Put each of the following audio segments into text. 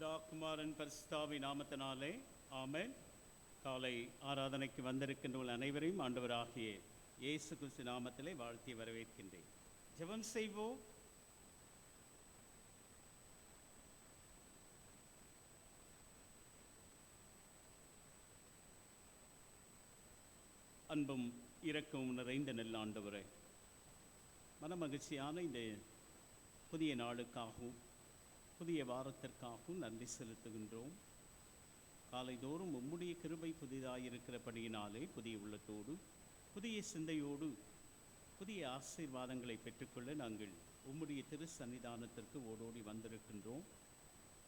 பிதா குமாரன் பரிசுத்தாவி நாமத்தினாலே ஆமென். காலை ஆராதனைக்கு வந்திருக்கின்ற அனைவரையும் ஆண்டவராகிய இயேசு கிறிஸ்து நாமத்திலே வாழ்த்தி வரவேற்கின்றேன். ஜெபம் செய்வோம். அன்பும் இரக்கமும் நிறைந்த நல்ல ஆண்டவரே, மனமகிழ்ச்சியான இந்த புதிய நாளுக்காகவும் புதிய வாரத்திற்காகவும் நன்றி செலுத்துகின்றோம். காலைதோறும் உம்முடைய கிருபை புதிதாயிருக்கிறபடியினாலே புதிய உள்ளத்தோடு புதிய சிந்தையோடு புதிய ஆசீர்வாதங்களை பெற்றுக்கொள்ள நாங்கள் உம்முடைய திரு சன்னிதானத்திற்கு ஓடோடி வந்திருக்கின்றோம்.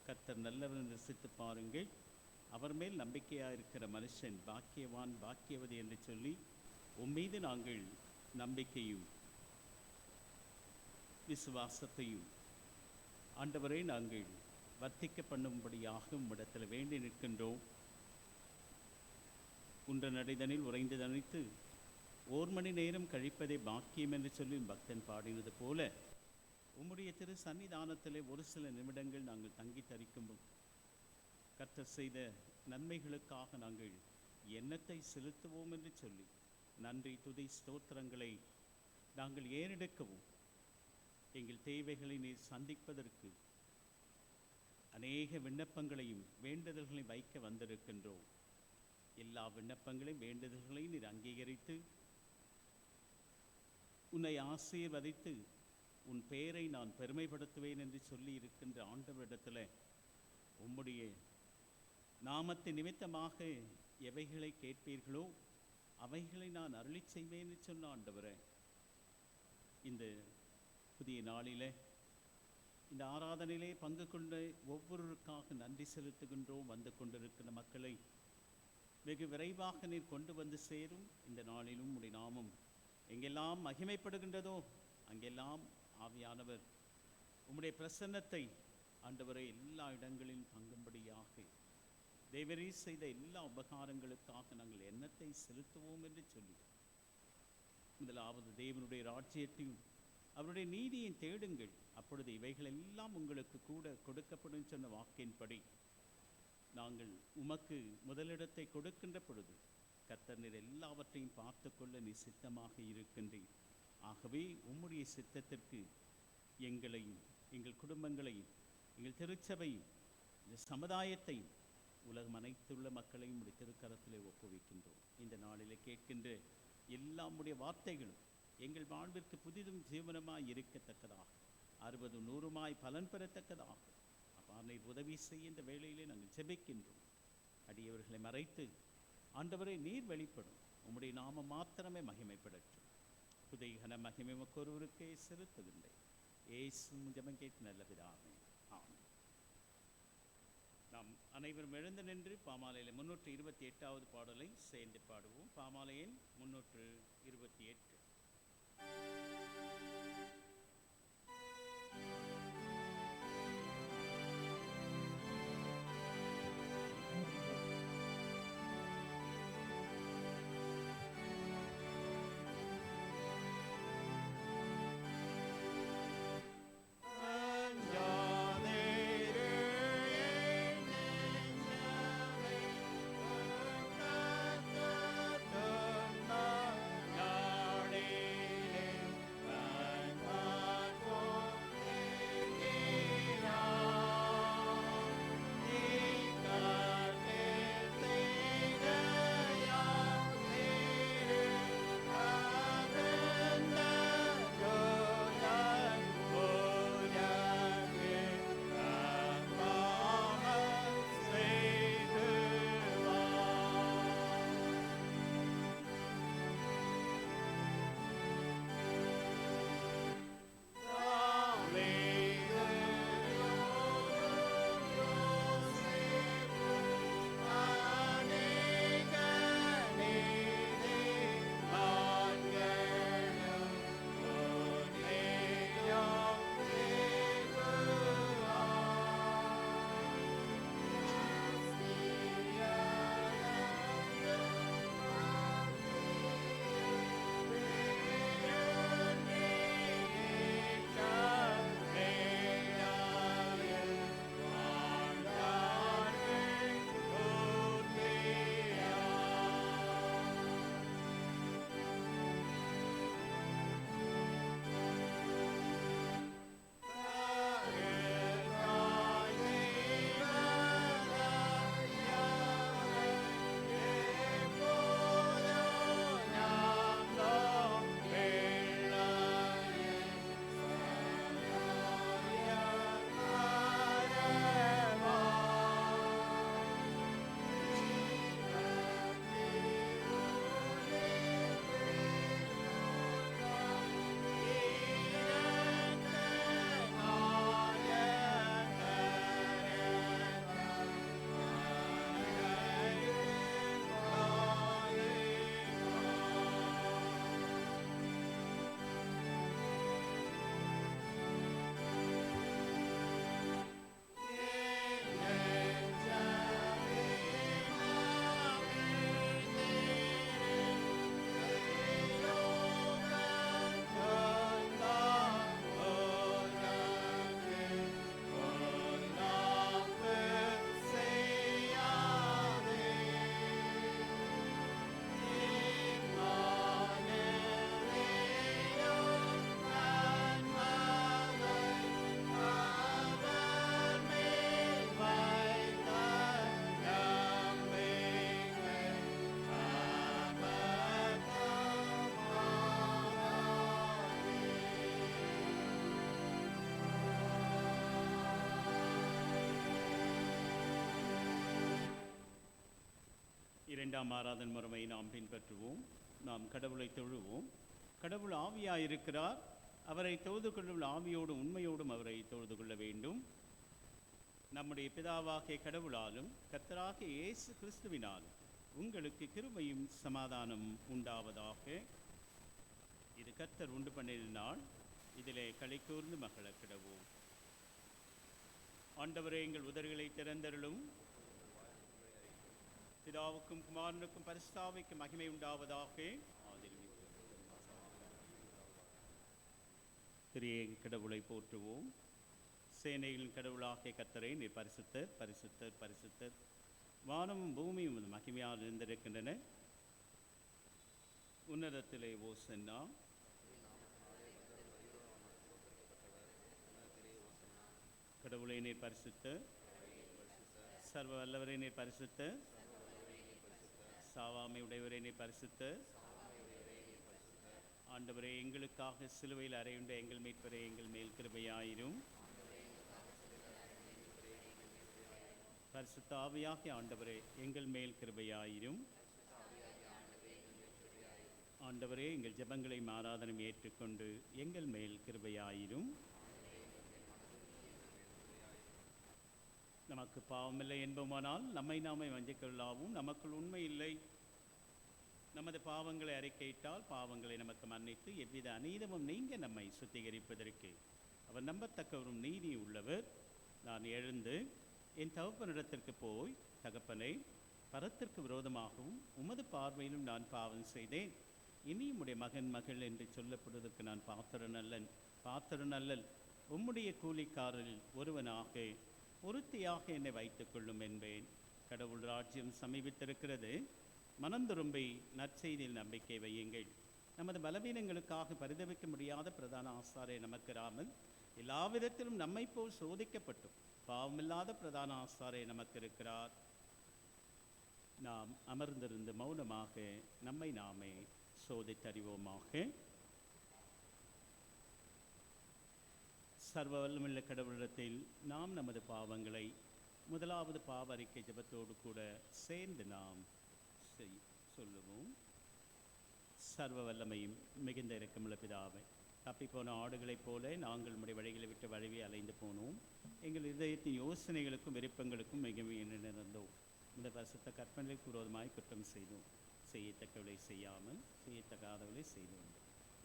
கர்த்தர் நல்லவர் என்று ரசித்து பாருங்கள். அவர் மேல் நம்பிக்கையாக இருக்கிற மனுஷன் பாக்கியவான் பாக்கியவதி என்று சொல்லி உம்மீது நாங்கள் நம்பிக்கையும் விசுவாசத்தையும் ஆண்டவரை நாங்கள் வர்த்திக்க பண்ணும்படியாக உம்மிடத்தில் வேண்டி நிற்கின்றோம். உன்ற நடைதனில் உறைந்து தனித்து 1 மணி நேரம் கழிப்பதே பாக்கியம் என்று சொல்லி பக்தன் பாடினது போல உம்முடைய திரு சன்னிதானத்திலே ஒரு சில நிமிடங்கள் நாங்கள் தங்கி தரிக்கும் கர்த்தர் செய்த நன்மைகளுக்காக நாங்கள் எண்ணத்தை செலுத்துவோம் என்று சொல்லி நன்றி துதி ஸ்தோத்திரங்களை நாங்கள் ஏறெடுக்கவும் எங்கள் தேவைகளை நீர் சந்திப்பதற்கு அநேக விண்ணப்பங்களையும் வேண்டுதல்களையும் வைக்க வந்திருக்கின்றோம். எல்லா விண்ணப்பங்களையும் வேண்டுதல்களையும் நீர் அங்கீகரித்து உன்னை ஆசீர்வதித்து உன் பெயரை நான் பெருமைப்படுத்துவேன் என்று சொல்லி இருக்கின்ற ஆண்டவரிடத்தில் உம்முடைய நாமத்தின் நிமித்தமாக எவைகளை கேட்பீர்களோ அவைகளை நான் அருளி செய்வேன் என்று சொன்ன ஆண்டவரே, இந்த புதிய நாளில் இந்த ஆராதனையிலே பங்கு கொண்ட ஒவ்வொருவருக்காக நன்றி செலுத்துகின்றோம். வந்து கொண்டிருக்கிற மக்களை வெகு விரைவாக நீர் கொண்டு வந்து சேரும். இந்த நாளிலும் உடைய நாமம் எங்கெல்லாம் மகிமைப்படுகின்றதோ அங்கெல்லாம் ஆவியானவர் உம்முடைய பிரசன்னத்தை ஆண்டவரை எல்லா இடங்களிலும் தங்கும்படியாக தேவரீ செய்த எல்லா உபகாரங்களுக்காக நாங்கள் எண்ணத்தை செலுத்துவோம் என்று சொல்லி முதலாவது தேவனுடைய ராஜ்யத்தையும் அவருடைய நீதியை தேடுங்கள், அப்பொழுது இவைகள் எல்லாம் உங்களுக்கு கூட கொடுக்கப்படும் சொன்ன வாக்கின்படி நாங்கள் உமக்கு முதலிடத்தை கொடுக்கின்ற பொழுது கர்த்தர் நீர் எல்லாவற்றையும் பார்த்து கொள்ள நீ சித்தமாக இருக்கின்றீர். ஆகவே உம்முடைய சித்தத்திற்கு எங்களையும் எங்கள் குடும்பங்களையும் எங்கள் திருச்சபையும் இந்த சமுதாயத்தையும் உலகம் அனைத்துள்ள மக்களையும் உடைய திருக்கரத்திலே ஒப்புவிக்கின்றோம். இந்த நாளிலே கேட்கின்ற எல்லாமுடைய வார்த்தைகளும் எங்கள் வாழ்விற்கு புதிதும் ஜீவனமாய் இருக்கத்தக்கதாக 60 100 பலன் பெறத்தக்கதாக அப்பா நீர் உதவி செய்ய இந்த வேளையிலே நாங்கள் ஜெபிக்கின்றோம். அடியவர்களை மறைத்து ஆண்டவரை நீர் வெளிப்படும், உம்முடைய நாமம் மாத்திரமே மகிமைப்படட்டும். புதைகன மகிமை ஒருவருக்கே செலுத்துகின்றேன். ஏசு ஜெபம் கேட்டு நல்ல பிதாவே, ஆமென். நாம் அனைவரும் எழுந்து நின்று பாமாலையில் 328வது பாடலை சேர்ந்து பாடுவோம். பாமாலையில் 328. Lord, இரண்டாம் ஆராதனை முறையை நாம் பின்பற்றுவோம். நாம் கடவுளை தொழுவோம். கடவுள் ஆவியாயிருக்கிறார். அவரை தொழுது கொள்ளும் ஆவியோடு உண்மையோடும் அவரை தொழுது கொள்ள வேண்டும். நம்முடைய பிதாவாகிய கடவுளாலும் கர்த்தராகிய இயேசு கிறிஸ்துவினாலும் உங்களுக்கு கிருபையும் சமாதானம் உண்டாவதாக. இது கர்த்தர் உண்டு பண்ணின நாள். இதிலே களி கூர்ந்து மகள கிடவோம். ஆண்டவரே, எங்கள் உதடுகளை திறந்தருளும். பிதாவுக்கும் குமாரனுக்கும் பரிசுத்த ஆவிக்கும் மகிமை உண்டாவதாக. திரியேக கடவுளை போற்றுவோம். சேனைகளின் கடவுளாகிய கர்த்தரே, நீர் பரிசுத்தர், பரிசுத்தர், பரிசுத்தர். வானமும் பூமியும் மகிமையால் இருந்திருக்கின்றன. உன்னதத்திலே ஓசன்னா. கடவுளை நீர் பரிசுத்தர், சர்வ வல்லவரை நீர் பரிசுத்தர், சாவாமை உடையவரை நீர் பரிசுத்தர். ஆண்டவரே, எங்களுக்காக சிலுவையில் அறையுண்ட எங்கள் மீட்பரே, எங்கள் மேல் கிருபையாயிரும். பரிசுத்த ஆவியாகிய ஆண்டவரே, எங்கள் மேல் கிருபையாயிரும். ஆண்டவரே, எங்கள் ஜெபங்களை ஆராதனை ஏற்றுக்கொண்டு எங்கள் மேல் கிருபையாயிரும். நமக்கு பாவமில்லை என்போமானால் நம்மை நாமே வஞ்சிக்கொள்ளாவும். நமக்குள் உண்மை இல்லை. நமது பாவங்களை அறிக்கையிட்டால் பாவங்களை நமக்கு மன்னித்து எவ்வித அநீதமும் நீங்க நம்மை சுத்திகரிப்பதற்கு அவர் நம்பத்தக்கவரும் நீதி உள்ளவர். நான் எழுந்து என் தகப்பனிடத்திற்கு போய், தகப்பனை, பரத்திற்கு விரோதமாகவும் உமது பார்வையிலும் நான் பாவம் செய்தேன். இனி உம்முடைய மகன் மகள் என்று சொல்லப்படுவதற்கு நான் பாத்திரன் அல்லல். உம்முடைய கூலிக்காரரில் ஒருவனாக ஒருத்தியாக என்னை வைத்துக் கொள்ளும் என்பேன். கடவுள் ராஜ்யம் சமீபித்திருக்கிறது. மனந்திரும்பி நற்செய்தியில் நம்பிக்கை வையுங்கள். நமது பலவீனங்களுக்காக பரிதவிக்க முடியாத பிரதான ஆசாரே நமக்கு ராமன், எல்லா விதத்திலும் நம்மை போல் சோதிக்கப்பட்டும் பாவமில்லாத பிரதான ஆசாரே நமக்கு இருக்கிறார். நாம் அமர்ந்திருந்து மௌனமாக நம்மை நாமே சோதித்தறிவோமாக. சர்வ வல்லமுள்ள கடவுளிடத்தில் நாம் நமது பாவங்களை முதலாவது பாவ அறிக்கை ஜெபத்தோடு கூட சேர்ந்து நாம் சொல்லுவோம். சர்வ வல்லமையும் மிகுந்த இரக்கமுள்ள பிதாவே, தப்பிப்போன ஆடுகளைப் போல நாங்கள் நம்முடைய வழிகளை விட்டு வழிவி அலைந்து போனோம். எங்கள் இதயத்தின் யோசனைகளுக்கும் விருப்பங்களுக்கும் மிகவும் நிறந்தோம். இந்த பரிசுத்த கற்பனைகளுக்கு விரோதமாய் குற்றம் செய்தோம். செய்யத்தக்கவளை செய்யாமல் செய்யத்தக்காதவளை செய்தோம்.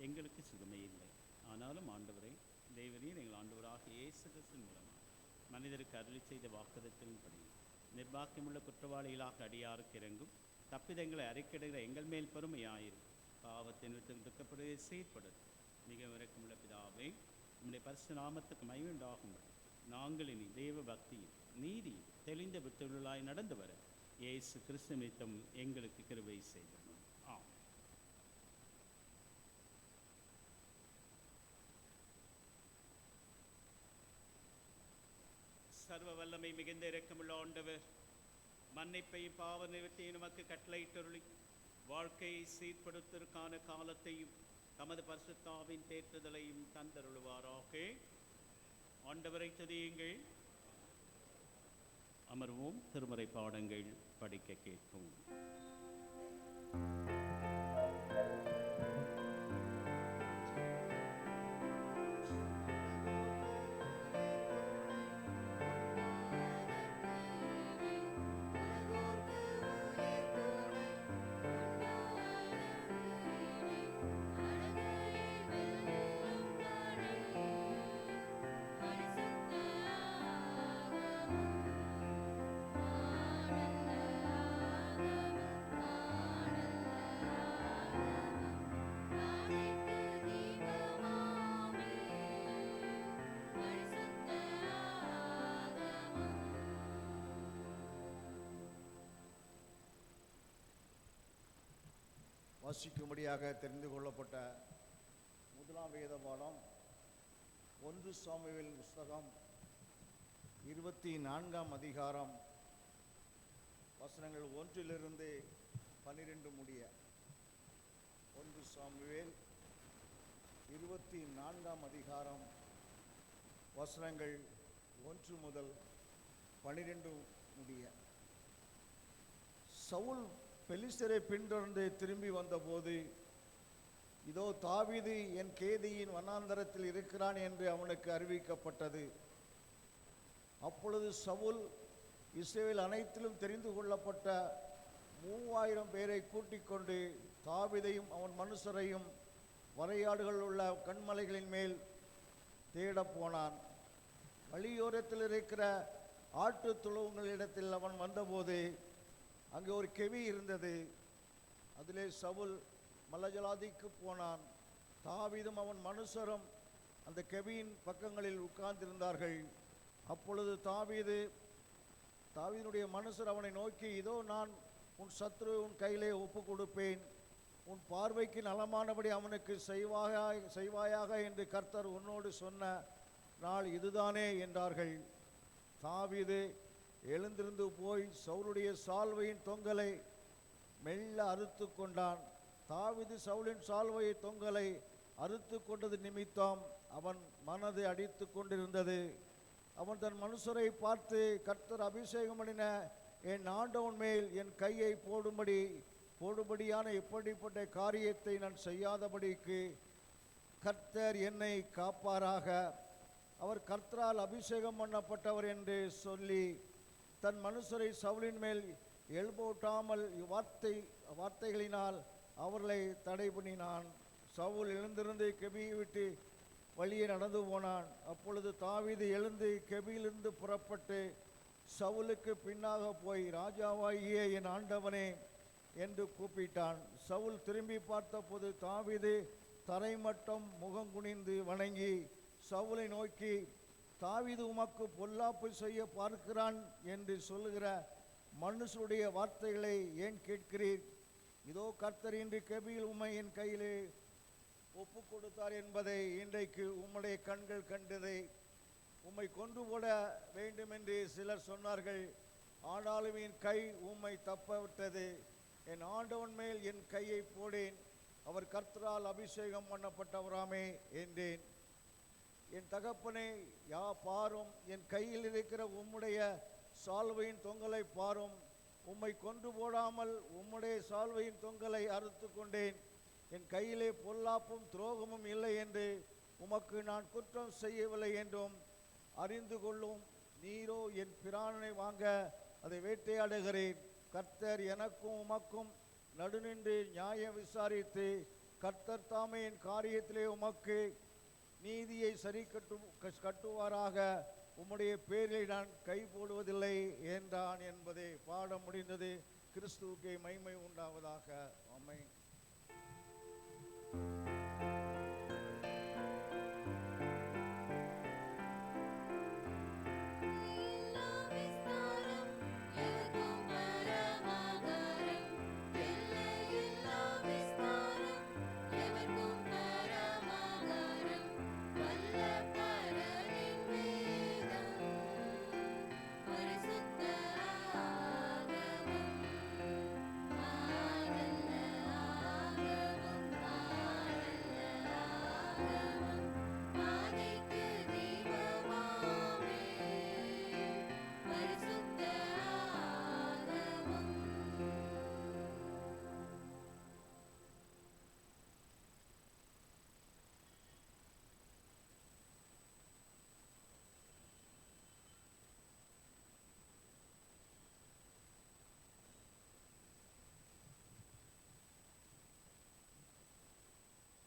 எங்களுக்கு சுகமே இல்லை. ஆனாலும் ஆண்டவரை, தேவரீர் எங்கள் ஆண்டவராக இயேசு கிறிஸ்துவின் மூலமாக மனிதருக்கு அருளி செய்த வாக்குதத்தின்படி நிர்வாகமுள்ள குற்றவாளிகளாக அடியாருக்கு இறங்கும். தப்பிதங்களை அறிக்கையிடுகிற எங்கள் மேல் பெருமையாயிரும். பாவத்தின் துக்கப்படுவதை செயற்படுது. மிக இரக்கமுள்ள பிதாவே, நம்முடைய பரிசு நாமத்துக்கு மகிமை உண்டாகும். நாங்கள் இனி தெய்வ பக்தியும் நீதியும் தெளிந்த வித்துள்ளாய் நடந்து வர இயேசு கிறிஸ்து நிமித்தம் எங்களுக்கு கிருபை செய்தோம். ஆம். சர்வ வல்லமை மிகுந்த இரக்கமுள்ள ஆண்டவர், மன்னிப்பையும் பாவ நிவர்த்தியை நமக்கு கட்டளையிட்டருளி வாழ்க்கையை சீர்படுத்துவதற்கான காலத்தையும் தமது பரிசுத்தாவின் தேற்றுதலையும் தந்தருளுவாராக. ஆண்டவரை துதியுங்கள். அமர்வோம். திருமறை பாடங்கள் படிக்க கேட்போம். வாசிக்கும்படியாக தெரிந்து கொள்ளப்பட்ட முதலாம் வேத பாடம் 1 சாமுவேல் புஸ்தகம் 24ஆம் அதிகாரம் வசனங்கள் 1 - 12 முடிய. 1 சாமுவேல் 24ஆம் அதிகாரம் வசனங்கள் 1 முதல் 12 முடிய. சவுல் பெலிஸ்தரை பின்தொடர்ந்து திரும்பி வந்தபோது, இதோ தாவீது என் கேதியின் வனாந்தரத்தில் இருக்கிறான் என்று அவனுக்கு அறிவிக்கப்பட்டது. அப்பொழுது சவுல் இஸ்ரவேல் அனைத்திலும் தெரிந்து கொள்ளப்பட்ட 3000 பேரை கூட்டிக் கொண்டு தாவீதையும் அவன் மனுஷரையும் வரையாடுகள் உள்ள கண்மலைகளின் மேல் தேடப் போனான். வழியோரத்தில் இருக்கிற ஆட்டு தொழுவங்களிடத்தில் அவன் வந்தபோது அங்கே ஒரு கெவி இருந்தது. அதிலே சவுல் மலஜலாதிக்கு போனான். தாவீதும் அவன் மனுஷரும் அந்த கெவியின் பக்கங்களில் உட்கார்ந்திருந்தார்கள். அப்பொழுது தாவீதுடைய மனுஷர் அவனை நோக்கி, இதோ நான் உன் சத்ரு உன் கையிலே ஒப்பு கொடுப்பேன், உன் பார்வைக்கு நலமானபடி அவனுக்கு செய்வாயாக என்று கர்த்தர் உன்னோடு சொன்ன நாள் இதுதானே என்றார்கள். தாவீது எழுந்திருந்து போய் சவுலுடைய சால்வையின் தொங்கலை மெல்ல அறுத்து கொண்டான். தாவீது சவுலின் சால்வையை தொங்கலை அறுத்து கொண்டது நிமித்தம் அவன் மனது அடித்து கொண்டிருந்தது. அவன் தன் மனுஷரை பார்த்து, கர்த்தர் அபிஷேகம் பண்ணின என் ஆண்டவன் மேல் என் கையை போடும்படியான இப்படிப்பட்ட காரியத்தை நான் செய்யாதபடிக்கு கர்த்தர் என்னை காப்பாராக. அவர் கர்த்தரால் அபிஷேகம் பண்ணப்பட்டவர் என்று சொல்லி தன் மனுஷரை சவுலின் மேல் எழுப்பூட்டாமல் வார்த்தைகளினால் அவர்களை தடை பண்ணினான். சவுல் எழுந்திருந்து கெபியை விட்டு வழியே நடந்து போனான். அப்பொழுது தாவீது எழுந்து கெபியிலிருந்து புறப்பட்டு சவுலுக்கு பின்னாக போய், ராஜாவாகிய என் ஆண்டவனே என்று கூப்பிட்டான். சவுல் திரும்பி பார்த்தபோது தாவீது தரைமட்டம் முகங்குனிந்து வணங்கி சவுலை நோக்கி, தாவீது உமக்கு பொல்லாப்பு செய்ய பார்க்கிறான் என்று சொல்லுகிற மனுஷருடைய வார்த்தைகளை ஏன் கேட்கிறீர்? இதோ கர்த்தர் இன்று கெபியில் உம்மை என் கையிலே ஒப்பு கொடுத்தார் என்பதை இன்றைக்கு உம்முடைய கண்கள் கண்டதை. உம்மை கொண்டு போட வேண்டும் என்று சிலர் சொன்னார்கள், ஆனாலும் என் கை உம்மை தப்ப விட்டது. என் ஆண்டவன் மேல் என் கையை போடேன், அவர் கர்த்தரால் அபிஷேகம் பண்ணப்பட்டவராமே என்றேன். என் தகப்பனே, பாரும், என் கையில் இருக்கிற உம்முடைய சால்வையின் தொங்கலை பாரும். உம்மை கொண்டு போடாமல் உம்முடைய சால்வையின் தொங்கலை அறுத்து கொண்டேன். என் கையிலே பொல்லாப்பும் துரோகமும் இல்லை என்று உமக்கு நான் குற்றம் செய்யவில்லை என்றும் அறிந்து கொள்ளும். நீரோ என் பிராணனை வாங்க அதை வேட்டையாடுகிறேன். கர்த்தர் எனக்கும் உமக்கும் நடுநின்று நியாயம் விசாரித்து கர்த்தர் தாமே என் காரியத்திலே உமக்கு நீதியை சரி கட்டுவாராக. உம்முடைய பேரில் நான் கை போடுவதில்லை என்றான் என்பதை பாட முடிந்தது. கிறிஸ்துவுக்கே மகிமை உண்டாவதாக. ஆமென்.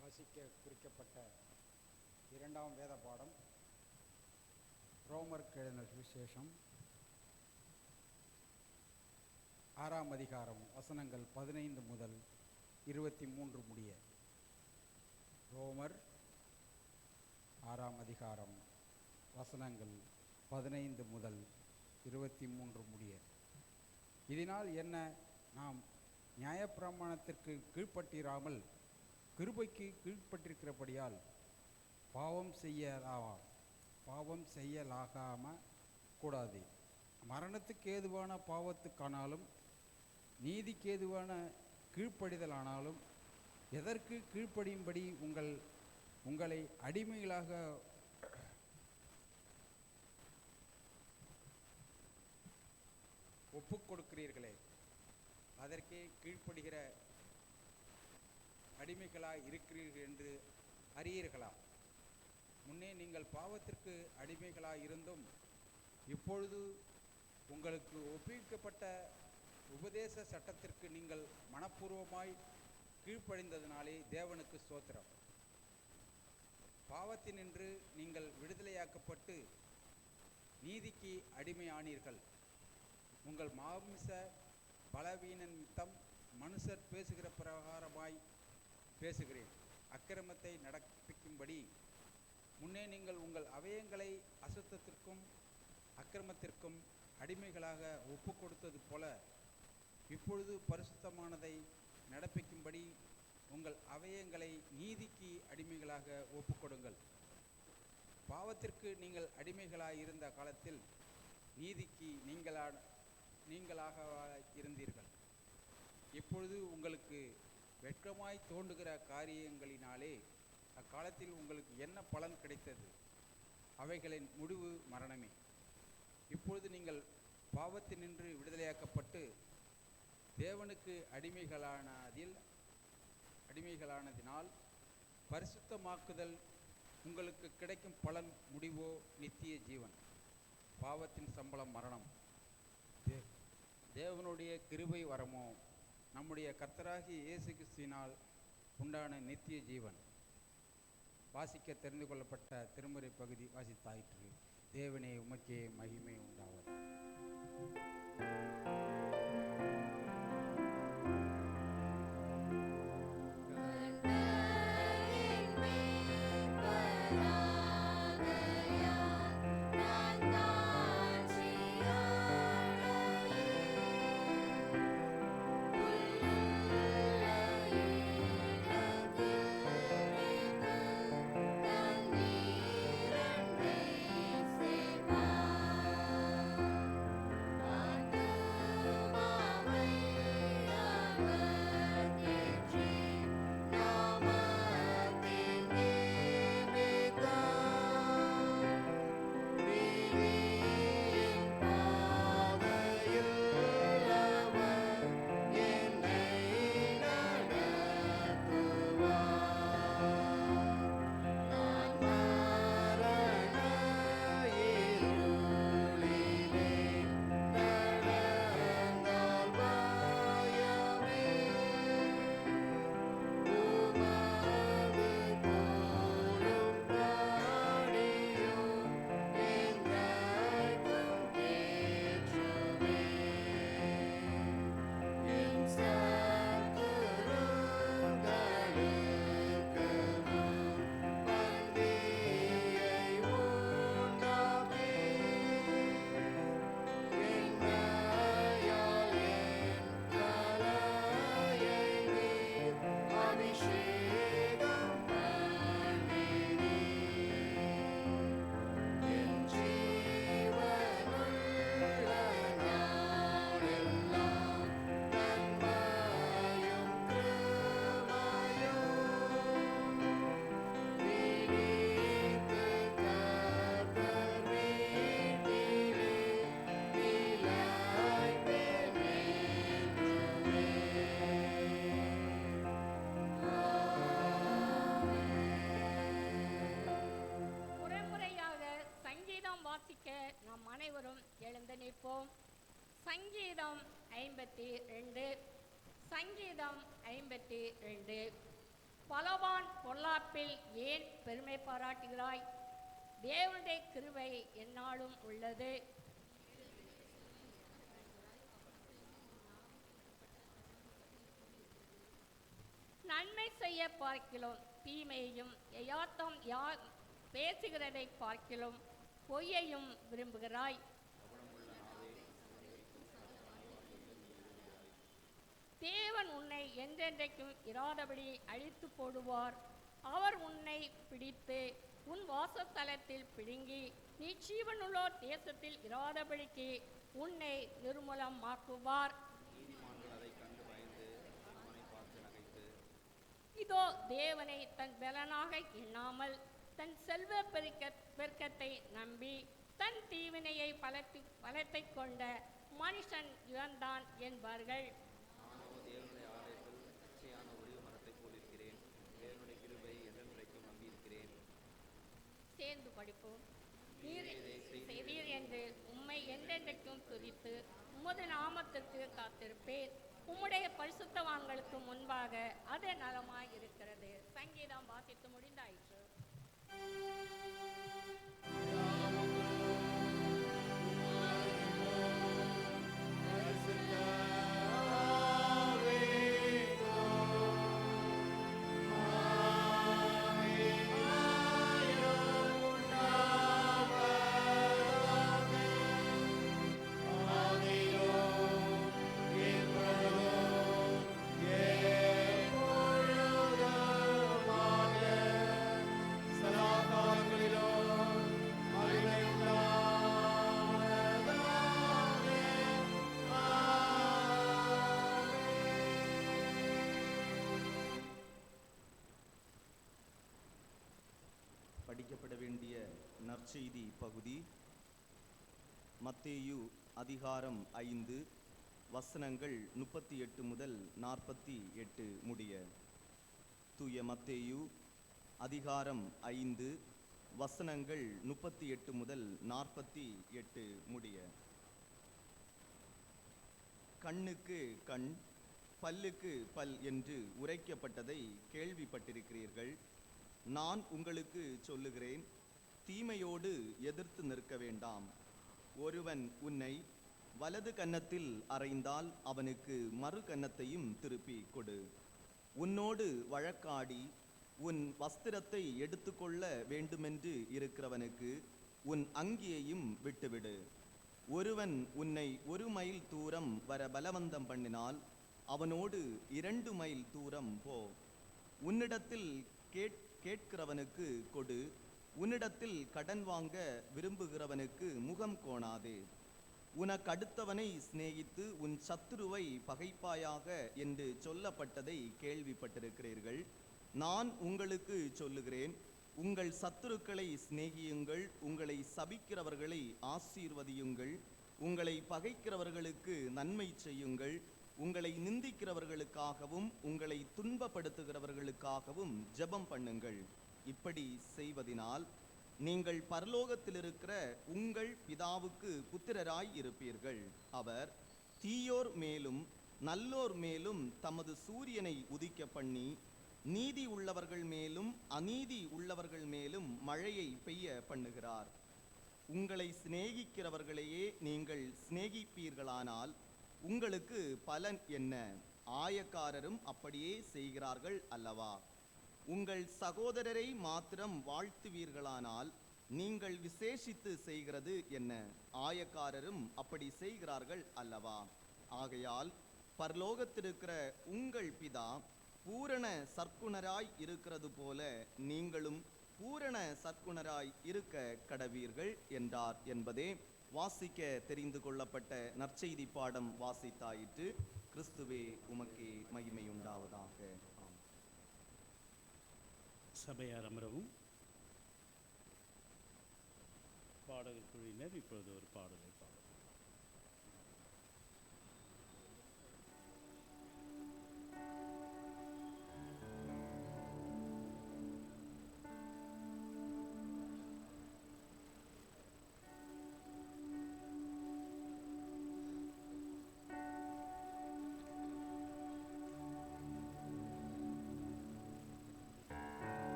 வாசிக்க குறிக்கப்பட்ட இரண்டாம் வேத பாடம் ரோமருக்கு எழுதின சுவிசேஷம் 6ஆம் அதிகாரம் வசனங்கள் 15 முதல் 23 முடிய. ரோமர் 6ஆம் அதிகாரம் வசனங்கள் 15 முதல் 23 முடிய. இதனால் என்ன, நாம் நியாயப்பிரமாணத்திற்கு கீழ்ப்பட்டிராமல் கிருபைக்கு கீழ்ப்பட்டிருக்கிறபடியால் பாவம் செய்யலாகாம கூடாது. மரணத்துக்கு ஏதுவான பாவத்துக்கானாலும் நீதிக்கு ஏதுவான கீழ்ப்படிதலானாலும் எதற்கு கீழ்ப்படியும்படி உங்களை அடிமைகளாக ஒப்புக் கொடுக்கிறீர்களே. அதற்கே கீழ்ப்படுகிற அடிமைகளாய் இருக்கிறீர்கள் என்று அறியீர்களா? முன்னே நீங்கள் பாவத்திற்கு அடிமைகளாய் இருந்தும் இப்பொழுது உங்களுக்கு ஒப்புவிக்கப்பட்ட உபதேச சட்டத்திற்கு நீங்கள் மனப்பூர்வமாய் கீழ்ப்படிந்ததினாலே தேவனுக்கு ஸ்தோத்திரம். பாவத்தினின்று நீங்கள் விடுதலையாக்கப்பட்டு நீதிக்கு அடிமையானீர்கள். உங்கள் மாமிச பலவீன நிமித்தம் மனுஷர் பேசுகிற பிரகாரமாய் பேசுகிறேன். அக்கிரமத்தை நடப்பிக்கும்படி முன்னே நீங்கள் உங்கள் அவயங்களை அசுத்தத்திற்கும் அக்கிரமத்திற்கும் அடிமைகளாக ஒப்பு கொடுத்தது போல இப்பொழுது பரிசுத்தமானதை நடப்பிக்கும்படி உங்கள் அவயங்களை நீதிக்கு அடிமைகளாக ஒப்புக்கொடுங்கள். பாவத்திற்கு நீங்கள் அடிமைகளாக இருந்த காலத்தில் நீதிக்கு நீங்களாக இருந்தீர்கள். இப்பொழுது உங்களுக்கு வெட்கமாய் தோன்றுகிற காரியங்களினாலே அக்காலத்தில் உங்களுக்கு என்ன பலன் கிடைத்தது? அவைகளின் முடிவு மரணமே. இப்பொழுது நீங்கள் பாவத்தினின்று விடுதலையாக்கப்பட்டு தேவனுக்கு அடிமைகளானதினால் பரிசுத்தமாக்குதல் உங்களுக்கு கிடைக்கும் பலன் முடிவோ நித்திய ஜீவன். பாவத்தின் சம்பளம் மரணம், தேவனுடைய கிருபை வரமோ நம்முடைய கர்த்தராகிய இயேசு கிறிஸ்துவினால் உண்டான நித்திய ஜீவன். வாசிக்க தெரிந்து கொள்ளப்பட்ட திருமுறை பகுதி வாசித்தாயிற்று. தேவனே உமக்கே மகிமை உண்டாவது. நாம் அனைவரும் எழுந்து நிற்போம். சங்கீதம் 52. சங்கீதம் 52. பலவான் பொல்லாப்பில் ஏன் பெருமை பாராட்டுகிறாய்? தேவனுடைய கிருபை எந்நாளும் உள்ளது. நன்மை செய்ய பார்க்கிலும் தீமையையும் யதார்த்தம் பேசுகிறதை பார்க்கிலும் பொய்யையும் விரும்புகிறாய். தேவன் உன்னை என்றென்றைக்கும் இராதபடி அழித்து போடுவார். அவர் உன்னை பிடித்து உன் வாசஸ்தலத்தில் பிடுங்கி நீ ஜீவனுள்ளோர் தேசத்தில் இராதபடிக்கு உன்னை நிர்மூலமாக்குவார். இதோ தேவனை தன் பலனாக எண்ணாமல் தன் செல்வ பெருக்கத்தை நம்பி தன் தீவினையை பலத்தை கொண்ட மனுஷன் இழந்தான் என்பார்கள். என்றென்றைக்கும் துதித்து உமது நாமத்திற்கு காத்திருப்பேன். உம்முடைய பரிசுத்தவான்களுக்கு முன்பாக அது நலமாய் இருக்கிறது. சங்கீதம் வாசித்து முடிந்தாயிற்று. படிக்கப்பட வேண்டிய நற்செய்தி பகுதி மத்தேயு அதிகாரம் 5 வசனங்கள் 38 முதல் 48 முடிய. தூய மத்தேயு அதிகாரம் 5 வசனங்கள் 38 முதல் 48 முடிய. கண்ணுக்கு கண், பல்லுக்கு பல் என்று உரைக்கப்பட்டதை கேள்விப்பட்டிருக்கிறீர்கள். நான் உங்களுக்கு சொல்லுகிறேன், தீமையோடு எதிர்த்து நிற்க வேண்டாம். ஒருவன் உன்னை வலது கன்னத்தில் அறைந்தால் அவனுக்கு மறு கன்னத்தையும் திருப்பி கொடு. உன்னோடு வழக்காடி உன் வஸ்திரத்தை எடுத்துக்கொள்ள வேண்டுமென்று இருக்கிறவனுக்கு உன் அங்கியையும் விட்டுவிடு. ஒருவன் உன்னை 1 மைல் தூரம் வர பலவந்தம் பண்ணினால் அவனோடு 2 மைல் தூரம் போ. உன்னிடத்தில் கேட்கிறவனுக்கு கொடு. உன்னிடத்தில் கடன் வாங்க விரும்புகிறவனுக்கு முகம் கோணாதே. உனக்கு அடுத்தவனை சிநேகித்து உன் சத்துருவை பகைப்பாயாக என்று சொல்லப்பட்டதை கேள்விப்பட்டிருக்கிறீர்கள். நான் உங்களுக்கு சொல்லுகிறேன், உங்கள் சத்துருக்களை சிநேகியுங்கள், உங்களை சபிக்கிறவர்களை ஆசீர்வதியுங்கள், உங்களை பகைக்கிறவர்களுக்கு நன்மை செய்யுங்கள், உங்களை நிந்திக்கிறவர்களுக்காகவும் உங்களை துன்பப்படுத்துகிறவர்களுக்காகவும் ஜெபம் பண்ணுங்கள். இப்படி செய்வதினால் நீங்கள் பரலோகத்தில் இருக்கிற உங்கள் பிதாவுக்கு புத்திரராய் இருப்பீர்கள். அவர் தீயோர் மேலும் நல்லோர் மேலும் தமது சூரியனை உதிக்க பண்ணி நீதி உள்ளவர்கள் மேலும் அநீதி உள்ளவர்கள் மேலும் மழையை பெய்ய பண்ணுகிறார். உங்களை சிநேகிக்கிறவர்களையே நீங்கள் சிநேகிப்பீர்களானால் உங்களுக்கு பலன் என்ன? ஆயக்காரரும் அப்படியே செய்கிறார்கள் அல்லவா? உங்கள் சகோதரரை மாத்திரம் வாழ்த்துவீர்களானால் நீங்கள் விசேஷித்து செய்கிறது என்ன? ஆயக்காரரும் அப்படி செய்கிறார்கள் அல்லவா? ஆகையால் பரலோகத்திலிருக்கிற உங்கள் பிதா பூரண சற்குணராய் இருக்கிறது போல நீங்களும் பூரண சற்குணராய் இருக்க கடவீர்கள் என்றார் என்பதே வாசிக்க தெரிந்து கொள்ளப்பட்ட நற்செய்தி பாடம் வாசித்தாயிற்று. கிறிஸ்துவே உமக்கே மகிமையுண்டாவதாக. சபையார் அமரவும். பாடகர் குழுவினர் இப்பொழுது ஒரு பாடலை பாடும்.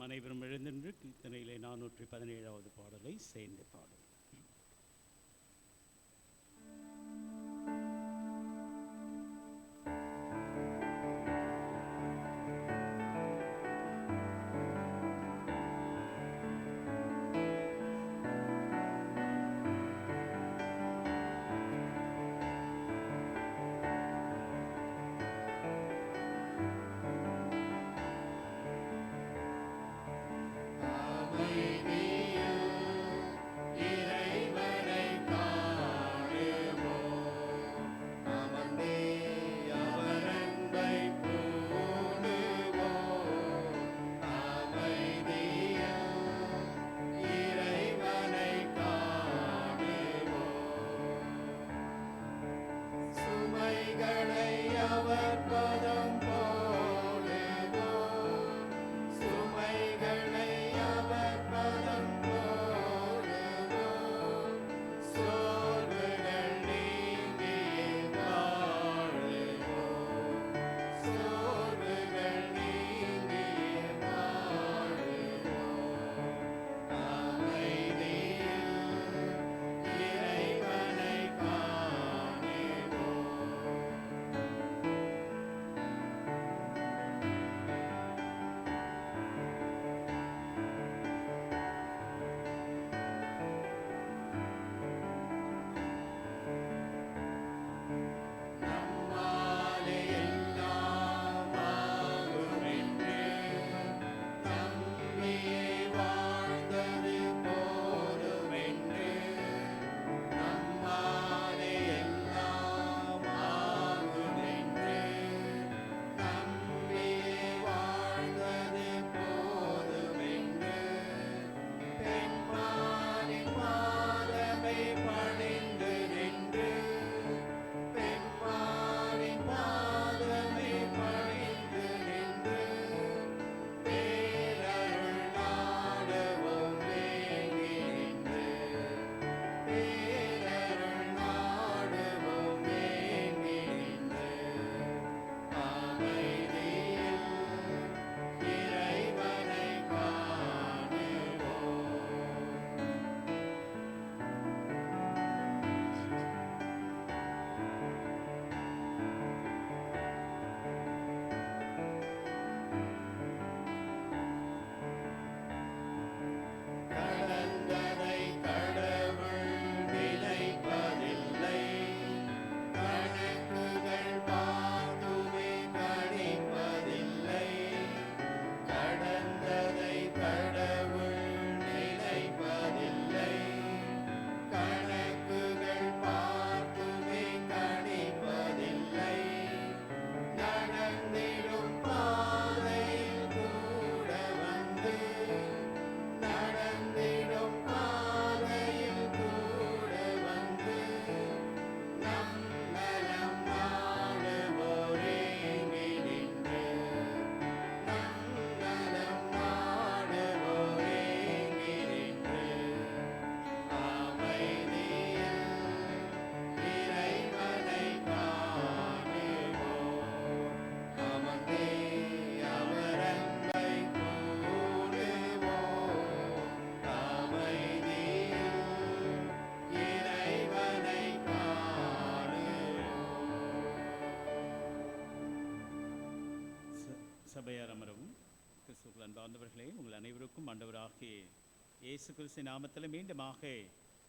நாம் அனைவரும் எழுந்தின்று கீர்த்தனையிலே 417வது பாடலை சேர்ந்து பாடும். சபையார் அமரவும். கிறிஸ்துவுக்குள் அன்பார்ந்தவர்களே, உங்கள் அனைவருக்கும் ஆண்டவராகிய இயேசு கிறிஸ்து நாமத்தில் மீண்டுமாக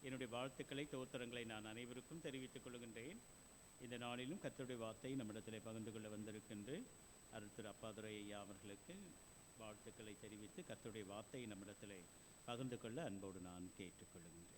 என்னுடைய வாழ்த்துக்களை தோத்திரங்களை நான் அனைவருக்கும் தெரிவித்துக் கொள்கின்றேன். இந்த நாளிலும் கர்த்தருடைய வார்த்தை நம்மிடத்தில் பகிர்ந்து கொள்ள வந்திருக்கின்ற அருள் அப்பாதுரை ஐயா அவர்களுக்கு வாழ்த்துக்களை தெரிவித்து கர்த்தருடைய வார்த்தையை நம்மிடத்தில் பகிர்ந்து கொள்ள அன்போடு நான் கேட்டுக்கொள்கின்றேன்.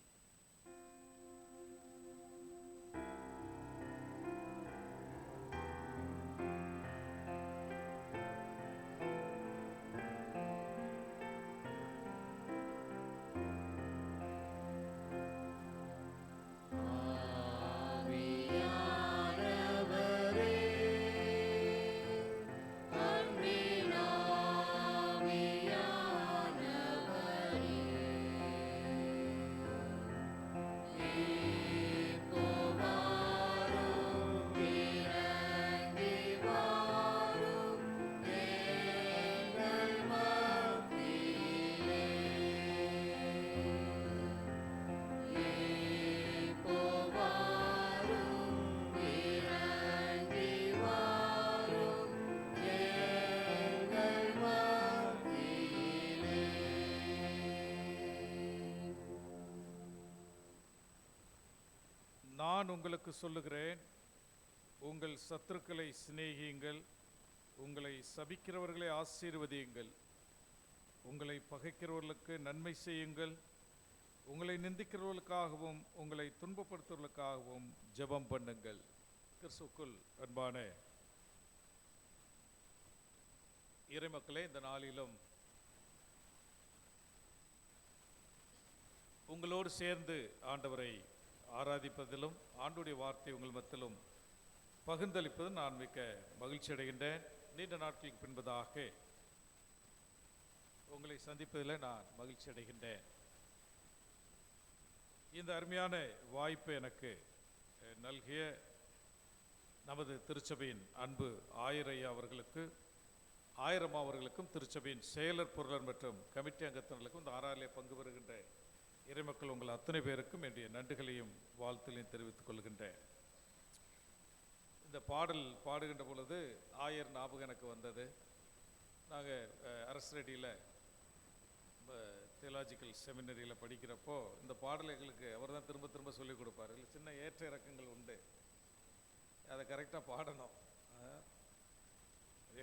நான் உங்களுக்கு சொல்லுகிறேன், உங்கள் சத்துருக்களை சிநேகியுங்கள், உங்களை சபிக்கிறவர்களை ஆசீர்வதியுங்கள், உங்களை பகைக்கிறவர்களுக்கு நன்மை செய்யுங்கள், உங்களை நிந்திக்கிறவர்களுக்காகவும் உங்களை துன்பப்படுத்துவர்களுக்காகவும் ஜெபம் பண்ணுங்கள். கிறிஸ்துவுக்குள் அன்பான இறைமக்களே, இந்த நாளிலும் உங்களோடு சேர்ந்து ஆண்டவரை ஆராதிப்பதிலும் ஆண்டுடைய வார்த்தை உங்கள் மத்தியிலும் பகிர்ந்தளிப்பதும் நான் மிக்க மகிழ்ச்சி அடைகின்றேன். நீண்ட நாட்களுக்கு பின்பதாக உங்களை சந்திப்பதில் நான் மகிழ்ச்சி அடைகின்றேன். இந்த அருமையான வாய்ப்பை எனக்கு நல்கிய நமது திருச்சபையின் அன்பு ஆயிரையா அவர்களுக்கு, ஆயிரம் அவர்களுக்கும், திருச்சபையின் செயலர் பொருளர் மற்றும் கமிட்டி அங்கத்தினர்களுக்கும், இந்த ஆறாலே பங்கு பெறுகின்ற இறைமக்கள் உங்கள் அத்தனை பேருக்கும் என்னுடைய நன்றிகளையும் வாழ்த்துகளையும் தெரிவித்துக் கொள்கின்றேன். இந்த பாடல் பாடுகின்ற பொழுது ஆயர் ஞாபகம் எனக்கு வந்தது. நாங்கள் அரசரடியில் தியாலஜிக்கல் செமினரியில் படிக்கிறப்போ இந்த பாடல் எங்களுக்கு அவர் தான் திரும்ப திரும்ப சொல்லிக் கொடுப்பார். இல்லை சின்ன ஏற்ற இறக்கங்கள் உண்டு, அதை கரெக்டாக பாடணும்.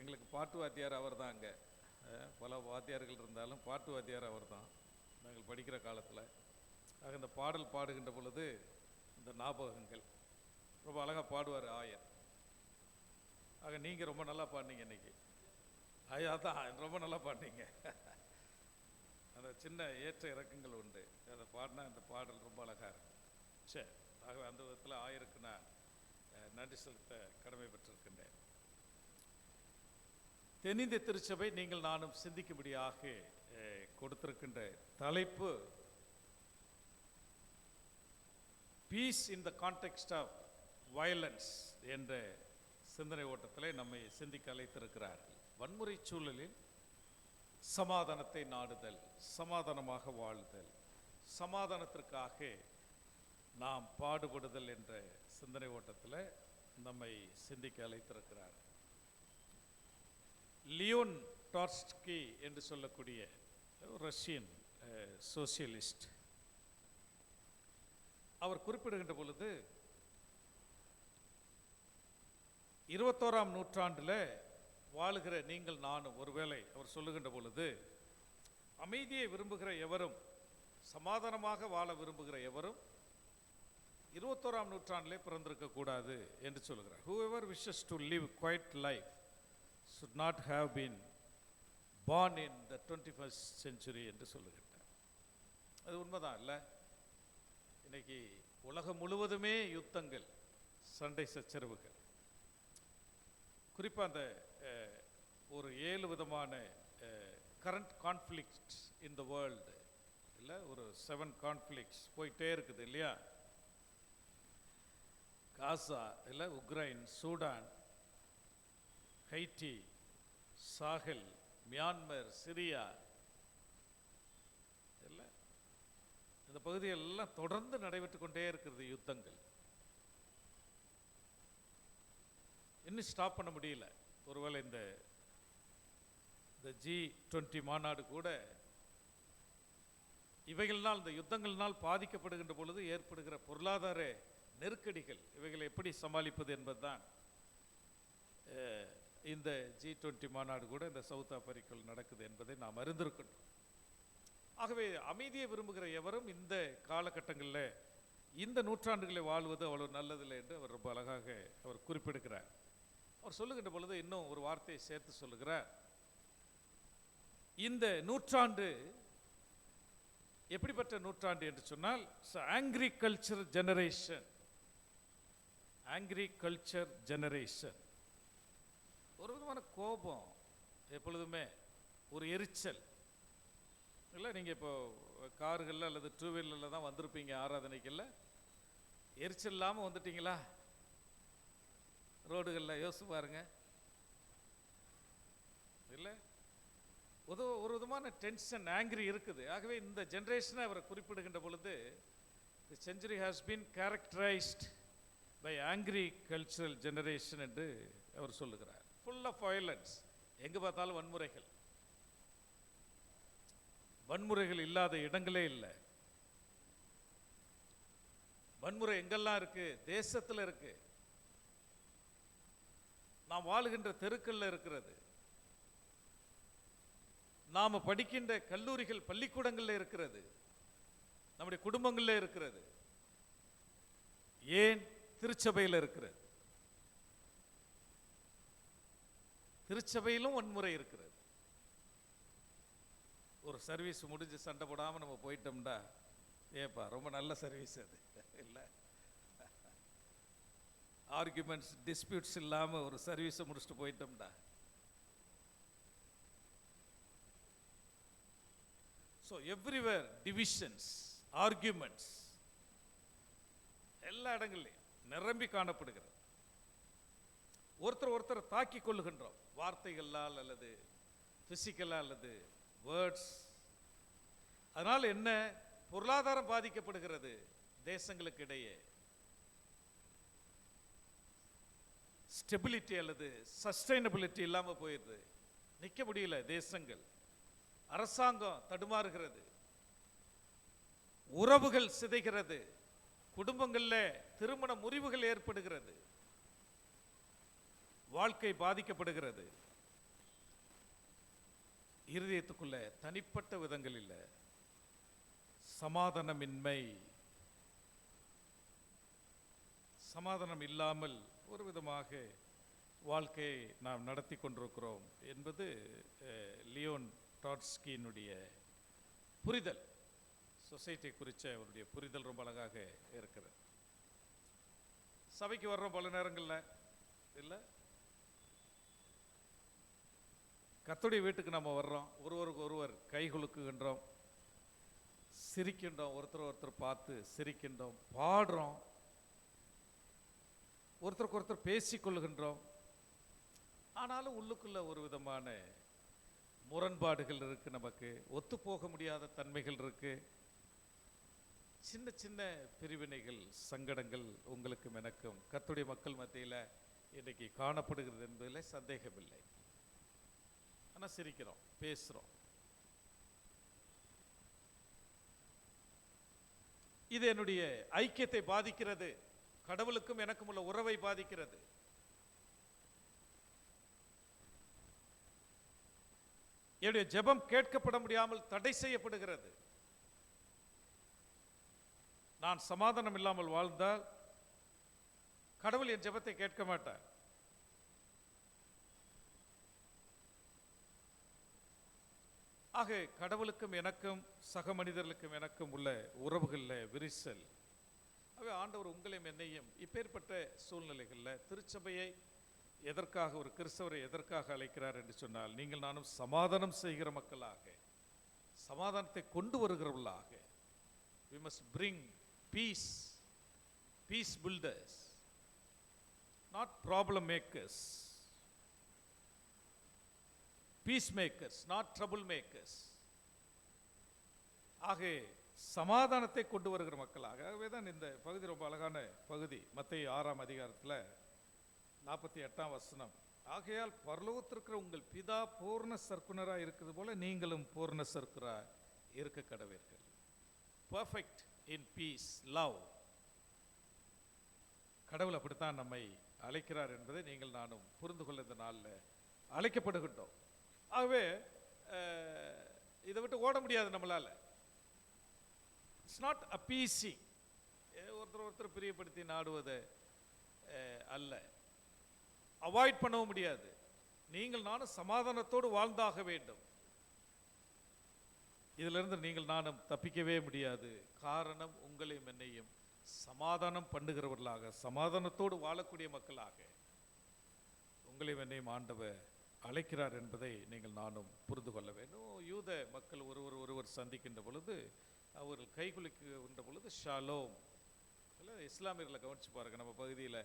எங்களுக்கு பாட்டு வாத்தியார் அவர் தான். அங்கே பல வாத்தியார்கள் இருந்தாலும் பாட்டு வாத்தியார் அவர் தான் நாங்கள் படிக்கிற காலத்தில். ஆக இந்த பாடல் பாடுகின்ற பொழுது இந்த ஞாபகங்கள் ரொம்ப அழகாக பாடுவார் ஆயர். ஆக நீங்கள் ரொம்ப நல்லா பாடினீங்க இன்னைக்கு. ஐயா தான் ரொம்ப நல்லா பாடினீங்க. அந்த சின்ன ஏற்ற இறக்கங்கள் உண்டு, அதை பாடினா அந்த பாடல் ரொம்ப அழகாக இருக்கும். சரி, ஆகவே அந்த விதத்தில் ஆயருக்கு நான் நன்றி செலுத்த கடமை பெற்றிருக்கின்றேன். தென்னிந்திய திருச்சபை நீங்கள் நானும் சிந்திக்கும்படியாக கொடுத்திருக்கின்ற தலைப்பு peace in the context of violence என்ற சிந்தனை ஓட்டத்தில் நம்மை சிந்திக்க அழைத்திருக்கிறார்கள். வன்முறை சூழலில் சமாதானத்தை நாடுதல், சமாதானமாக வாழுதல், சமாதானத்திற்காக நாம் பாடுபடுதல் என்ற சிந்தனை ஓட்டத்தில் நம்மை சிந்திக்க அழைத்திருக்கிறார். லியோன் டார்ஸ்கி என்று சொல்லக்கூடிய ரஷ்யன் சோசியலிஸ்ட், அவர் குறிப்பிடுகின்ற பொழுது 21ஆம் நூற்றாண்டில் வாழுகிற நீங்கள் நானும் ஒருவேளை அவர் சொல்லுகின்ற பொழுது அமைதியை விரும்புகிற எவரும், சமாதானமாக வாழ விரும்புகிற எவரும் 21ஆம் நூற்றாண்டிலே பிறந்திருக்க கூடாது என்று சொல்கிறார். whoever wishes to live quiet life should not have been born in the 21st century என்று சொல்லுகின்றார். அது உண்மைதான் இல்லை? இன்னைக்கு உலகம் முழுவதுமே யுத்தங்கள், சண்டை சச்சரவுகள். குறிப்பாக அந்த ஒரு 7 விதமான current conflicts in the world இல்லை, ஒரு 7 கான்ஃப்ளிக்ட்ஸ் போயிட்டே இருக்குது இல்லையா? காசா இல்லை, Ukraine, Sudan, Haiti, Chahal, Myanmar, Syria இல்லை, இந்த பகுதிகளெல்லாம் தொடர்ந்து நடைபெற்று கொண்டே இருக்கிறது யுத்தங்கள். இன்னும் ஸ்டாப் பண்ண முடியல. ஒருவேளை இந்த G20 மாநாடு கூட இவைகளினால், இந்த யுத்தங்களினால் பாதிக்கப்படுகின்ற பொழுது ஏற்படுகிற பொருளாதார நெருக்கடிகள், இவைகளை எப்படி சமாளிப்பது என்பதுதான் இந்த G20 மாநாடு கூட இந்த சவுத் ஆப்பிரிக்காவில் நடக்குது என்பதை நாம் அறிந்திருக்கின்றோம். ஆகவே அமைதியை விரும்புகிற எவரும் இந்த காலகட்டங்களில், இந்த நூற்றாண்டுகளில் வாழ்வது அவ்வளவு நல்லதில்லை என்று அவர் ரொம்ப அழகாக அவர் குறிப்பிடுகிறார். அவர் சொல்லுகின்ற பொழுது இன்னும் ஒரு வார்த்தையை சேர்த்து சொல்லுகிறார். இந்த நூற்றாண்டு எப்படிப்பட்ட நூற்றாண்டு என்று சொன்னால், ஆங்கிரிகல்ச்சர் ஜெனரேஷன். ஆங்கிரிகல்ச்சர் ஜெனரேஷன் ஒரு விதமான கோபம், எப்பொழுதுமே ஒரு எரிச்சல் இல்லை. நீங்கள் இப்போ கார்களில் அல்லது 2 வீலரில் தான் வந்திருப்பீங்க ஆராதனைக்குள்ள. எரிச்சல் இல்லாமல் வந்துட்டீங்களா? ரோடுகளில் யோசிச்சு பாருங்க இல்லை, ஒரு விதமான டென்ஷன், ஆங்கிரி இருக்குது. ஆகவே இந்த ஜென்ரேஷனை அவர் குறிப்பிடுகின்ற பொழுது, the century has been characterized by angry cultural generation என்று அவர் சொல்லுகிறார். ஃபுல் ஆஃப் வயலன்ஸ், எங்கே பார்த்தாலும் வன்முறைகள். வன்முறைகள் இல்லாத இடங்களே இல்லை. வன்முறை எங்கெல்லாம் இருக்கு? தேசத்தில் இருக்கு. நாம் வாழுகின்ற தெருக்கள்ல இருக்கிறது. நாம படிக்கின்ற கல்லூரிகள் பள்ளிக்கூடங்கள்ல இருக்கிறது. நம்முடைய குடும்பங்கள்ல இருக்கிறது. ஏன் திருச்சபையில் இருக்கிறது? திருச்சபையிலும் வன்முறை இருக்கிறது. ஒரு சர்வீஸ் முடிஞ்சு சண்டை போடாம நம்ம போயிட்டோம்டா, ஏப்பா ரொம்ப நல்ல சர்வீஸ் அது இல்லை, ஆர்குமெண்ட்ஸ் டிஸ்பியூட்ஸ் இல்லாம ஒரு சர்வீஸை முடிச்சுட்டு போயிட்டோம்டா. ஸோ எவ்ரிவேர் டிவிஷன்ஸ், ஆர்குமெண்ட்ஸ் எல்லா இடங்கள்லையும் நிரம்பி காணப்படுகிறது. ஒருத்தர் தாக்கி கொள்ளுகின்றோம், வார்த்தைகளால் அல்லது பிசிக்கலால் அல்லது வேர்ட்ஸ். அதனால என்ன? பொருளாதாரம் பாதிக்கப்படுகிறது. தேசங்களுக்கு இடையே ஸ்டெபிலிட்டி அல்லது சஸ்டைனபிலிட்டி இல்லாம போயிடுது. நிக்க முடியல தேசங்கள். அரசாங்கம் தடுமாறுகிறது. உறவுகள் சிதைகிறது. குடும்பங்கள்ல திருமண முறிவுகள் ஏற்படுகிறது. வாழ்க்கை பாதிக்கப்படுகிறது. இருதயத்துக்குள்ள தனிப்பட்ட விதங்களில் சமாதானமின்மை, சமாதானம் இல்லாமல் ஒரு விதமாக வாழ்க்கையை நாம் நடத்தி கொண்டிருக்கிறோம் என்பது லியோன் ட்ராட்ஸ்கியினுடைய புரிதல். சொசைட்டி குறித்த அவருடைய புரிதல் ரொம்ப அழகாக இருக்கிறது. சபைக்கு வர்றோம் பல நேரங்களில் இல்லை, கர்த்தருடைய வீட்டுக்கு நம்ம வர்றோம், ஒருவருக்கு ஒருவர் கை குலுக்குகின்றோம், சிரிக்கின்றோம், ஒருத்தர் பார்த்து சிரிக்கின்றோம், பாடுறோம், ஒருத்தருக்கு ஒருத்தர் பேசிக்கொள்ளுகின்றோம். ஆனாலும் உள்ளுக்குள்ள ஒரு விதமான முரண்பாடுகள் இருக்கு. நமக்கு ஒத்துப்போக முடியாத தன்மைகள் இருக்கு. சின்ன சின்ன பிரிவினைகள், சங்கடங்கள் உங்களுக்கும் எனக்கும் கர்த்தருடைய மக்கள் மத்தியில் இன்றைக்கு காணப்படுகிறது என்பதில் சந்தேகமில்லை. ஆனால் சிரிக்கிறோம், பேசுகிறோம். இது என்னுடைய ஐக்கியத்தை பாதிக்கிறது. கடவுளுக்கும் எனக்கும் உள்ள உறவை பாதிக்கிறது. என்னுடைய ஜெபம் கேட்கப்பட முடியாமல் தடை செய்யப்படுகிறது. நான் சமாதானம் இல்லாமல் வாழ்ந்தால் கடவுள் என் ஜெபத்தை கேட்க மாட்டார். ஆக கடவுளுக்கும் எனக்கும் சக மனிதர்களுக்கும் எனக்கும் உள்ள உறவுகளில் விரிசல். ஆகவே ஆண்டவர் உங்களையும் என்னையும் இப்பேற்பட்ட சூழ்நிலைகளில் திருச்சபையை எதற்காக, ஒரு கிறிஸ்தவரை எதற்காக அழைக்கிறார் என்று சொன்னால், நீங்கள் நானும் சமாதானம் செய்கிற மக்களாக, சமாதானத்தை கொண்டு வருகிறவர்களாக, we must bring peace, peace builders, not problem makers, peacemakers, not trouble makers. ஆக சமாதானத்தை கொண்டு வருகிற மக்களாக. ஆகவே தான் இந்த பகுதி ரொம்ப அழகான பகுதி. மத்தேயு 6ஆம் அதிகாரத்தில் 48ஆம் வசனம், ஆகையால் பரலோகத்திற்கிற உங்கள் பிதா பூர்ண சர்க்குனராக இருக்கிறது போல நீங்களும் பூர்ண சர்க்குனராக இருக்க கடவீர்கள். Perfect in peace, love. கடவுள் அப்படித்தான் நம்மை அழைக்கிறார் என்பதை நீங்கள் நானும் புரிந்து கொள்ள இந்த நாளில் அழைக்கப்படுகின்றோம். ஆகவே இதை விட்டு ஓட முடியாது நம்மளால. இட்ஸ் நாட் அப்பீசிங், ஒருத்தர் பிரியப்படுத்தி நாடுவதை அல்ல, அவாய்ட் பண்ணவும் முடியாது. நீங்கள் நானும் சமாதானத்தோடு வாழ்ந்தாக வேண்டும். இதிலிருந்து நீங்கள் நானும் தப்பிக்கவே முடியாது. காரணம், உங்களையும் என்னையும் சமாதானம் பண்ணுகிறவர்களாக, சமாதானத்தோடு வாழக்கூடிய மக்களாக உங்களையும் என்னையும் ஆண்டவர் அழைக்கிறார் என்பதை நீங்கள் நானும் புரிந்து கொள்ள வேண்டும். யூத மக்கள் ஒருவர் சந்திக்கின்ற பொழுது, அவர்கள் கைகுலுக்குகின்ற பொழுது ஷாலோம். இஸ்லாமியர்களை கவனிச்சு பாருங்க. நம்ம பகுதியில்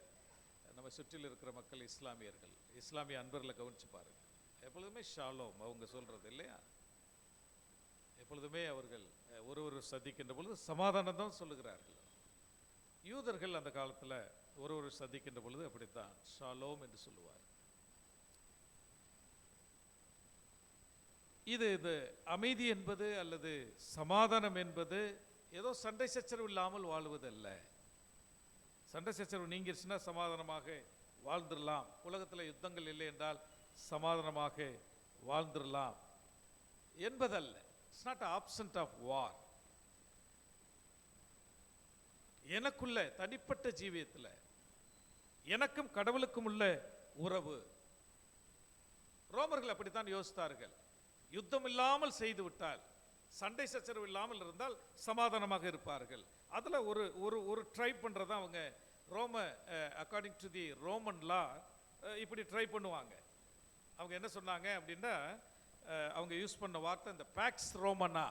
நம்ம சுற்றில் இருக்கிற மக்கள் இஸ்லாமியர்கள், இஸ்லாமிய அன்பர்களை கவனிச்சு பாருங்க. எப்பொழுதுமே ஷாலோம் அவங்க சொல்றது இல்லையா? எப்பொழுதுமே அவர்கள் ஒருவர் சந்திக்கின்ற பொழுது சமாதானம் தான் சொல்லுகிறார்கள். யூதர்கள் அந்த காலத்தில் ஒருவர் சந்திக்கின்ற பொழுது அப்படித்தான் ஷாலோம் என்று சொல்லுவார். இது அமைதி என்பது அல்லது சமாதானம் என்பது ஏதோ சண்டை சச்சரவு இல்லாமல் வாழ்வதல்ல. சண்டை சச்சரவு நீங்கிருச்சுன்னா சமாதானமாக வாழ்ந்துடலாம். உலகத்தில் யுத்தங்கள் இல்லை என்றால் சமாதானமாக வாழ்ந்துடலாம் என்பதல்ல. இட்ஸ் நாட் ஆப்சன்ட் ஆஃப் வார். எனக்குள்ள தனிப்பட்ட ஜீவியத்தில் எனக்கும் கடவுளுக்கும் உள்ள உறவு. ரோமர்கள் அப்படித்தான் யோசித்தார்கள். யுத்தம் இல்லாமல் செய்து விட்டால், சண்டை சச்சரவு இல்லாமல் இருந்தால் சமாதானமாக இருப்பார்கள். அதில் ஒரு ஒரு ஒரு ட்ரை பண்ணுறத அவங்க ரோம அக்கார்டிங் டு தி ரோமன் லா இப்படி ட்ரை பண்ணுவாங்க. அவங்க என்ன சொன்னாங்க அப்படின்னா, அவங்க யூஸ் பண்ண வார்த்தை இந்த பேக்ஸ் ரோமனா.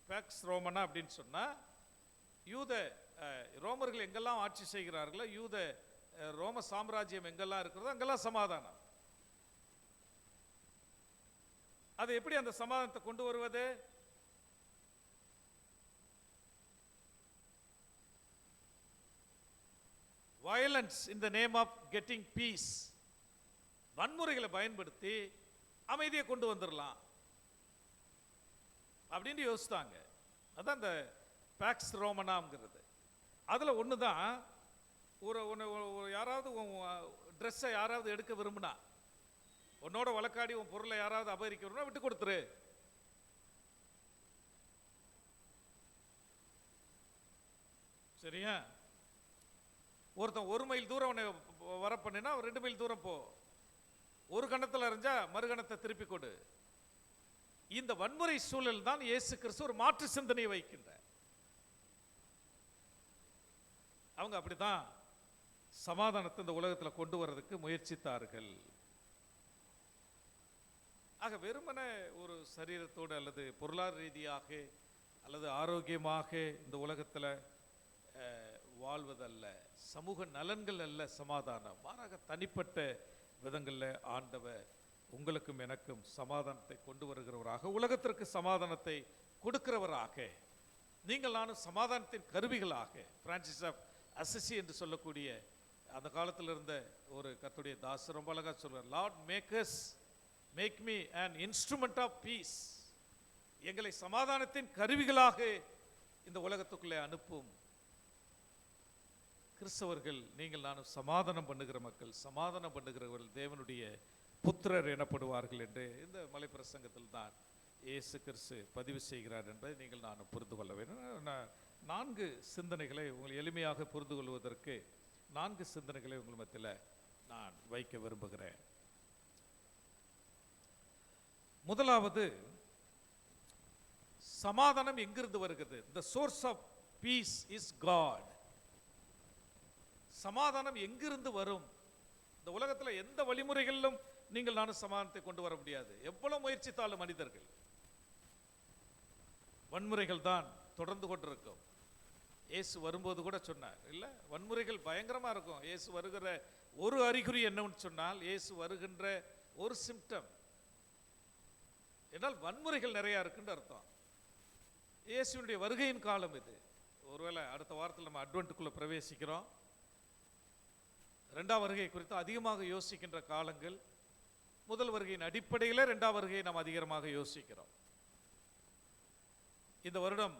பேக்ஸ் ரோமனா அப்படின்னு சொன்னால், யூத ரோமர்கள் எங்கெல்லாம் ஆட்சி செய்கிறார்களோ, யூத ரோம சாம்ராஜ்யம் எங்கெல்லாம் இருக்கிறதோ அங்கெல்லாம் சமாதானம். அது எப்படி அந்த சமாதானத்தை கொண்டு வருவது? Violence in the name of getting peace. வன்முறைகளை பயன்படுத்தி அமைதியை கொண்டு வந்துடலாம் அப்படின்னு யோசித்தாங்க. அதான் இந்த பேக்ஸ் ரோமனாங்கிறது. அதில் ஒன்று தான், யாராவது ட்ரெஸ்ஸை யாராவது எடுக்க விரும்பினா, உன்னோட வழக்காடி உன் பொருளை யாராவது அபகரிக்கணும்னா விட்டு கொடுத்துரு. சரியா? ஒருத்தன் 1 மைல் தூரம் உன்னை வர பண்ணினா 2 மைல் தூரம் போ. ஒரு கணத்தில் அறிஞ்சா மறுகணத்தை திருப்பி கொடு. இந்த வன்முறை சூழல் தான் இயேசு கிறிஸ்து ஒரு மாற்று சிந்தனையை வைக்கின்றார். அவங்க அப்படித்தான் சமாதானத்தை இந்த உலகத்தில் கொண்டு வர்றதுக்கு முயற்சித்தார்கள். ஆக வெறுமன ஒரு சரீரத்தோடு அல்லது பொருளாதார ரீதியாக அல்லது ஆரோக்கியமாக இந்த உலகத்தில் வாழ்வதல்ல, சமூக நலன்கள் அல்ல சமாதானம். மாறாக தனிப்பட்ட விதங்களில் ஆண்டவர் உங்களுக்கும் எனக்கும் சமாதானத்தை கொண்டு வருகிறவராக, உலகத்திற்கு சமாதானத்தை கொடுக்கிறவராக, நீங்கள் நானும் சமாதானத்தின் கருவிகளாக, பிரான்சிஸ் ஆஃப் அசிசி என்று சொல்லக்கூடிய அந்த காலத்தில் இருந்த ஒரு கர்த்தருடைய தாசர் ரொம்ப அழகாக சொல்வார், lord make me an instrument of peace. எங்களை சமாதானத்தின் கருவிகளாக இந்த உலகத்துக்குள்ளே அனுப்பும். கிறிஸ்தவர்கள் நீங்கள் நானும் சமாதானம் பண்ணுகிற மக்கள், சமாதானம் பண்ணுகிறவர்கள் தேவனுடைய புத்திரர் எனப்படுவார்கள் என்று இந்த மலை பிரசங்கத்தில் தான் இயேசு கிறிஸ்து பதிவு செய்கிறார் என்பதை நீங்கள் நானும் புரிந்து கொள்ள வேண்டும். 4 சிந்தனைகளை உங்கள் எளிமையாக புரிந்து கொள்வதற்கு 4 சிந்தனைகளை உங்கள் மத்தியில் நான் வைக்க விரும்புகிறேன். முதலாவது, சமாதானம் எங்கிருந்து வருகிறது? The source of peace is God. சமாதானம் எங்கிருந்து வரும்? இந்த உலகத்தில் எந்த வழிமுறைகளிலும் நீங்கள் நானும் சமாதானத்தை கொண்டு வர முடியாது. எவ்வளவு முயற்சித்தாலும் மனிதர்கள், வன்முறைகள் தான் தொடர்ந்து கொண்டிருக்கும். இயேசு வரும்போது கூட சொன்னார் இல்ல, வன்முறைகள் பயங்கரமா இருக்கும். இயேசு வருகிற ஒரு அறிகுறி என்னன்னு சொன்னால், இயேசு வருகின்ற ஒரு சிம்டம் என்றால் வன்முறைகள் நிறைய இருக்குன்னு அர்த்தம். இயேசுனுடைய வருகையின் காலம் இது. ஒருவேளை அடுத்த வாரத்தில் நம்ம அட்வென்ட்டுக்குள்ள பிரவேசிக்கிறோம். 2ஆம் வருகை குறித்து அதிகமாக யோசிக்கின்ற காலங்கள். முதல் வருகையின் அடிப்படையில் 2ஆம் வருகையை நாம் அதிகமாக யோசிக்கிறோம். இந்த வருடம்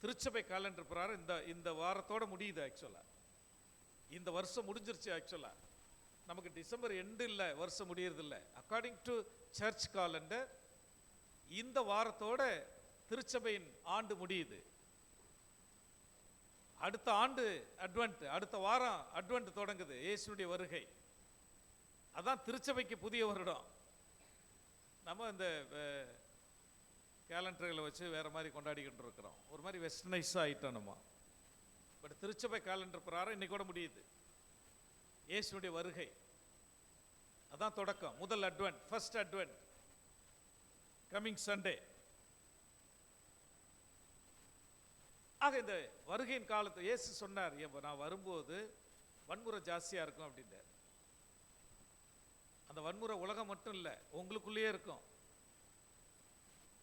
திருச்சபை காலண்டர் பிரகாரம் இந்த வாரத்தோட முடியுது. ஆக்சுவலா இந்த வருஷம் முடிஞ்சிருச்சு. ஆக்சுவலா நமக்கு டிசம்பர் எண்டு இல்லை, வருஷம் முடியறது இல்லை. அக்கார்டிங் டு சர்ச் காலண்டர் இந்த வாரத்தோட திருச்சபையின் ஆண்டு முடியுது. அடுத்த ஆண்டு அட்வென்ட், அடுத்த வாரம் அட்வென்ட் தொடங்குது, இயேசுனுடைய வருகை. அதான் திருச்சபைக்கு புதிய வருடம். நம்ம இந்த கேலண்டர்களை வச்சு வேற மாதிரி கொண்டாடிக்கிட்டு இருக்கிறோம். ஒரு மாதிரி வெஸ்டர்னைஸ் ஆகிட்டோம் நம்ம. பட் திருச்சபை கேலண்டர் பிரகாரம் இன்னைக்கு கூட முடியுது. இயேசுனுடைய வருகை அதான் தொடக்கம். முதல் advent, first advent, coming Sunday. ஆக இந்த வருகையின் காலத்தை இயேசு சொன்னார், நான் வரும்போது வன்முறை ஜாஸ்தியா இருக்கும் அப்படின்றார். அந்த வன்முறை உலகம் மட்டும் இல்லை, உங்களுக்குள்ளேயே இருக்கும்.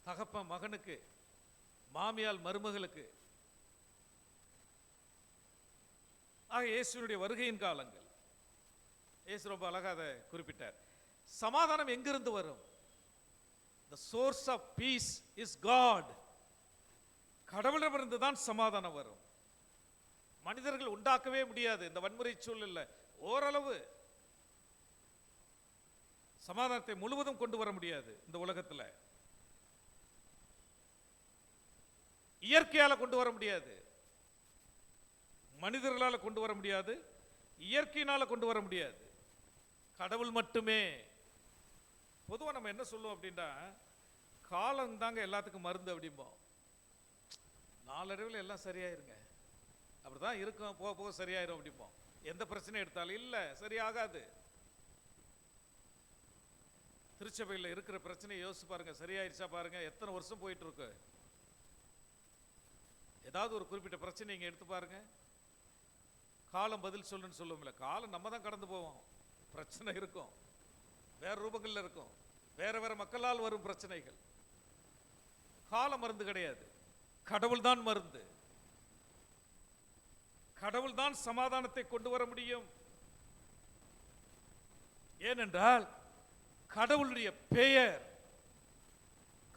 தகப்பன் மகனுக்கு, மாமியால் மருமகளுக்கு. ஆக இயேசுனுடைய வருகையின் காலங்கள். இயேசு ரொம்ப அழகாக அதை குறிப்பிட்டார். சமாதானம் எங்கிருந்து வரும்? The source of peace is God. கடவுளிடமிருந்து தான் சமாதானம் வரும். மனிதர்கள் உண்டாக்கவே முடியாது. இந்த வன்முறை சூழல்ல ஓரளவு சமாதானத்தை முழுவதும் கொண்டு வர முடியாது. இந்த உலகத்துல இயற்கையால கொண்டு வர முடியாது, மனிதர்களால கொண்டு வர முடியாது, இயற்கையினால கொண்டு வர முடியாது. கடவுள் மட்டுமே. பொதுவா நம்ம என்ன சொல்லுவோம் அப்படின்னா, காலம் தாங்க எல்லாத்துக்கும் மருந்து அப்படிம்போம். நாளடைவில் எல்லாம் சரியாயிருங்க, அப்படிதான் இருக்கும், போக போக சரியாயிரும் அப்படிம்போம். எந்த பிரச்சனை எடுத்தாலும் இல்லை, சரியாகாது. திருச்சபையில் இருக்கிற பிரச்சனையை யோசிச்சு பாருங்க, சரியாயிருச்சா பாருங்க. எத்தனை வருஷம் போயிட்டு இருக்கு. ஏதாவது ஒரு குறிப்பிட்ட பிரச்சனை இங்க எடுத்து பாருங்க, காலம் பதில் சொல்லுன்னு சொல்லுவோம்ல. காலம் நம்ம தான் கடந்து போவோம், பிரச்சனை இருக்கும், வேற ரூபங்கள்ல இருக்கும், வேற வேற மக்களால் வரும் பிரச்சனைகள். காலம் மருந்து கிடையாது, கடவுள் தான் மருந்து. கடவுள் தான் சமாதானத்தை கொண்டு வர முடியும். ஏனென்றால் கடவுளுடைய பெயர்,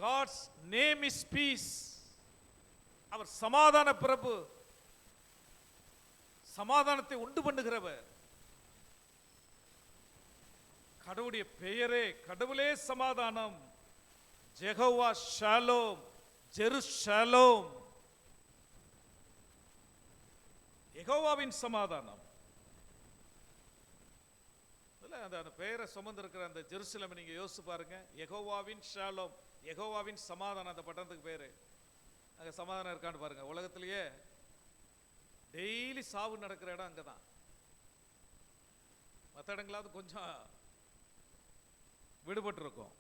God's name is peace. அவர் சமாதான பிரபு, சமாதானத்தை உண்டு பண்ணுகிறவர். கடவுளுடைய பெயரே, கடவுளே சமாதானம். ஜெகோவா ஷாலோம், ஜெருஷாலோம், யெகோவாவின் சமாதானம். அந்த பெயரை சுமந்திருக்கிற அந்த ஜெருசலேமை நீங்க யோசிச்சு பாருங்க. யெகோவாவின் ஷாலோம், யெகோவாவின் சமாதானம் அந்த பட்டணத்துக்கு பேரு. அங்க சமாதானம் இருக்கான்னு பாருங்க. உலகத்திலேயே டெய்லி சாவு நடக்கிற இடம் அங்கதான். மற்ற இடங்களாவது கொஞ்சம் விடுபட்டு இருக்கும்.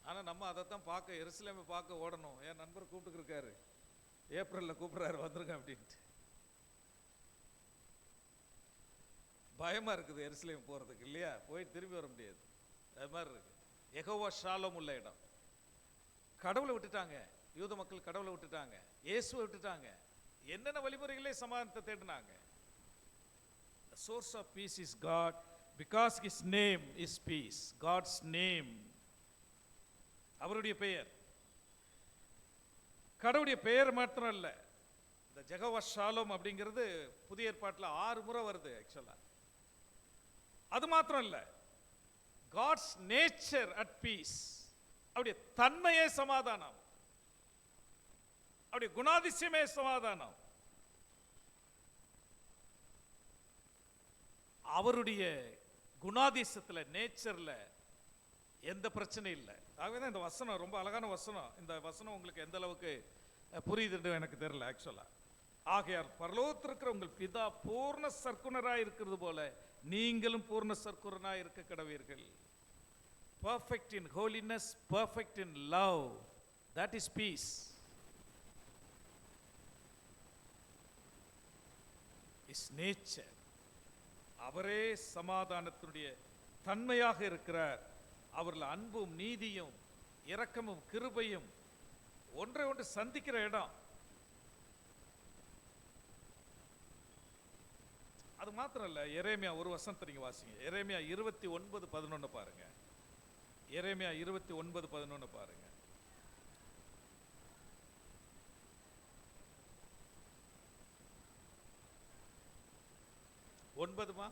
ஆனா நம்ம அதைத்தான் பார்க்க, எருசலேமை பார்க்க ஓடணும். என் நண்பர் கூப்பிட்டு இருக்காரு, ஏப்ரல்ல கூப்பிடுறாரு வந்துருங்க அப்படின்ட்டு. பயமா இருக்குது எருசலேம் போறதுக்கு, இல்லையா? போய் திரும்பி வர முடியாது, அது மாதிரி இருக்கு. யெகோவா ஷாலோம் உள்ள இடம். கடவுளை விட்டுட்டாங்க யூத மக்கள், கடவுளை விட்டுட்டாங்க, இயேசுவை விட்டுட்டாங்க, என்னென்ன வழிமுறைகளே சமாதானத்தை தேடினாங்க. The source of peace is God, because his name is peace. God's name, அவருடைய பெயர். கடவுளுடைய பெயர் மாத்திரம் இல்ல, இந்த ஜெகோவா ஷாலோம் அப்படிங்கிறது புதிய ஏற்பாட்டில் 6 முறை வருது ஆக்சுவலா. அது மாத்திரம் இல்ல, God's nature at peace. அவருடைய தன்மையே சமாதானம், அவருடைய குணாதிசயமே சமாதானம். அவருடைய குணாதிசயத்துல, நேச்சர்ல எந்த பிரச்சனையும் இல்லை. ஆகவேதான் இந்த வசனம் ரொம்ப அழகான வசனம். இந்த வசனம் உங்களுக்கு எந்த அளவுக்கு புரியுதுன்னு எனக்கு தெரியல ஆக்சுவலா. ஆகையால் பரலோகத்தில் இருக்கிற உங்கள் பிதா பூர்ண சர்க்குணராய் இருக்கிறது போல நீங்களும் பூர்ண சர்க்குணராய் இருக்க கடவீர்கள். Perfect in holiness, perfect in love. That is peace. His nature. அவரே சமாதானத்தினுடைய தன்மையாக இருக்கிறார். அவர்கள் அன்பும் நீதியும் இரக்கமும் கிருபையும் ஒன்றை ஒன்று சந்திக்கிற இடம். அது மாத்திரம் இல்ல, எரேமியா ஒரு வசனத்தை நீங்க வாசிங்க. எரேமியா 29:11 பாருங்க. எரேமியா 29:11 பாருங்க. ஒன்பதுமா?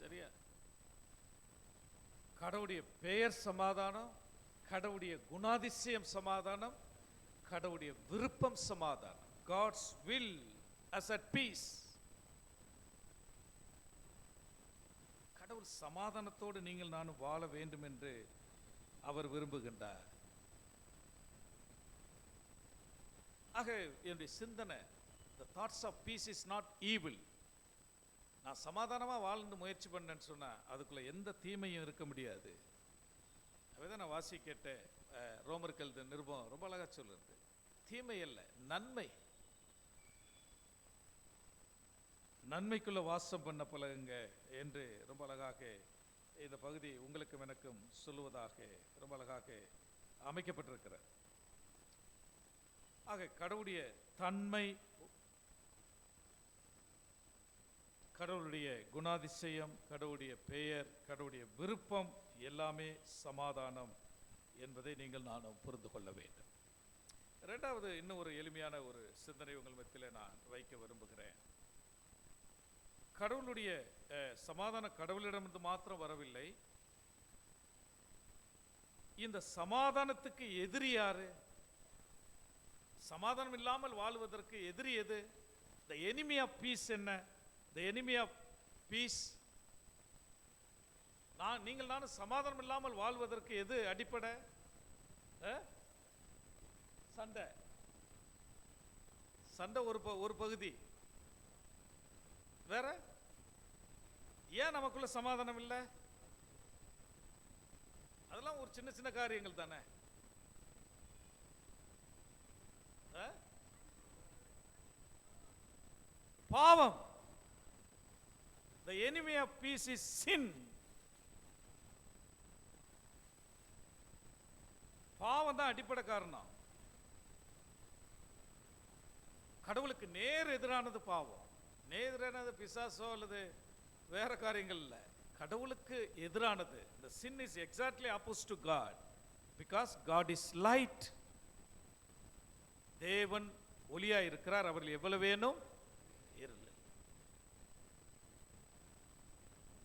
சரியா? கடவுளுடைய பெயர் சமாதானம், கடவுளுடைய குணாதிசயம் சமாதானம், கடவுளுடைய விருப்பம் சமாதானம். God's will as at peace. கடவுள் சமாதானத்தோடு நீங்கள் நானும் வாழ வேண்டும் என்று அவர் விரும்புகின்றார். ஆக என்னுடைய சிந்தனை, the thoughts of peace is not evil. நான் சமாதானமா வாழ்ந்து முயற்சி பண்ணேன்னு சொன்னா அதுக்குள்ள எந்த தீமையும் இருக்க முடியாது. அதுதான் நான் வாசி கேட்ட ரோமர்கள் நிருபம் ரொம்ப அழகா சொல்லுறது. தீமை அல்ல, நன்மை. நன்மைக்குள்ள வாசம் பண்ண பழகுங்க என்று ரொம்ப அழகாக இந்த பகுதி உங்களுக்கும் எனக்கும் சொல்லுவதாக ரொம்ப அழகாக அமைக்கப்பட்டிருக்கிறார். ஆக கடவுளுடைய தன்மை, கடவுளுடைய குணாதிசயம், கடவுளுடைய பெயர், கடவுளுடைய விருப்பம் எல்லாமே சமாதானம் என்பதை நீங்கள் நானும் புரிந்து கொள்ள வேண்டும். இரண்டாவது, இன்னும் ஒரு எளிமையான ஒரு சிந்தனை உங்கள் மத்தியில் நான் வைக்க விரும்புகிறேன். கடவுளுடைய சமாதான கடவுளிடமிருந்து மாத்திரம் வரவில்லை. இந்த சமாதானத்துக்கு எதிரி யாரு? சமாதானம் இல்லாமல் வாழ்வதற்கு எதிரி எது? the enemy of peace என்ன? the enemy of peace, நீங்கள் நானும் சமாதானம் இல்லாமல் வாழ்வதற்கு எது அடிப்படை? சண்டை. சண்டை ஒரு பகுதி. வேற ஏன் நமக்குள்ள சமாதானம் இல்லை? அதெல்லாம் ஒரு சின்ன சின்ன காரியங்கள் தானே. பாவம். the enemy of peace is sin. பாவம் தான் அடிப்படை காரணம். கடவுளுக்கு நேர் எதிரானது பாவம். நேர் எதிரானது பிசாசோ அல்லது வேற காரியங்கள் இல்லை. கடவுளுக்கு எதிரானது. the sin is exactly opposite to God because God is light. தேவன் ஒளியா இருக்கிறார். அவர்கள் எவ்வளவு வேணும் இருள்.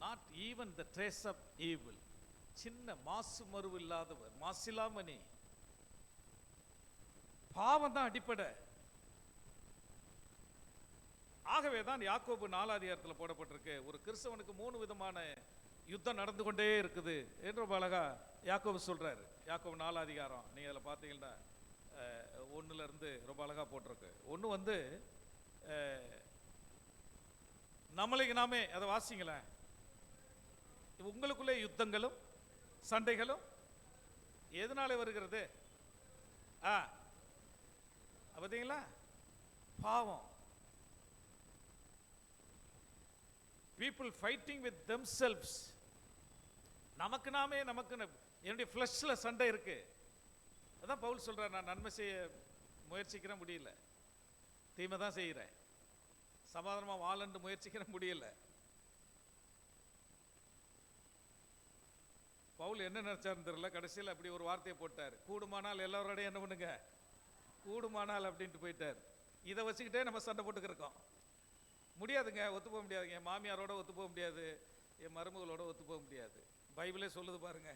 not even the trace of evil. சின்ன மாசு மறுவு இல்லாதவர், மாசிலாமணி. பாவம் தான் அடிப்படை. ஆகவே தான் யாக்கோபு 4 அதிகாரத்தில் போடப்பட்டிருக்கு, ஒரு கிறிஸ்தவனுக்கு 3 விதமான யுத்தம் நடந்து கொண்டே இருக்குது என்று ரொம்ப அழகா யாக்கோபு சொல்றாரு. யாக்கோபு 4 அதிகாரம் நீங்க அதில் பார்த்தீங்கன்னா 1ல இருந்து ரொம்ப அழகா போட்டிருக்கு. ஒன்று வந்து நம்மளுக்கு நாமே அதை வாசிங்களேன். உங்களுக்குள்ளே யுத்தங்களும் சண்டைகளும் எதனால வருகிறது? பார்த்தீங்களா? பாவம். people fighting with themselves. நமக்கு நாமே என்னுடைய ஃப்ளஷ்ல சண்டை இருக்கு. அதான் பவுல் சொல்றார், நான் நன்மை செய்ய முயற்சிக்கிறேன் முடியல, தீமை தான் செய்கிறேன். சமாதானமா வாழன்னு முயற்சிக்கிறேன் முடியல. பவுல் என்ன நினைச்சாருன்னு தெரியல, கடைசியில் அப்படி ஒரு வார்த்தையை போட்டார், கூடுமானால் எல்லாரோடையும் என்ன பண்ணுங்க, கூடுமானால் அப்படின்ட்டு போயிட்டார். இதை வச்சுக்கிட்டே நம்ம சண்டை போட்டுக்கிருக்கோம். முடியாதுங்க, ஒத்து போக முடியாதுங்க. என் மாமியாரோட ஒத்து போக முடியாது, என் மருமகளோட ஒத்து போக முடியாது. பைபிளே சொல்லுது பாருங்க.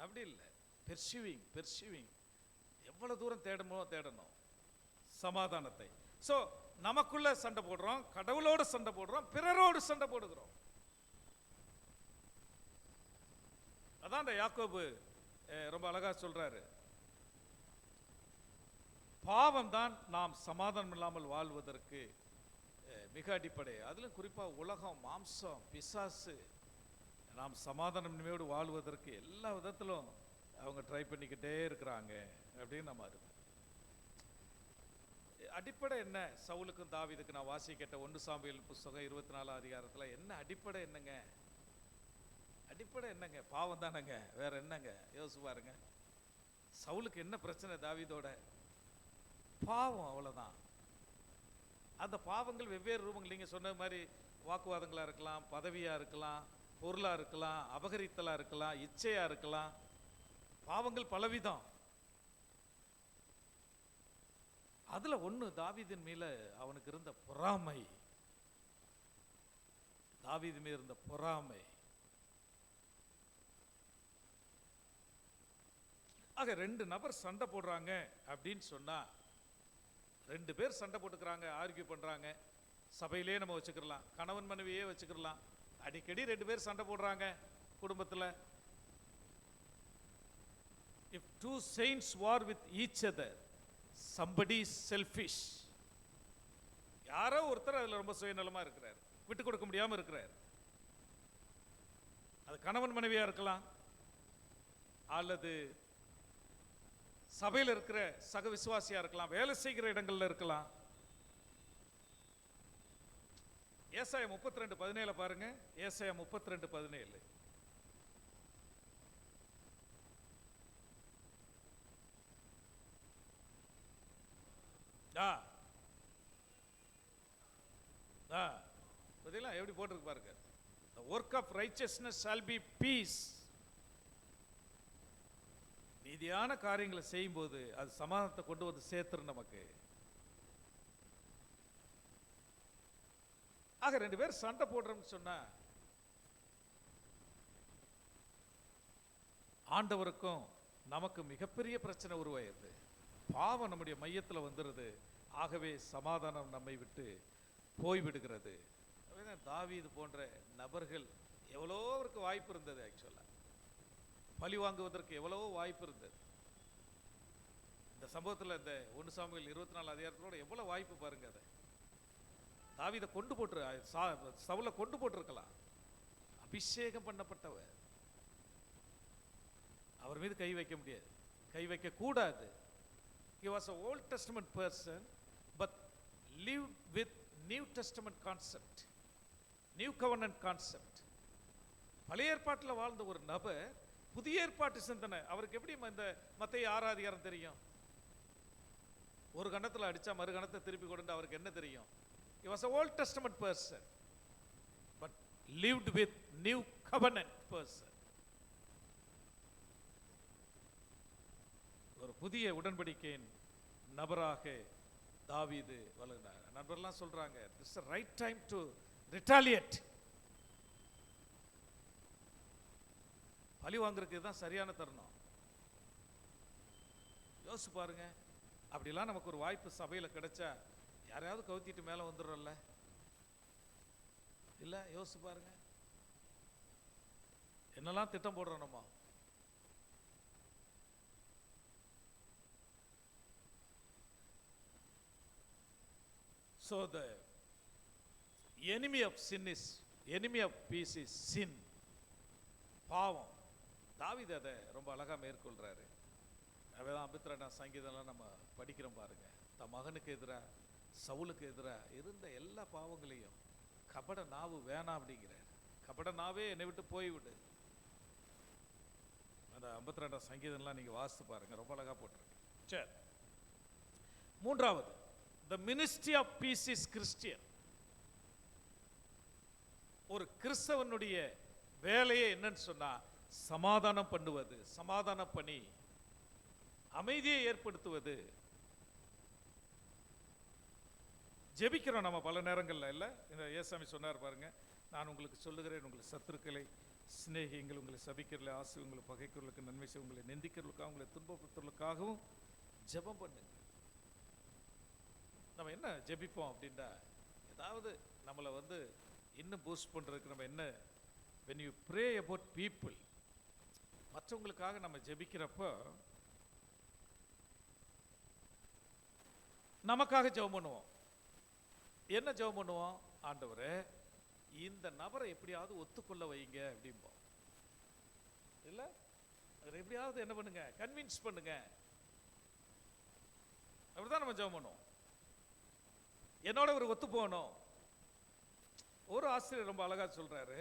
அப்படி இல்லை. பெர்சிவிங் எவ்வளவு தூரம் தேடணும் சமாதானத்தை. ஸோ நமக்குள்ள சண்டை போடுறோம், கடவுளோடு சண்டை போடுறோம், பிறரோடு சண்டை போடுகிறோம். அதான் இந்த யாக்கோபு ரொம்ப அழகா சொல்றாரு, பாவம் தான் நாம் சமாதானம் இல்லாமல் வாழ்வதற்கு மிக அடிப்படை. அதிலும் குறிப்பாக உலகம், மாம்சம், பிசாசு நாம் சமாதானம் நிலையோடு வாழ்வதற்கு எல்லா விதத்திலும் அவங்க ட்ரை பண்ணிக்கிட்டே இருக்கிறாங்க அப்படின்னு நம்ம அறிவோம். அடிப்படை என்ன? சவுலுக்கும் தாவீதுக்கு நான் வாசிக்கிட்ட 1 சாமுவேல் புஸ்தகம் 24 அதிகாரத்தில் என்ன அடிப்படை என்னங்க? அடிப்படை என்னங்க? பாவம் தானங்க, வேற என்னங்க? யோசிச்சு பாருங்க. சவுலுக்கு என்ன பிரச்சனை? தாவீதோட பாவம், அவ்வளவுதான். அந்த பாவங்கள் வெவ்வேறு ரூபங்கள், நீங்க சொன்ன மாதிரி வாக்குவாதங்களா இருக்கலாம், பதவியா இருக்கலாம், பொருளா இருக்கலாம், அபகரித்தலா இருக்கலாம், இச்சையா இருக்கலாம். பாவங்கள் பலவிதம். அதுல ஒண்ணு தாவீதின் மேல அவனுக்கு இருந்த பொறாமை. தாவீது மேல இருந்த பொறாமை. ஆக 2 நபர் சண்டை போடுறாங்க அப்படின்னு சொன்னா, 2 பேர் சண்டை போட்டுக்கிறாங்க, ஆர்கியூ பண்றாங்க. சபையிலே நம்ம வச்சுக்கலாம், கணவன் மனைவியே வச்சுக்கலாம். அடிக்கடி 2 பேர் சண்டை போடுறாங்க குடும்பத்தில். if 2 saints war with each other, somebody is selfish. யாரோ ஒருத்தர் அதுல ரொம்ப சுயநலமா இருக்கிறார், விட்டு கொடுக்க முடியாம இருக்கிறார். அது கணவன் மனைவியா இருக்கலாம், அல்லது சபையில் இருக்கிற சக விசுவாசியா இருக்கலாம், வேலை செய்கிற இடங்கள்ல இருக்கலாம். ஏசாயா 32:17 பாருங்க. ஏசாயா 32:17. எப்படி போட்டிருக்கு பாருங்க, the work of righteousness shall be peace. நீதியான காரியங்களை செய்யும்போது அது சமாதானத்தை கொண்டு வந்து சேர்த்துரும் நமக்கு. ஆக 2 பேர் சண்டை போடுறோம்னு சொன்னா ஆண்டவருக்கும் நமக்கு மிகப்பெரிய பிரச்சனை உருவாயிருது. பாவம் நம்முடைய மையத்தில் வந்துடுது. ஆகவே சமாதானம் நம்மை விட்டு போய்விடுகிறது. தாவீது போன்ற நபர்கள் எவ்வளோ அவருக்கு வாய்ப்பு இருந்தது, ஆக்சுவலாக பழி வாங்குவதற்கு எவ்வளவோ வாய்ப்பு இருந்தது. இந்த சம்பவத்தில் இந்த 1 சாமுவேல் 24 அதிகாரத்தோட எவ்வளோ வாய்ப்பு பாருங்க. அதை தாவீதை கொண்டு போட்டு சவுலை கொண்டு போட்டிருக்கலாம். அபிஷேகம் பண்ணப்பட்டவர், அவர் மீது கை வைக்க முடியாது, கை வைக்க கூடாது. He was an Old Testament person but lived with New Testament concept, New Covenant concept. பழைய ஏற்பாட்டில் வாழ்ந்த ஒரு நபர் புதிய ஏற்பாட்டு சிந்தனை. அவருக்கு எப்படி இந்த மத்தேயு 6 அதிகாரம் தெரியும்? ஒரு கணத்தில் அடிச்சா மறு கணத்தை திருப்பி கொண்டு அவருக்கு என்ன தெரியும்? He was an Old Testament person but lived with New Covenant person. ஒரு புதிய உடன்படிக்கையின் நபராக தாவீது வளர்ந்தார். நண்பர்லாம் சொல்றாங்க, this is the right time to retaliate. பழி வாங்குறதுக்கு தான் சரியான தருணம். யோசிச்சு பாருங்க, அப்படிலாம் நமக்கு ஒரு வாய்ப்பு சபையில் கிடைச்சா யாரையாவது கவுத்திட்டு மேலே வந்துடுறோம்ல, இல்லை? யோசிச்சு பாருங்க, என்னெல்லாம் திட்டம் போடுறோம் நம்ம. So the enemy of sin is, enemy of peace is sin. பாவம். தாவீது அதை ரொம்ப அழகா மேற்கொள்றாரு. அதான் 52 சங்கீதம்லாம் நம்ம படிக்கிறோம் பாருங்க. தன் மகனுக்கு எதிராக, சவுலுக்கு எதிராக இருந்த எல்லா பாவங்களையும் கபட நாவு வேணாம் அப்படிங்கிறார். கபட நாவே என்னை விட்டு போய்விடு. அந்த 52 சங்கீதம்லாம் நீங்க வாசித்து பாருங்க, ரொம்ப அழகா போட்டிருக்கு. சரி, 3வது, the ministry of peace is Christian. ஒரு கிறிஸ்தவனுடைய வேலையே என்னன்னு சொன்னா சமாதானம் பண்ணுவது, சமாதான பணி, அமைதியை ஏற்படுத்துவது. ஜெபிக்கிறோம் நம்ம பல நேரங்கள்ல, இல்ல? இந்த ஏசாமி சொன்னார் பாருங்க, நான் உங்களுக்கு சொல்லுகிறேன், உங்கள் சத்துருக்களை சிநேகியுங்கள், உங்களை சபிக்கிறல ஆசி, உங்களை பகைக்கிறவர்களுக்கு நன்மை செய்ய, உங்களை நிந்திக்கிறவர்களுக்காக, உங்களை துன்பப்படுத்துவதற்காகவும் ஜெபம் பண்ணுங்க. நம்ம என்ன ஜெபிப்போம் அப்படின்னா, ஏதாவது நம்மளை இன்னும் பூஸ்ட் பண்றதுக்கு நம்ம என்ன, when you pray about people, மற்றவங்களுக்காக நம்ம ஜெபிக்கிறப்போ நமக்காக ஜெபம் பண்ணுவோம். என்ன ஜெபம் பண்ணுவோம்? ஆண்டவரே, இந்த நபரை எப்படியாவது ஒத்துக்கொள்ள வைங்க அப்படிம்போம், இல்ல? அதை எப்படியாவது என்ன பண்ணுங்க, கன்வின்ஸ் பண்ணுங்க. அப்படிதான் நம்ம ஜெபம் பண்ணுவோம். என்னோட ஒரு ஒத்து போகணும். ஒரு ஆசிரியர் ரொம்ப அழகா சொல்றாரு,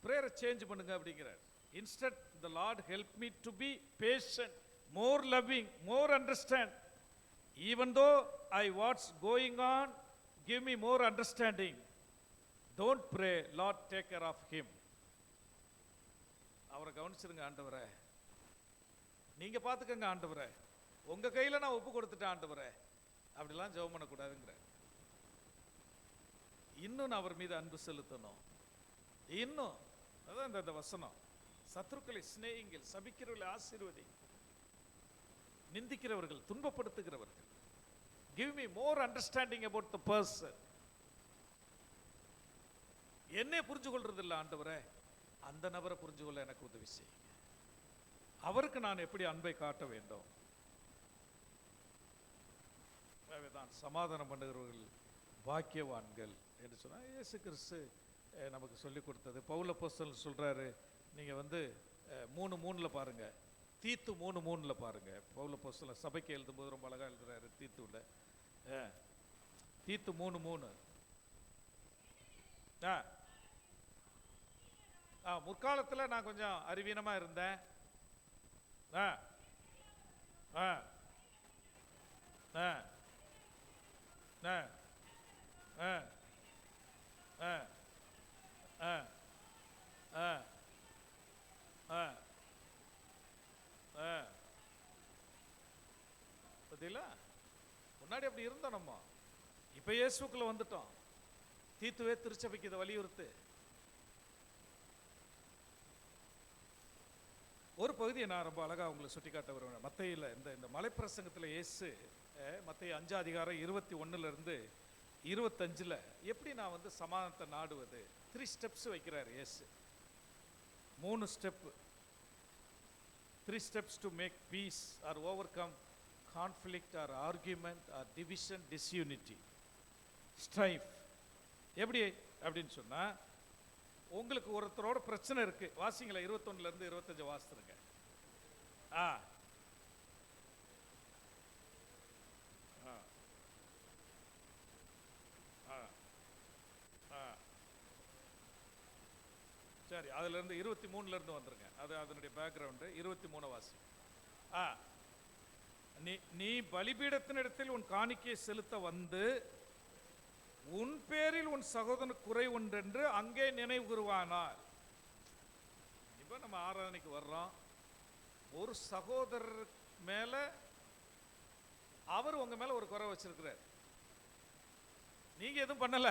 பிரேயரை சேஞ்ச் பண்ணுங்க அப்படிங்கிறார். Instead the Lord help me to be patient, more loving, more understand. Even though what's going on, give me more understanding. Don't pray, Lord take care of him. அவரை கவனிச்சிருங்க ஆண்டவரே, நீங்க பாத்துக்கங்க ஆண்டவரே, உங்க கையில நான் ஒப்பு கொடுத்துட்டேன் ஆண்டவரே, அப்படிலாம் ஜெபம் பண்ணக்கூடாதுங்கிற. இன்னும் நான் அவர் மீது அன்பு செலுத்தணும். இன்னும் அதான் இந்த வசனம், சத்துருக்களை சிநேகிங்கள், சபிக்கிறவர்களை ஆசீர்வதி, நிந்திக்கிறவர்கள், துன்பப்படுத்துகிறவர்கள். Give me more understanding about the person. என்னை புரிஞ்சு கொள்றது இல்லை ஆண்டவரே, அந்த நபரை புரிஞ்சு கொள்ள எனக்கு உதவி செய்யுங்க. அவருக்கு நான் எப்படி அன்பை காட்ட வேண்டும்? தான் சமாதானம் பண்ணுகிறவர்கள் பாக்கியவான்கள் என்று சொன்னால் இயேசு கிறிஸ்து நமக்கு சொல்லிக் கொடுத்தது. பவுல் அப்போஸ்தலன் சொல்றாரு, நீங்க 3:3 பாருங்க, தீத்து 3:3 பாருங்க. பவுல் அப்போஸ்தலன் சபைக்கு எழுதும்போது ரொம்ப அழகா எழுதுறாரு. தீத்துல தீத்து 3:3. முற்காலத்தில் நான் கொஞ்சம் அறிவீனமா இருந்தேன். முன்னாடி அப்படி இருந்தோம் நம்ம. இப்போ இயேசுக்குள்ள வந்துட்டோம். தீத்துவே திருச்சபைக்கு இதை வலியுறுத்து. ஒரு பகுதியை நான் ரொம்ப அழகாக உங்களுக்கு சுட்டி காட்ட வருவேன். மத்தையில் இந்த மலைப்பிரசங்கத்தில் இயேசு மத்திய 5 அதிகாரம் 21 25 எப்படி நான் வந்து சமாதானத்தை நாடுவது 3 ஸ்டெப்ஸ் வைக்கிறார் இயேசு. 3 step. 3 steps to make peace or overcome conflict or argument or division disunity strife. எப்படி அப்படின்னு சொன்னா, உங்களுக்கு ஒருத்தரோட பிரச்சனை இருக்கு, வாசிங்களா 21 25 வாசித்துருங்க. சரி, அதுல இருந்து 23 வந்துருங்க. அது அதனுடைய பேக்ரவுண்டு. 23 வாசி. நீ பலிபீடத்தினிடத்தில் உன் காணிக்கையை செலுத்த வந்து உன் பேரில் உன் சகோதரன் குறை உண்டென்று அங்கே நினைவு கூறுவானார். இப்ப நம்ம ஆராதனைக்கு வர்றோம். ஒரு சகோதரர் மேல அவர் உங்க மேல ஒரு குறை வச்சிருக்கிறார். நீங்க எதுவும் பண்ணல,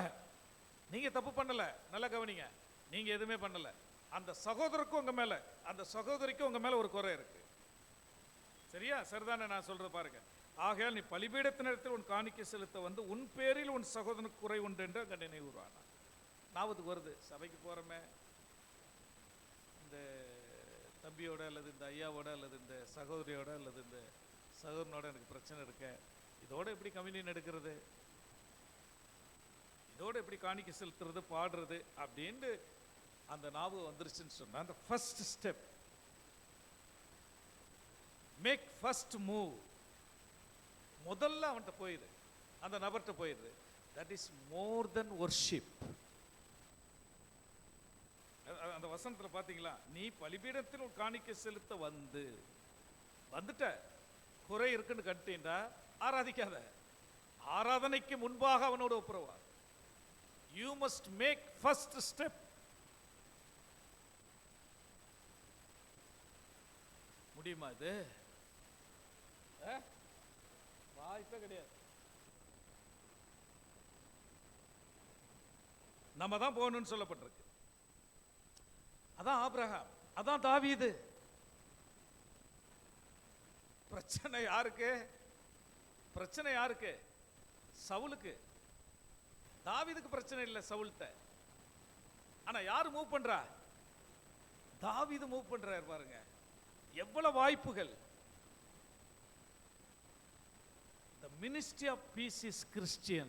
நீங்க தப்பு பண்ணல, நல்லா கவனிங்க. நீங்க எதுவுமே பண்ணல. அந்த சகோதரருக்கும் உங்க மேல, அந்த சகோதரிக்கும் உங்க மேல ஒரு குறை இருக்கு. சரியா? சரிதானே நான் சொல்றது பாருங்க. ஆகையால் நீ பலிபீடத்தினிடத்தில் உன் காணிக்கை செலுத்த வந்து உன் பேரில் உன் சகோதரனுக்கு குறை உண்டு என்று அங்கே நினைவுறானா. ஞாபகத்துக்கு வருது, சபைக்கு போறமே இந்த தம்பியோட அல்லது இந்த ஐயாவோட அல்லது இந்த சகோதரியோட அல்லது இந்த சகோதரனோட எனக்கு பிரச்சனை இருக்க, இதோட எப்படி கம்யூனியன் எடுக்கிறது, இதோட எப்படி காணிக்கை செலுத்துறது, பாடுறது அப்படின்னு அந்த ஞாபகம் வந்துருச்சுன்னு சொன்னா, அந்த first step, make first move, முதல்ல அவன்கிட்ட போயிடு, அந்த நபர்கிட்ட போயிடுது. That is more than worship. அந்த வசனத்தில் பார்த்தீங்களா, நீ பலிபீடத்தில் ஒரு காணிக்கை செலுத்த வந்துட்ட, குறை இருக்குன்னு கட்டிண்டா ஆராதிக்காத. ஆராதனைக்கு முன்பாக அவனோட ஒப்புரவா. You must make first step. முடியுமா இது? வாய்ப்பே கிடையாது. நம்ம தான் போகணும்னு சொல்லப்பட்டிருக்கு. அதான் ஆபிரகாம், அதான் தாவீது. பிரச்சனை யாருக்கு? பிரச்சனை யாருக்கு? சவுலுக்கு. தாவீதுக்கு பிரச்சனை இல்லை சவுல்கிட்ட. ஆனா யாரு மூவ் பண்றா? தாவீது மூவ் பண்றார். பாருங்க எவ்வளவு வாய்ப்புகள். The ministry of peace is Christian.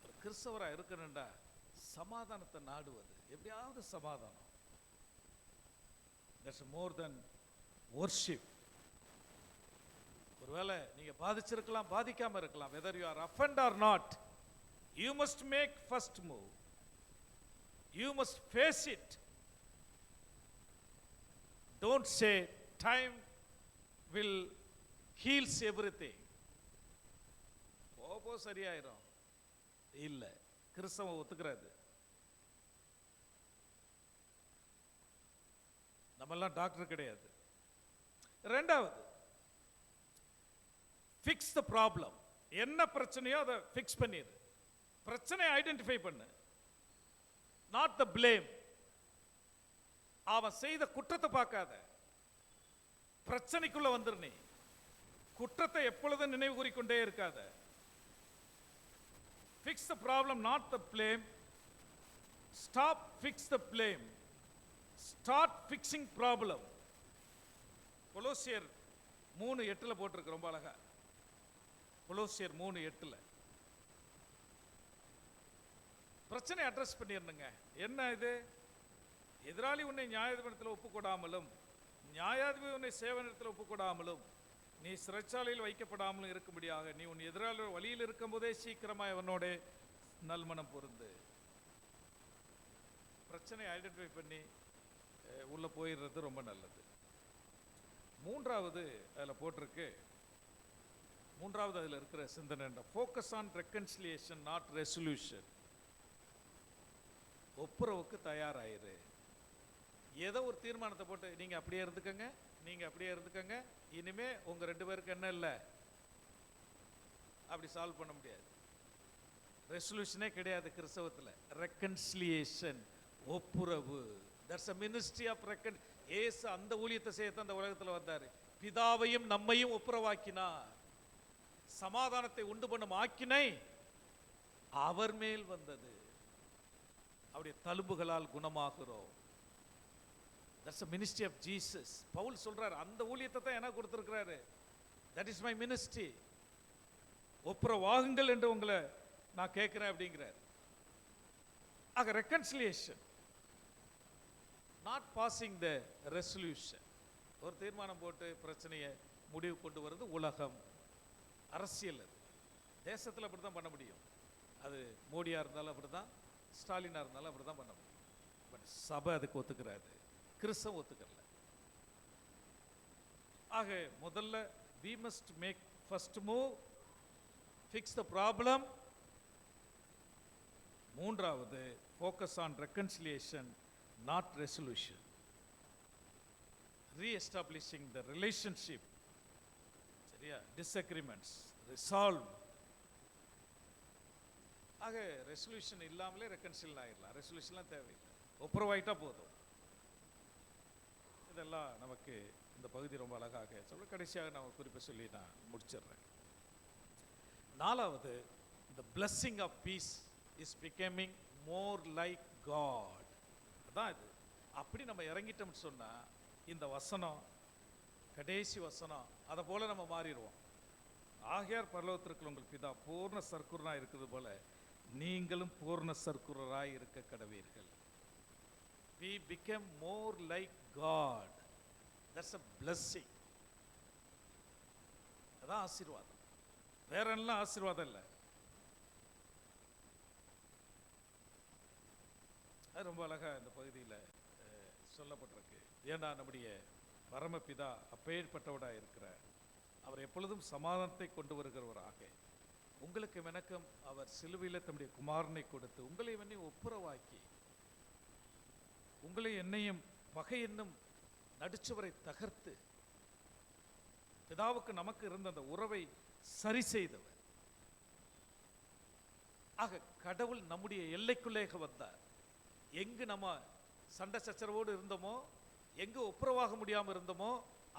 ஒரு கிறிஸ்தவரா இருக்கணும்டா சமாதானத்தை நாடுவது, எப்படியாவது சமாதானம். That's more than worship. ஒருவேளை நீங்க பாதிச்சிருக்கலாம், பாதிக்காம இருக்கலாம். Whether you are offended or not, you must make first move. You must face it. Don't say time will heals everything. Bobo சரியாயிரும். இல்ல, கிறிஸ்தவம் ஒத்துக்கிறாது. நம்மெல்லாம் டாக்டர் கிடையாது. ரெண்டாவது, ஃபிக்ஸ் த ப்ராப்ளம். என்ன பிரச்சனையோ அதை ஃபிக்ஸ் பண்ணிடு. பிரச்சனையை ஐடென்டிஃபை பண்ணு, நாட் த பிளேம். அவன் செய்த குற்றத்தை பார்க்காத, பிரச்சனைக்குள்ள வந்துரு. நீ குற்றத்தை எப்பொழுதும் நினைவு கூறிக்கொண்டே இருக்காத. Fix the problem, not the blame. Stop fix the blame, start fixing problem. கொலோசியர் 3:8 போட்டிருக்கு ரொம்ப அழகா. கொலோசியர் 3:8 பிரச்சனை அட்ரஸ் பண்ணிருந்துங்க. என்ன இது? எதிராளி உன்னை நியாயாதிபதியில் ஒப்புக்கொடாமலும் நியாயாதிபதி உன்னை சேவனத்தில் ஒப்புக்கொடாமலும் நீ சிறைச்சாலையில் வைக்கப்படாமலும் இருக்கும்படியாக நீ உன் எதிராளி வழியில் இருக்கும் போதே சீக்கிரமாய் அவனோட நல்மனம் பொருந்து. பிரச்சனையை ஐடென்டிஃபை பண்ணி உள்ள போயிடுறது ரொம்ப நல்லது. மூன்றாவது அதில் போட்டிருக்கு, மூன்றாவது அதில் இருக்கிற சிந்தனை focus on reconciliation not resolution. ஒப்புரவுக்கு தயாராயிரு. ஏதோ ஒரு தீர்மானத்தை போட்டு நீங்க அப்படியே இருந்துக்கங்க, நீங்க அப்படியே இருந்துக்கங்க, இனிமே உங்க 2 பேருக்கு என்ன இல்லை, அப்படி சால்வ் பண்ண முடியாது. ரெசல்யூஷனே கிடையாது கிறிஸ்தவத்தில். ரெக்கன்சிலியேஷன், ஒப்புரவு. தட்ஸ் a ministry of ஏசு அந்த ஊழியத்தை செய்யத்தான் அந்த உலகத்தில் வந்தார். பிதாவையும் நம்மையும் ஒப்புரவாக்கினார். சமாதானத்தை உண்டு பண்ணும் ஆக்கினை அவர் மேல் வந்தது. அவருடைய தழும்புகளால் குணமாகிறோம். That's a ministry of Jesus. Pavul சொல்றார், அந்த ஊழியத்தை தான் எனக்கு கொடுத்திருக்கிறாரு. That is my ministry. ஒப்புரவாகுங்கள் என்று உங்களை நான் கேட்கிறேன் அப்படிங்கிறார். ஆக reconciliation, not passing the resolution. ஒரு தீர்மானம் போட்டு பிரச்சனையை முடிவு கொண்டு வருது உலகம், அரசியல். அது தேசத்தில் அப்படி தான் பண்ண முடியும். அது மோடியாக இருந்தாலும் அப்படி தான், ஸ்டாலினாக இருந்தாலும் அப்படி தான் பண்ண முடியும். பட் சபை அதுக்கு ஒத்துக்கிறாரு, கிறிஸ்தவம் ஒத்துக்கல. ஆக முதல்ல we must make first move, fix the problem. மூன்றாவது focus on reconciliation, not resolution. Re-establishing the relationship. சரியா? Disagreements resolve. ஆக ரெசல்யூஷன் இல்லாமலே ரெக்கன்சில் ஆயிடலாம். ரெசல்யூஷன்லாம் தேவையில்லை, ஒப்புரவாயிட்டா போதும். இதெல்லாம் நமக்கு இந்த பகுதி ரொம்ப அழகாக சொல்ல. கடைசியாக நான் குறிப்பை சொல்லி நான் முடிச்சிடுறேன். 4வது, the blessing of peace is becoming more like God. அதான் இது. அப்படி நம்ம இறங்கிட்டோம்னு சொன்னா இந்த வசனம், கடைசி வசனம், அதை போல நம்ம மாறிடுவோம். ஆகையார் பரலோகத்திற்குள் உங்கள் பிதா பூர்ண சர்க்குரனாய் இருக்குது போல நீங்களும் பூர்ண சர்க்குரராய் இருக்க கடவீர்கள். We become more like God. That's a blessing. அதான் ஆசீர்வாதம். வேற எல்லாம் ஆசீர்வாதம் இல்லை. அது ரொம்ப அழகா இந்த பகுதியில் சொல்லப்பட்டிருக்கு. ஏன்னா நம்முடைய பரமபிதா அப்பேற்பட்டவராக இருக்கிறார். அவர் எப்பொழுதும் சமாதானத்தை கொண்டு வருகிறவராக, உங்களுக்கு எனக்கும் அவர் சிலுவையில் தம்முடைய குமாரனை கொடுத்து உங்களை என்னையும் ஒப்புரவாக்கி, உங்களை என்னையும் பகை என்னும் நடுச்சுவரை தகர்த்து பிதாவுக்கு நமக்கு இருந்த அந்த உறவை சரி செய்தவர். ஆக கடவுள் நம்முடைய எல்லைக்குள்ளே வந்தார். எங்கு நம்ம சண்டை சச்சரவோடு இருந்தோமோ, எங்கு ஒப்புரவாக முடியாமல் இருந்தோமோ,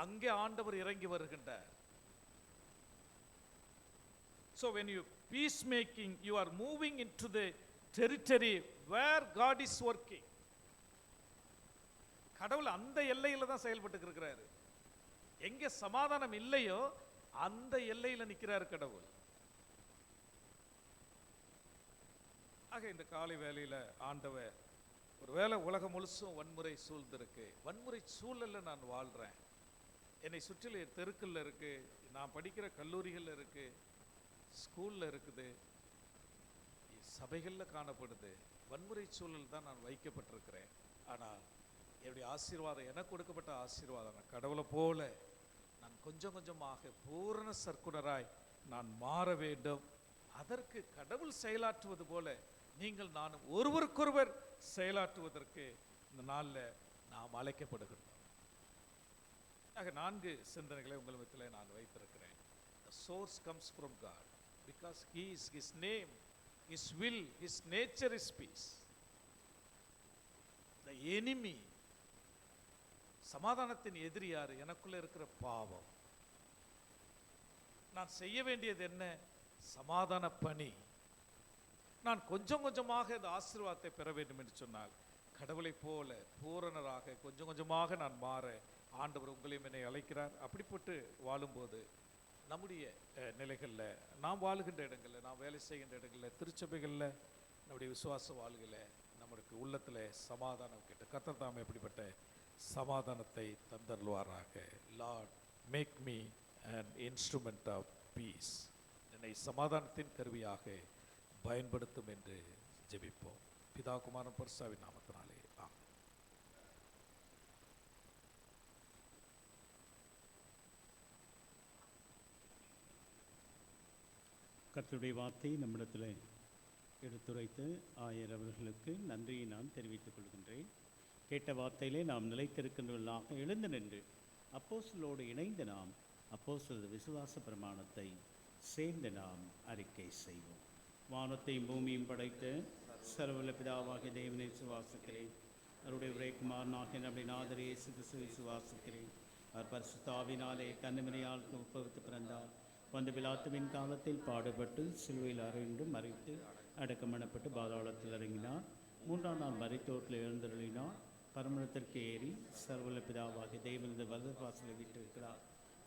அங்கே ஆண்டவர் இறங்கி வருகின்றார். So when you peacemaking, you are moving into the territory where God is working. கடவுள் அந்த எல்லையில தான் செயல்பட்டு இருக்கிறாரு. எங்க சமாதானம் இல்லையோ அந்த எல்லையில நிற்கிறார் கடவுள். ஆக இந்த காலை வேளையில ஆண்டவர், ஒருவேளை உலகம் முழுசும் வன்முறை சூழ்ந்திருக்கு, வன்முறை சூழல்ல நான் வாழ்றேன், என்னை சுற்றில தெருக்கள்ல இருக்கு, நான் படிக்கிற கல்லூரிகள்ல இருக்கு, ஸ்கூல்ல இருக்குது, சபைகளில் காணப்படுது, வன்முறை சூழல் தான் நான் வைக்கப்பட்டிருக்கிறேன். ஆனால் என்னுடைய ஆசீர்வாதம், எனக்கு கொடுக்கப்பட்ட ஆசீர்வாதம், நான் கடவுளை போல நான் கொஞ்சம் கொஞ்சமாக பூரண சர்க்குணராய் நான் மாற வேண்டும். அதற்கு கடவுள் செயலாற்றுவது போல நீங்கள் நானும் ஒருவருக்கொருவர் செயலாற்றுவதற்கு இந்த நாளில் நாம் அழைக்கப்படுகிறோம். ஆக 4 சிந்தனைகளை உங்கள் மத்தியில் நான் வைத்திருக்கிறேன். The source comes from God because He is His name, His will, His nature is peace. The enemy, சமாதானத்தின் எதிரி யாரு? எனக்குள்ள இருக்கிற பாவம். நான் செய்ய வேண்டியது என்ன? சமாதான பணி. நான் கொஞ்சம் கொஞ்சமாக இந்த ஆசீர்வாதத்தை பெற வேண்டும் என்று சொன்னால், கடவுளை போல பூரணராக கொஞ்சம் கொஞ்சமாக நான் மாற ஆண்டவர் உங்களையும் என்னை அழைக்கிறார். அப்படிப்பட்டு வாழும்போது நம்முடைய நிலைகளில், நாம் வாழுகின்ற இடங்களில், நாம் வேலை செய்கின்ற இடங்களில், திருச்சபைகளில், நம்முடைய விசுவாச வாழ்களில் நம்மளுக்கு உள்ளத்தில் சமாதானம் கேட்டு கர்த்தர் தாமே எப்படிப்பட்ட சமாதானத்தை தந்தருள்வாராக. Lord, make me an instrument of peace. என்னை சமாதானத்தின் கருவியாக பயன்படுத்தும் என்று ஜெபிப்போம். பிதா குமாரன் பரிசுத்தாவின் நாமத்தினாலே ஆமென். கர்த்தருடைய வார்த்தை நம்மிடத்தில் எடுத்துரைத்து ஆயர் அவர்களுக்கு நன்றியை நான் தெரிவித்துக் கொள்கின்றேன். கேட்ட வார்த்தையிலே நாம் நிலைத்திருக்கின்றவர்களாக எழுந்து நின்று அப்போஸ்தலரோடு இணைந்து நாம் அப்போஸ்தலர் விசுவாச பிரமாணத்தை சேர்ந்து நாம் அறிக்கை செய்வோம். வானத்தையும் பூமியும் படைத்த சர்வவல்ல பிதாவாகிய தேவனை விசுவாசிக்கிறேன். அவருடைய ஒரே குமாரனாகிய நம்முடைய நாதர் இயேசு கிறிஸ்துவை விசுவாசிக்கிறேன். அவர் பரிசுத்தாவினாலே கன்னிமரியால் உட்பவித்து பிறந்தார். வந்து பிலாத்துவின் காலத்தில் பாடுபட்டு சிலுவையில் அறைந்து மறித்து அடக்கமணப்பட்டு பாதாளத்தில் இறங்கினார். 3ஆம் நாள் மரித்தோரில் எழுந்தருளினார். பரமணத்திற்கு ஏறி சர்வவல்ல பிதாவாகிய தேவனது வலதுபார்சலை விட்டிருக்கிறார்.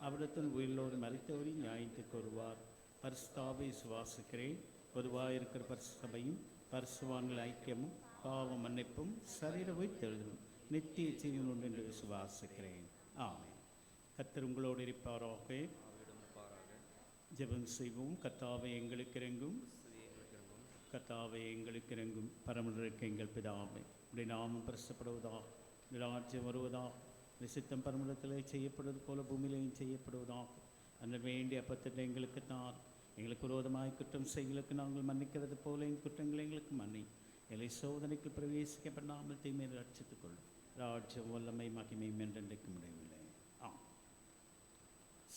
அவரிடத்தில் உயிரோடு மரித்தோரை நியாயத்துக்கு வருவார். பரிசுத்தாவை விசுவாசிக்கிறேன். பொதுவாக இருக்கிற பரிசுசபையும் பரிசுவான்கள் ஐக்கியமும் பாவ மன்னிப்பும் சரீர உயிர்த்தெழுதலும் நித்திய ஜீவன் உண்டு என்று விசுவாசிக்கிறேன். ஆமென். கர்த்தர் உங்களோடு இருப்பாராக. ஜெபம் செய்வோம். கர்த்தாவே எங்களுக்கு இறங்கும், கர்த்தாவே எங்களுக்கு இறங்கும். பரமனுக்கு எங்கள் பிதாவே, உடைய நாமம் பிரசப்படுவதா, ராஜ்யம் வருவதா, விசித்தம் பரமளத்திலே செய்யப்படுவது போல பூமியிலையும் செய்யப்படுவதா. அந்த வேண்டிய அப்பத்திட்ட எங்களுக்கு தான். எங்களுக்கு விரோதமாய் குற்றம் செய்களுக்கு நாங்கள் மன்னிக்கிறது போல எங்கள் குற்றங்களை எங்களுக்கு மன்னி. எங்களை சோதனைக்கு பிரவேசிக்கப்படாமல் தீமையை ரட்சித்துக் கொள்ளும். ராஜ்யம் வல்லமை மகிமையும் என்றென்றைக்கு முடியவில்லை.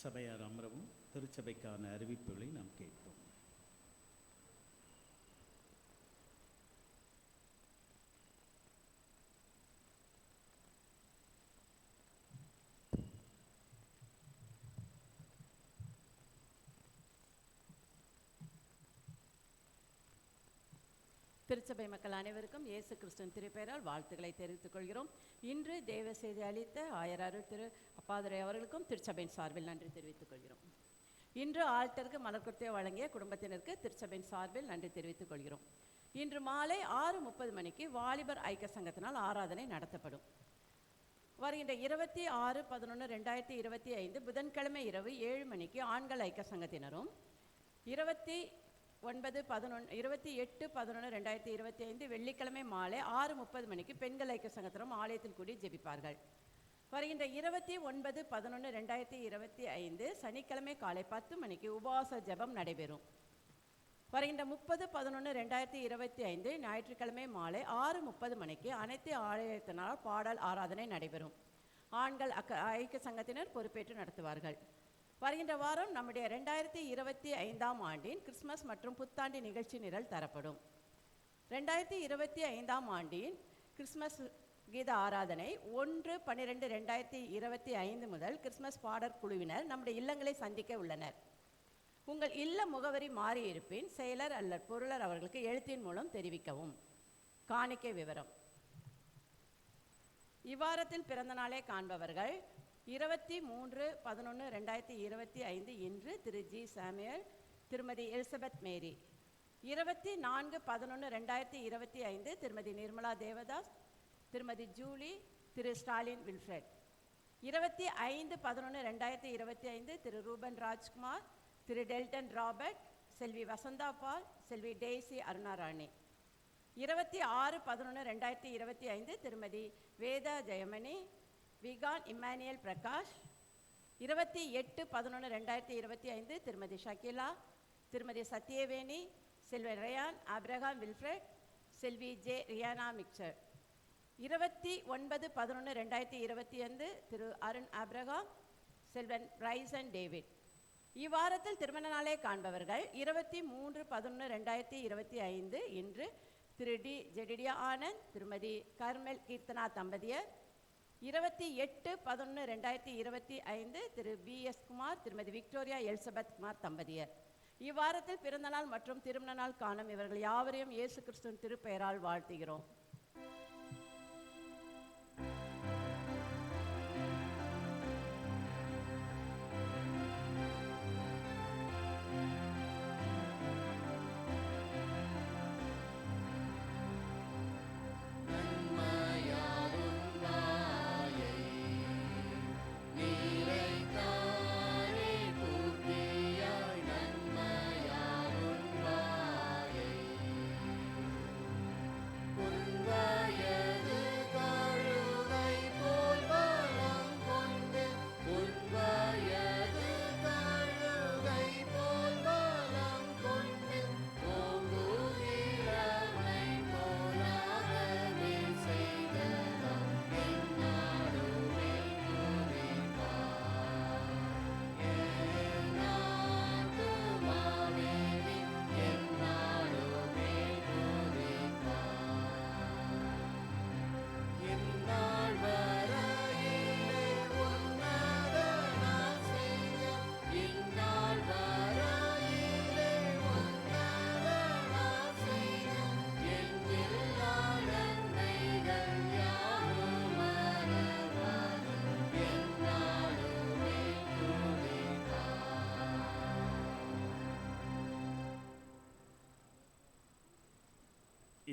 சபையார் அமரவும். திருச்சபைக்கான அறிவிப்புகளை நாம் கேட்போம். திருச்சபை மக்கள் அனைவருக்கும் இயேசு கிறிஸ்துவின் திருப்பெயரால் வாழ்த்துக்களை தெரிவித்துக் கொள்கிறோம். இன்று தேவ செய்தி அளித்த ஆயர் அருள் திரு அப்பாதுரை அவர்களுக்கும் திருச்சபையின் சார்பில் நன்றி தெரிவித்துக் கொள்கிறோம். இன்று ஆல்டருக்கு மலர்கொத்தை வழங்கிய குடும்பத்தினருக்கு திருச்சபையின் சார்பில் நன்றி தெரிவித்துக் கொள்கிறோம். இன்று மாலை 6:30 மணிக்கு வாலிபர் ஐக்கிய சங்கத்தினால் ஆராதனை நடத்தப்படும். வருகின்ற 26/11/2025 புதன்கிழமை இரவு 7 மணிக்கு ஆண்கள் ஐக்கிய சங்கத்தினரும், 28/11/2025 வெள்ளிக்கிழமை மாலை 6:30 மணிக்கு பெண்கள் ஐக்கிய சங்கத்தினரும் ஆலயத்தில் கூடி ஜெபிப்பார்கள். வருகின்ற 29/11/2025 சனிக்கிழமை காலை 10 மணிக்கு உபவாச ஜெபம் நடைபெறும். வருகின்ற 30/11/2025 ஞாயிற்றுக்கிழமை மாலை 6:30 மணிக்கு அனைத்து ஆலயத்தினால் பாடல் ஆராதனை நடைபெறும். ஆண்கள் ஐக்கிய சங்கத்தினர் பொறுப்பேற்று நடத்துவார்கள். வருகின்ற வாரம் நம்முடைய 2025ஆம் ஆண்டின் கிறிஸ்மஸ் மற்றும் புத்தாண்டு நிகழ்ச்சி நிரல் தரப்படும். 2025ஆம் ஆண்டின் கிறிஸ்மஸ் கீத ஆராதனை 1/12/2025 முதல் கிறிஸ்மஸ் பாடற் குழுவினர் நம்முடைய இல்லங்களை சந்திக்க உள்ளனர். உங்கள் இல்ல முகவரி மாறியிருப்பின் செயலர் அல்லது பொருளர் அவர்களுக்கு எழுத்தின் மூலம் தெரிவிக்கவும். காணிக்கை விவரம். இவ்வாரத்தில் பிறந்த நாளை காண்பவர்கள் 23/11/2025 இன்று திரு ஜி சாமுவேல், திருமதி எலிசபெத் மேரி. 24/11/2025 திருமதி நிர்மலா தேவதாஸ், திருமதி ஜூலி, திரு ஸ்டாலின் வில்ஃப்ரெட். 25/11/2025 திரு ரூபன் ராஜ்குமார், திரு டெல்டன் ராபர்ட், செல்வி வசந்தா பால், செல்வி டெய்சி அருணாராணி. 26/11/2025 திருமதி வேதா ஜெயமணி, விகான் இம்மானுவேல் பிரகாஷ். 28/11/2025 திருமதி ஷகிலா, திருமதி சத்யவேணி, செல்வன் ரயான் ஆப்ரஹாம் வில்ஃப்ரெட், செல்வி ஜே ரியானா மிக்சர். 29/11/2025 திரு அருண் ஆப்ரஹாம், செல்வன் பிரைசன் டேவிட். இவ்வாரத்தில் திருமண நாளை காண்பவர்கள் 23/11/2025 இன்று திரு டி ஜெடிடியா ஆனந்த், திருமதி கர்மெல் கீர்த்தனா தம்பதியர். 28/11/2025 திரு BS குமார், திருமதி விக்டோரியா எலிசபெத் குமார் தம்பதியர். இவ்வாரத்தில் பிறந்தநாள் மற்றும் திருமண நாள் காணும் இவர்கள் யாவரையும் இயேசு கிறிஸ்துவின் திருப்பெயரால் வாழ்த்துகிறோம். நன்மையாரும் வாயை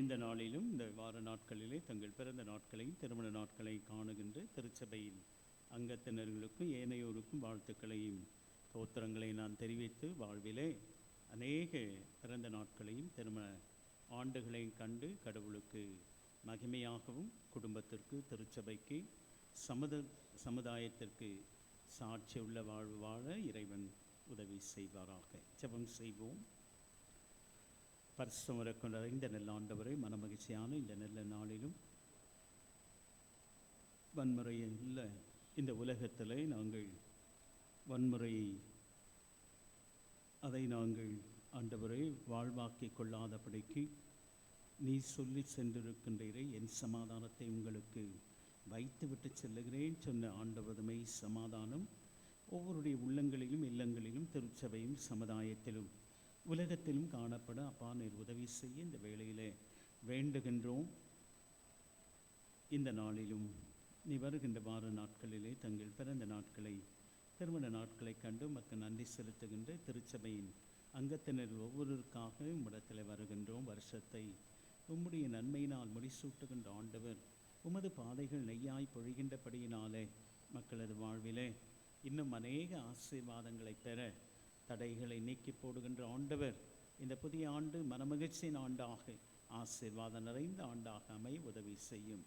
இந்த நாளிலும் இந்த வார நாட்களிலே தங்கள் பிறந்த நாட்களையும் திருமண நாட்களை காணுகின்ற திருச்சபையில் அங்கத்தினர்களுக்கும் ஏனையோருக்கும் வாழ்த்துக்களையும் தோத்திரங்களை நான் தெரிவித்து வாழ்விலே அநேக பிறந்த நாட்களையும் திருமண ஆண்டுகளையும் கண்டு கடவுளுக்கு மகிமையாகவும் குடும்பத்திற்கு திருச்சபைக்கு சமுதாயத்திற்கு சாட்சியுள்ள வாழ்வு வாழ இறைவன் உதவி செய்வாராக. ஜெபம் செய்வோம். பரிசுத்தம் கொண்ட இந்த நல்ல ஆண்டவரை மனமகிழ்ச்சியான இந்த நல்ல நாளிலும் வன்முறையில் இந்த உலகத்தில் நாங்கள் வன்முறையை அதை நாங்கள் ஆண்டவரை வாழ்வாக்கி கொள்ளாதபடிக்கு நீ சொல்லி சென்றிருக்கின்றீரே, என் சமாதானத்தை உங்களுக்கு வைத்துவிட்டு செல்லுகிறேன் சொன்ன ஆண்டவதுமை சமாதானம் ஒவ்வொருடைய உள்ளங்களிலும் இல்லங்களிலும் திருச்சபையும் சமுதாயத்திலும் உலகத்திலும் காணப்பட அப்பா நீர் உதவி செய்ய இந்த வேளையிலே வேண்டுகின்றோம். இந்த நாளிலும் நீ வருகின்ற வார நாட்களிலே தங்கள் பிறந்த நாட்களை திருமண நாட்களை கண்டு மக்கள் நன்றி செலுத்துகின்ற திருச்சபையின் அங்கத்தினர் ஒவ்வொருவருக்காக உம்மிடத்தில் வருகின்றோம். வருஷத்தை உம்முடைய நன்மையினால் முடிசூட்டுகின்ற ஆண்டவர் உமது பாதைகள் நெய்யாய் பொழிகின்றபடியினாலே மக்களது வாழ்விலே இன்னும் அநேக ஆசீர்வாதங்களை பெற தடைகளை நீக்கி போடுகின்ற ஆண்டவர் இந்த புதிய ஆண்டு மனமகிழ்ச்சியின் ஆண்டாக ஆசீர்வாதம் நிறைந்த ஆண்டாக அமை உதவி செய்யும்.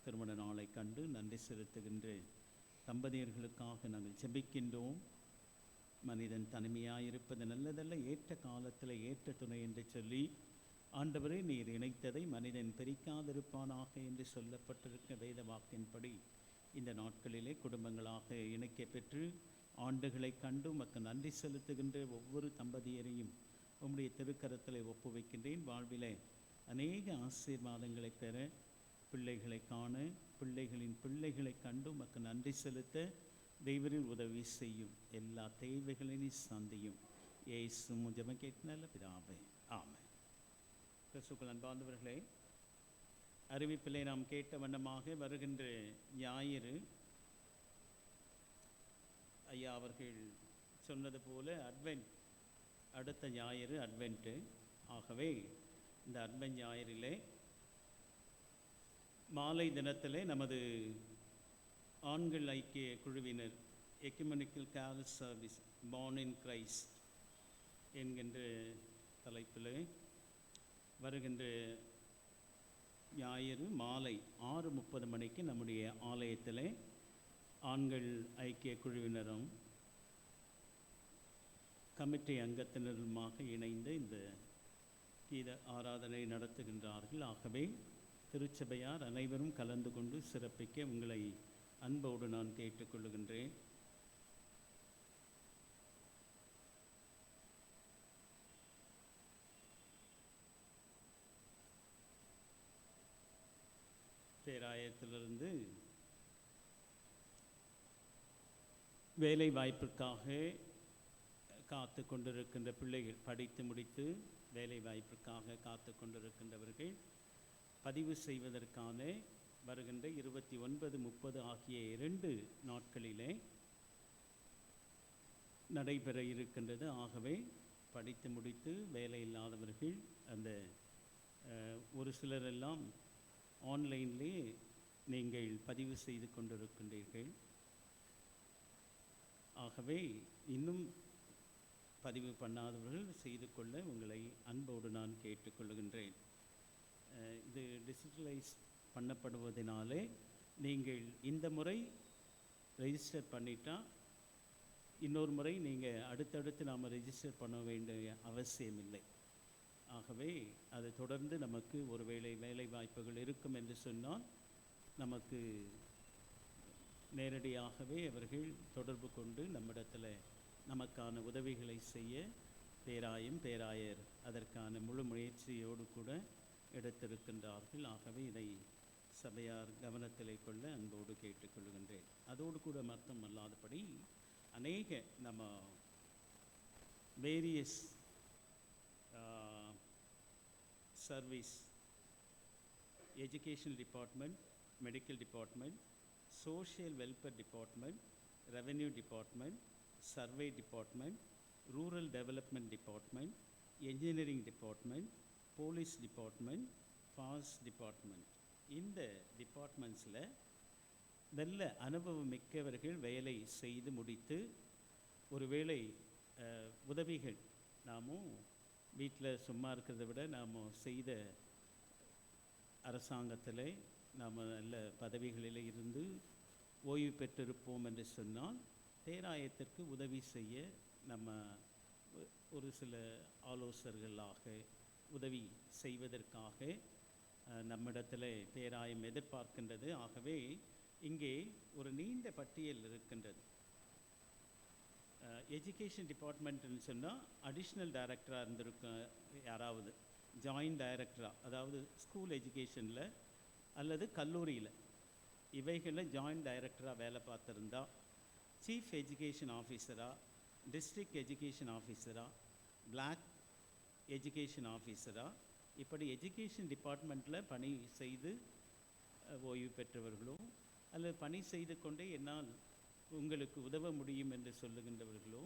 திருமண நாளை கண்டு நன்றி செலுத்துகின்ற தம்பதியர்களுக்காக நாங்கள் ஜெபிக்கின்றோம். மனிதன் தனிமையாயிருப்பது நல்லதல்ல, ஏற்ற காலத்தில் ஏற்ற துணை என்று சொல்லி ஆண்டவரே நீர் இணைத்ததை மனிதன் பிரிக்காதிருப்பானாக என்று சொல்லப்பட்டிருக்க வேத வாக்கின்படி இந்த நாட்களிலே குடும்பங்களாக இணைக்க பெற்று ஆண்டுகளை கண்டு மக்கள் நன்றி செலுத்துகின்ற ஒவ்வொரு தம்பதியரையும் உம்முடைய திருக்கரத்தில் ஒப்புவைக்கின்றேன். வாழ்விலே அநேக ஆசீர்வாதங்களை பெற பிள்ளைகளை காண பிள்ளைகளின் பிள்ளைகளை கண்டு மக்கள் நன்றி செலுத்த தெய்வரில் உதவி செய்யும். எல்லா தேவைகளையும் சந்தியும். இயேசு ஜெபம் கேட்க நல்ல பிதாவே, ஆமென். கிறிஸ்துவுக்குள் அன்பார்ந்தவர்களே, அறிவிப்பிலே நாம் கேட்ட வண்ணமாக வருகின்ற ஞாயிறு ஐயா அவர்கள் சொன்னது போல அட்வென்ட், அடுத்த ஞாயிறு அட்வென்ட்டு. ஆகவே இந்த அட்வென்ட் ஞாயிறிலே மாலை தினத்திலே நமது ஆண்கள் ஐக்கிய குழுவினர் ecumenical carol service born in Christ என்கின்ற தலைப்பில் வருகின்ற ஞாயிறு மாலை 6:30 மணிக்கு நம்முடைய ஆலயத்தில் ஆண்கள் ஐக்கிய குழுவினரும் கமிட்டி அங்கத்தினருமாக இணைந்து இந்த கீத ஆராதனை நடத்துகின்றார்கள். ஆகவே திருச்சபையார் அனைவரும் கலந்து கொண்டு சிறப்பிக்க உங்களை அன்போடு நான் கேட்டுக்கொள்ளுகின்றேன். பேராயத்திலிருந்து வேலை வாய்ப்பிற்காக காத்து கொண்டிருக்கின்ற பிள்ளைகள், படித்து முடித்து வேலை வாய்ப்பிற்காக காத்து கொண்டிருக்கின்றவர்கள் பதிவு செய்வதற்கான வருகின்ற 29, 30 ஆகிய 2 நாட்களிலே நடைபெற இருக்கின்றது. ஆகவே படித்து முடித்து வேலை இல்லாதவர்கள் அந்த ஒரு சிலரெல்லாம் ஆன்லைன்லே நீங்கள் பதிவு செய்து கொண்டிருக்கின்றீர்கள். ஆகவே இன்னும் பதிவு பண்ணாதவர்கள் செய்து கொள்ள உங்களை அன்போடு நான் கேட்டுக்கொள்கின்றேன். இது டிஜிட்டலைஸ் பண்ணப்படுவதனாலே நீங்கள் இந்த முறை ரெஜிஸ்டர் பண்ணிட்டா இன்னொரு முறை நீங்கள் அடுத்தடுத்து நாம் ரெஜிஸ்டர் பண்ண வேண்டிய அவசியம் இல்லை. ஆகவே அது தொடர்ந்து நமக்கு ஒருவேளை வேலை வாய்ப்புகள் இருக்கும் என்று சொன்னால் நமக்கு நேரடியாகவே அவர்கள் தொடர்பு கொண்டு நம்மிடத்தில் நமக்கான உதவிகளை செய்ய பேராயர் அதற்கான முழு முயற்சியோடு கூட எடுத்திருக்கின்றார்கள். ஆகவே இதை சபையார் கவனத்திலே கொள்ள அன்போடு கேட்டுக்கொள்கின்றேன். அதோடு கூட மட்டும் அல்லாதபடி அநேக நம்ம various service, education department, medical department, social welfare department, revenue department, survey department, rural development department, engineering department, police department, ஃபாஸ் டிபார்ட்மெண்ட். இந்த டிபார்ட்மெண்ட்ஸில் நல்ல அனுபவம் மிக்கவர்கள் வேலை செய்து முடித்து ஒருவேளை உதவிகள் நாமும் வீட்டில் சும்மா இருக்கிறத விட நாம் செய்த அரசாங்கத்தில் நாம் நல்ல பதவிகளில் இருந்து ஓய்வு பெற்றிருப்போம் என்று சொன்னால் பேராயத்திற்கு உதவி செய்ய நம்ம ஒரு சில ஆலோசகர்களாக உதவி செய்வதற்காக நம்மிடத்தில் பேராயம் எதிர்பார்க்கின்றது. ஆகவே இங்கே ஒரு நீண்ட பட்டியல் இருக்கின்றது. எஜுகேஷன் டிபார்ட்மெண்ட்னு சொன்னால் அடிஷ்னல் டைரக்டராக இருந்திருக்க யாராவது, ஜாயின்ட் டைரக்டராக, அதாவது ஸ்கூல் எஜுகேஷனில் அல்லது கல்லூரியில் இவைகளில் ஜாயின்ட் டைரக்டராக வேலை பார்த்துருந்தா, சீஃப் எஜுகேஷன் ஆஃபீஸராக, டிஸ்ட்ரிக்ட் எஜுகேஷன் ஆஃபீஸராக, பிளாக் எஜுகேஷன் ஆஃபீஸராக, இப்படி எஜுகேஷன் டிபார்ட்மெண்ட்டில் பணி செய்து ஓய்வு பெற்றவர்களோ அல்லது பணி செய்து கொண்டே என்னால் உங்களுக்கு உதவ முடியும் என்று சொல்லுகின்றவர்களோ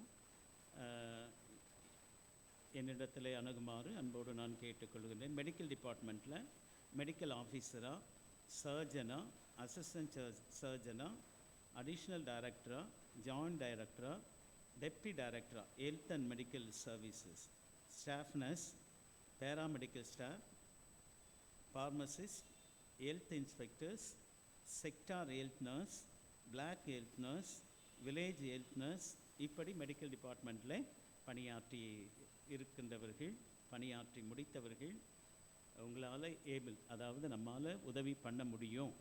என்னிடத்தில் அணுகுமாறு அன்போடு நான் கேட்டுக்கொள்கின்றேன். மெடிக்கல் டிபார்ட்மெண்ட்டில் மெடிக்கல் ஆஃபீஸராக, சர்ஜனாக, அசிஸ்டன்ட் சர்ஜனாக, அடிஷ்னல் டைரக்டராக, ஜாயின்ட் டைரக்டராக, டெப்டி டைரக்டராக, health and medical services, staff nurse, paramedical staff, pharmacist, health inspectors, sector health nurse, block health nurse, village health nurse, இப்படி மெடிக்கல் டிபார்ட்மெண்ட்டில் பணியாற்றி இருக்கின்றவர்கள், பணியாற்றி முடித்தவர்கள், உங்களால் ஏபிள், அதாவது நம்மால் உதவி பண்ண முடியும்,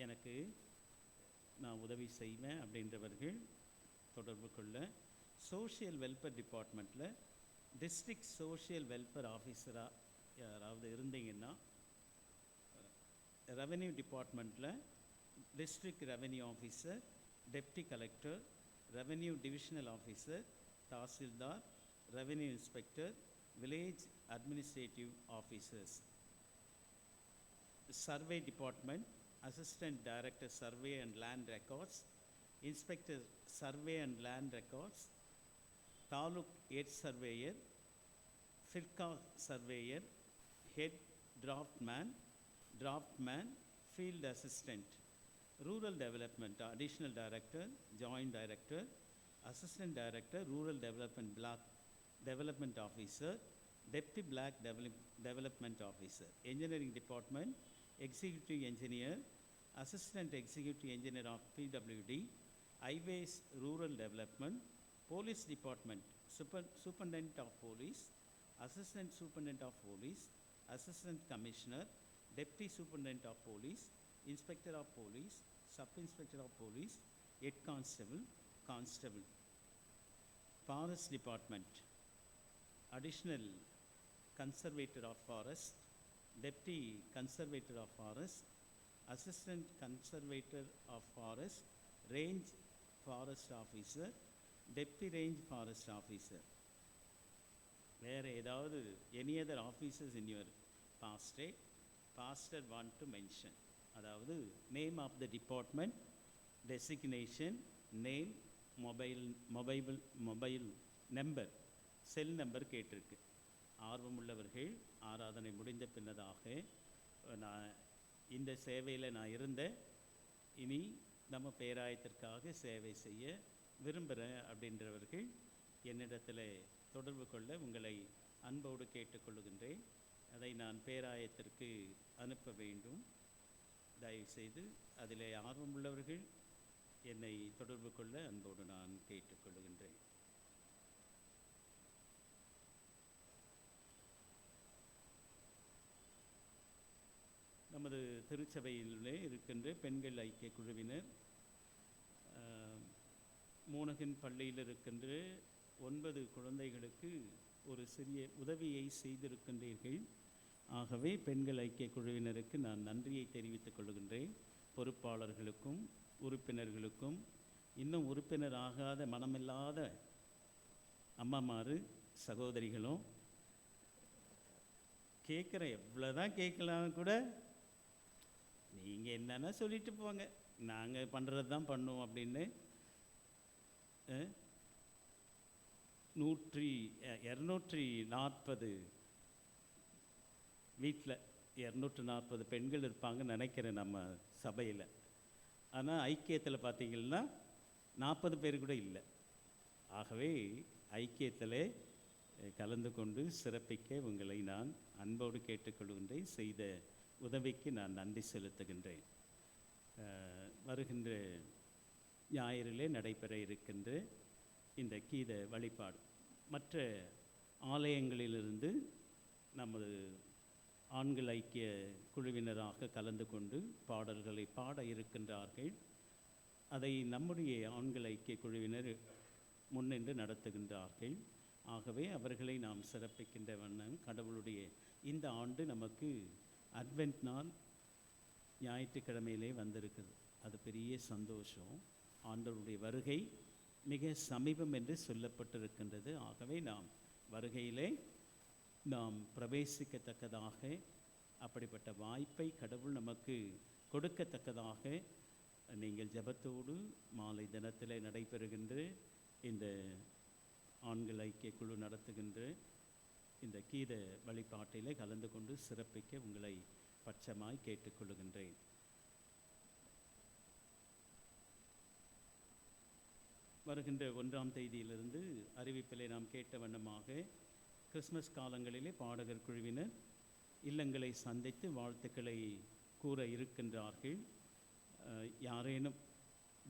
எனக்கு நான் உதவி செய்வேன் அப்படின்றவர்கள் தொடர்பு கொள்ள. சோஷியல் வெல்ஃபேர் டிபார்ட்மெண்ட்டில் டிஸ்ட்ரிக்ட் சோஷியல் வெல்ஃபேர் ஆஃபீஸராக யாராவது இருந்தீங்கன்னா, ரெவென்யூ டிபார்ட்மெண்ட்டில் district revenue officer, deputy collector, revenue divisional officer, tahsildar, revenue inspector, village administrative officers. Survey department, assistant director survey and land records, inspector survey and land records, taluk head surveyor, firka surveyor, head draftsman, field assistant, rural development, additional director, joint director, assistant director, rural development, block development officer, deputy block development officer. Engineering department, executive engineer, assistant executive engineer of PWD, highways rural development. Police department, superintendent of police, assistant superintendent of police, assistant commissioner, deputy superintendent of police, inspector of police, sub inspector of police, head constable, constable. Forest department, additional conservator of forest, deputy conservator of forest, assistant conservator of forest, range forest officer, deputy range forest officer. வேறு ஏதாவது any other officers in your pastorate pastor want to mention, அதாவது name of the department, designation, name, mobile number, cell number கேட்டிருக்கு. ஆர்வமுள்ளவர்கள் ஆராதனை முடிந்த பின்னதாக நான் இந்த சேவையில் நான் இருந்தேன், இனி நம்ம பேராயத்திற்காக சேவை செய்ய விரும்புகிறேன் அப்படின்றவர்கள் என்னிடத்தில் தொடர்பு கொள்ள உங்களை அன்போடு கேட்டுக்கொள்ளுகின்றேன். அதை நான் பேராயத்திற்கு அனுப்ப வேண்டும். தயவுசெய்து அதில் ஆர்வமுள்ளவர்கள் என்னை தொடர்பு கொள்ள அன்போடு நான் கேட்டுக்கொள்ளுகின்றேன். நமது திருச்சபையிலே இருக்கின்ற பெண்கள் ஐக்கிய குழுவினர் மூனகன் பள்ளியில் இருக்கின்ற 9 குழந்தைகளுக்கு ஒரு சிறிய உதவியை செய்திருக்கின்றீர்கள். ஆகவே பெண்கள் ஐக்கிய குழுவினருக்கு நான் நன்றியை தெரிவித்துக் கொள்கின்றேன். பொறுப்பாளர்களுக்கும் உறுப்பினர்களுக்கும் இன்னும் உறுப்பினர் ஆகாத மனமில்லாத அம்மாமாரு சகோதரிகளும் கேட்குற எவ்வளோதான் கேட்கலாம் கூட நீங்கள் என்னென்னா சொல்லிட்டு போங்க, நாங்கள் பண்ணுறது தான் பண்ணுவோம் அப்படின்னு 240 வீட்டில் 240 பெண்கள் இருப்பாங்கன்னு நினைக்கிறேன் நம்ம சபையில். ஆனால் ஐக்கியத்தில் பார்த்தீங்கன்னா 40 பேர் கூட இல்லை. ஆகவே ஐக்கியத்தில் கலந்து கொண்டு சிறப்பிக்க உங்களை நான் அன்போடு கேட்டுக்கொள்கின்றேன். செய்த உதவிக்கு நான் நன்றி செலுத்துகின்றேன். வருகின்ற ஞாயிறிலே நடைபெற இருக்கின்ற இந்த கீத வழிபாடு மற்ற ஆலயங்களிலிருந்து நமது ஆண்கள் ஐக்கிய குழுவினராக கலந்து கொண்டு பாடல்களை பாட இருக்கின்றார்கள். அதை நம்முடைய ஆண்கள் ஐக்கிய குழுவினர் முன்னின்று நடத்துகின்றார்கள். ஆகவே அவர்களை நாம் சிறப்பிக்கின்ற வண்ணம் கடவுளுடைய இந்த ஆண்டு நமக்கு அட்வென்ட் நாள் ஞாயிற்றுக்கிழமையிலே வந்திருக்குது. அது பெரிய சந்தோஷம். ஆண்டவருடைய வருகை மிக சமீபம் என்று சொல்லப்பட்டிருக்கின்றது. ஆகவே நாம் வருகையிலே நாம் பிரவேசிக்கத்தக்கதாக அப்படிப்பட்ட வாய்ப்பை கடவுள் நமக்கு கொடுக்கத்தக்கதாக நீங்கள் ஜெபத்தோடு மாலை தினத்தில் நடைபெறுகின்ற இந்த ஆண்கள் ஐக்கிய குழு நடத்துகின்ற இந்த கீத வழிபாட்டிலே கலந்து கொண்டு சிறப்பிக்க உங்களை பட்சமாய் கேட்டுக்கொள்கின்றேன். வருகின்ற 1ஆம் தேதியிலிருந்து அறிவிப்பிலே நாம் கேட்ட வண்ணமாக கிறிஸ்மஸ் காலங்களிலே பாடகர் குழுவினர் இல்லங்களை சந்தித்து வாழ்த்துக்களை கூற இருக்கின்றார்கள். யாரேனும்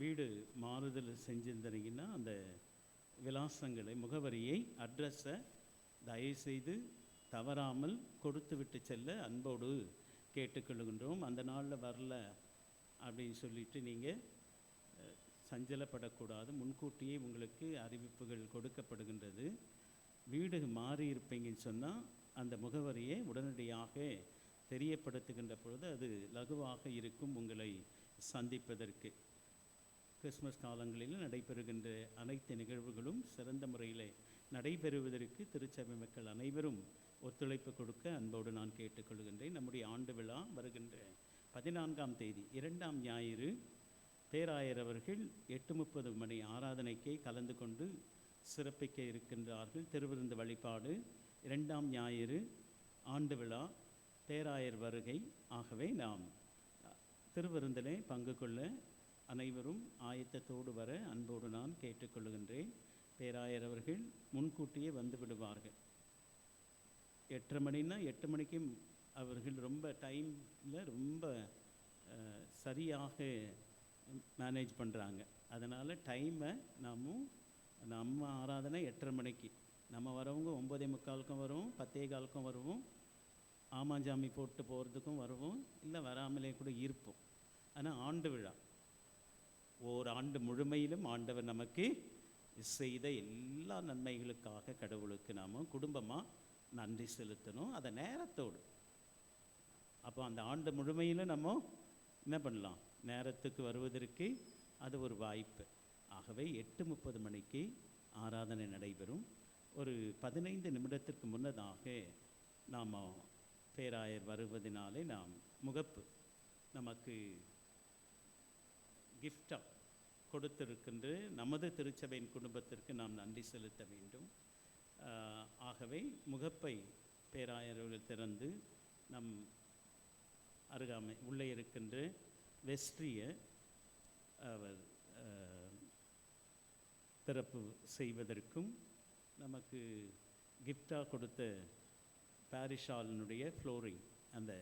வீடு மாறுதல் செஞ்சிருந்தீங்கன்னா அந்த விலாசங்களை முகவரியை அட்ரஸை தயவுசெய்து தவறாமல் கொடுத்து விட்டு செல்ல அன்போடு கேட்டுக்கொள்கின்றோம். அந்த நாளில் வரல அப்படின்னு சொல்லிட்டு நீங்கள் சஞ்சலப்படக்கூடாது. முன்கூட்டியே உங்களுக்கு அறிவிப்புகள் கொடுக்கப்படுகின்றது. வீடு மாறி இருப்பீங்கன்னு சொன்னால் அந்த முகவரியை உடனடியாக தெரியப்படுத்துகின்ற பொழுது அது லகுவாக இருக்கும் உங்களை சந்திப்பதற்கு. கிறிஸ்மஸ் காலங்களில் நடைபெறுகின்ற அனைத்து நிகழ்வுகளும் சிறந்த முறையில் நடைபெறுவதற்கு திருச்சபை மக்கள் அனைவரும் ஒத்துழைப்பு கொடுக்க அன்போடு நான் கேட்டுக்கொள்கின்றேன். நம்முடைய ஆண்டு விழா வருகின்ற 14ஆம் தேதி 2ஆம் ஞாயிறு பேராயர் அவர்கள் 8:30 மணி ஆராதனைக்கே கலந்து கொண்டு சிறப்பிக்க இருக்கின்றார்கள். திருவிருந்து வழிபாடு 2ஆம் ஞாயிறு ஆண்டு விழா பேராயர் வருகை. ஆகவே நாம் திருவிருந்திலே பங்கு கொள்ள அனைவரும் ஆயத்தத்தோடு வர அன்போடு நான் கேட்டுக்கொள்கின்றேன். பேராயர் அவர்கள் முன்கூட்டியே வந்து விடுவார்கள். 8:30 மணின்னா 8 மணிக்கும் அவர்கள் ரொம்ப டைமில் ரொம்ப சரியாக மேனேஜ் பண்ணுறாங்க. அதனால் டைமை நம்ம ஆராதனை 8:30 மணிக்கு, நம்ம வரவங்க 9:45க்கும் வருவோம், 10:15க்கும் வருவோம், ஆமாஞ்சாமி போட்டு போகிறதுக்கும் வருவோம், இல்லை வராமலே கூட இருப்போம். ஆனால் ஆண்டு விழா ஓராண்டு முழுமையிலும் ஆண்டவர் நமக்கு செய்த எல்லா நன்மைகளுக்காக கடவுளுக்கு நாம் குடும்பமாக நன்றி செலுத்தணும். அதை நேரத்தோடு. அப்போ அந்த ஆண்டு முழுமையில் நம்ம என்ன பண்ணலாம், நேரத்துக்கு வருவதற்கு அது ஒரு வாய்ப்பு. ஆகவே 8:30 மணிக்கு ஆராதனை நடைபெறும். ஒரு 15 நிமிடத்திற்கு முன்னதாக நாம் பேராயர் வருவதனாலே நாம் முகப்பு நமக்கு கிஃப்டாக கொடுத்திருக்கின்ற நமது திருச்சபையின் குடும்பத்திற்கு நாம் நன்றி செலுத்த வேண்டும். ஆகவே முகப்பை பேராயர்கள் திறந்து நம் அருகாமை உள்ளே இருக்கின்ற வெஸ்ட்ரியை அவர் திறப்பு செய்வதற்கும் நமக்கு கிஃப்டாக கொடுத்த பாரிஷாலினுடைய ஃப்ளோரிங் அந்த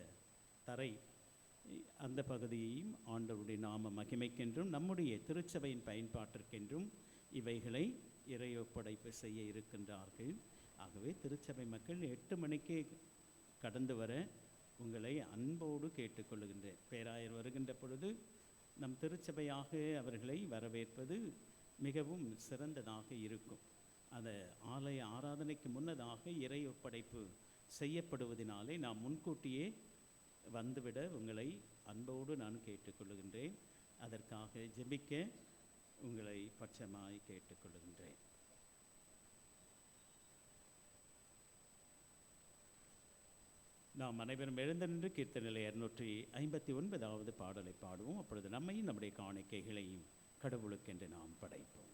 தரை அந்த பகுதியையும் ஆண்டவருடைய நாம மகிமைக்கென்றும் நம்முடைய திருச்சபையின் பயன்பாட்டிற்கென்றும் இவைகளை இறையொப்படைப்பு செய்ய இருக்கின்றார்கள். ஆகவே திருச்சபை மக்கள் 8 மணிக்கே கடந்து வர உங்களை அன்போடு கேட்டுக்கொள்கின்றேன். பேராயர் வருகின்ற பொழுது நம் திருச்சபையாக அவர்களை வரவேற்பது மிகவும் சிறந்ததாக இருக்கும். அந்த ஆலய ஆராதனைக்கு முன்னதாக இறை ஒப்படைப்பு செய்யப்படுவதனாலே நாம் முன்கூட்டியே வந்துவிட உங்களை அன்போடு நான் கேட்டுக்கொள்கின்றேன். அதற்காக ஜெபிக்க உங்களை பட்சமாய் கேட்டுக்கொள்கின்றேன். நாம் அனைவரும் எழுந்து நின்று கீர்த்தனை 259வது பாடலை பாடுவோம். அப்பொழுது நம்மையும் நம்முடைய காணிக்கைகளையும் கடவுளுக்கென்று நாம் படைப்போம்.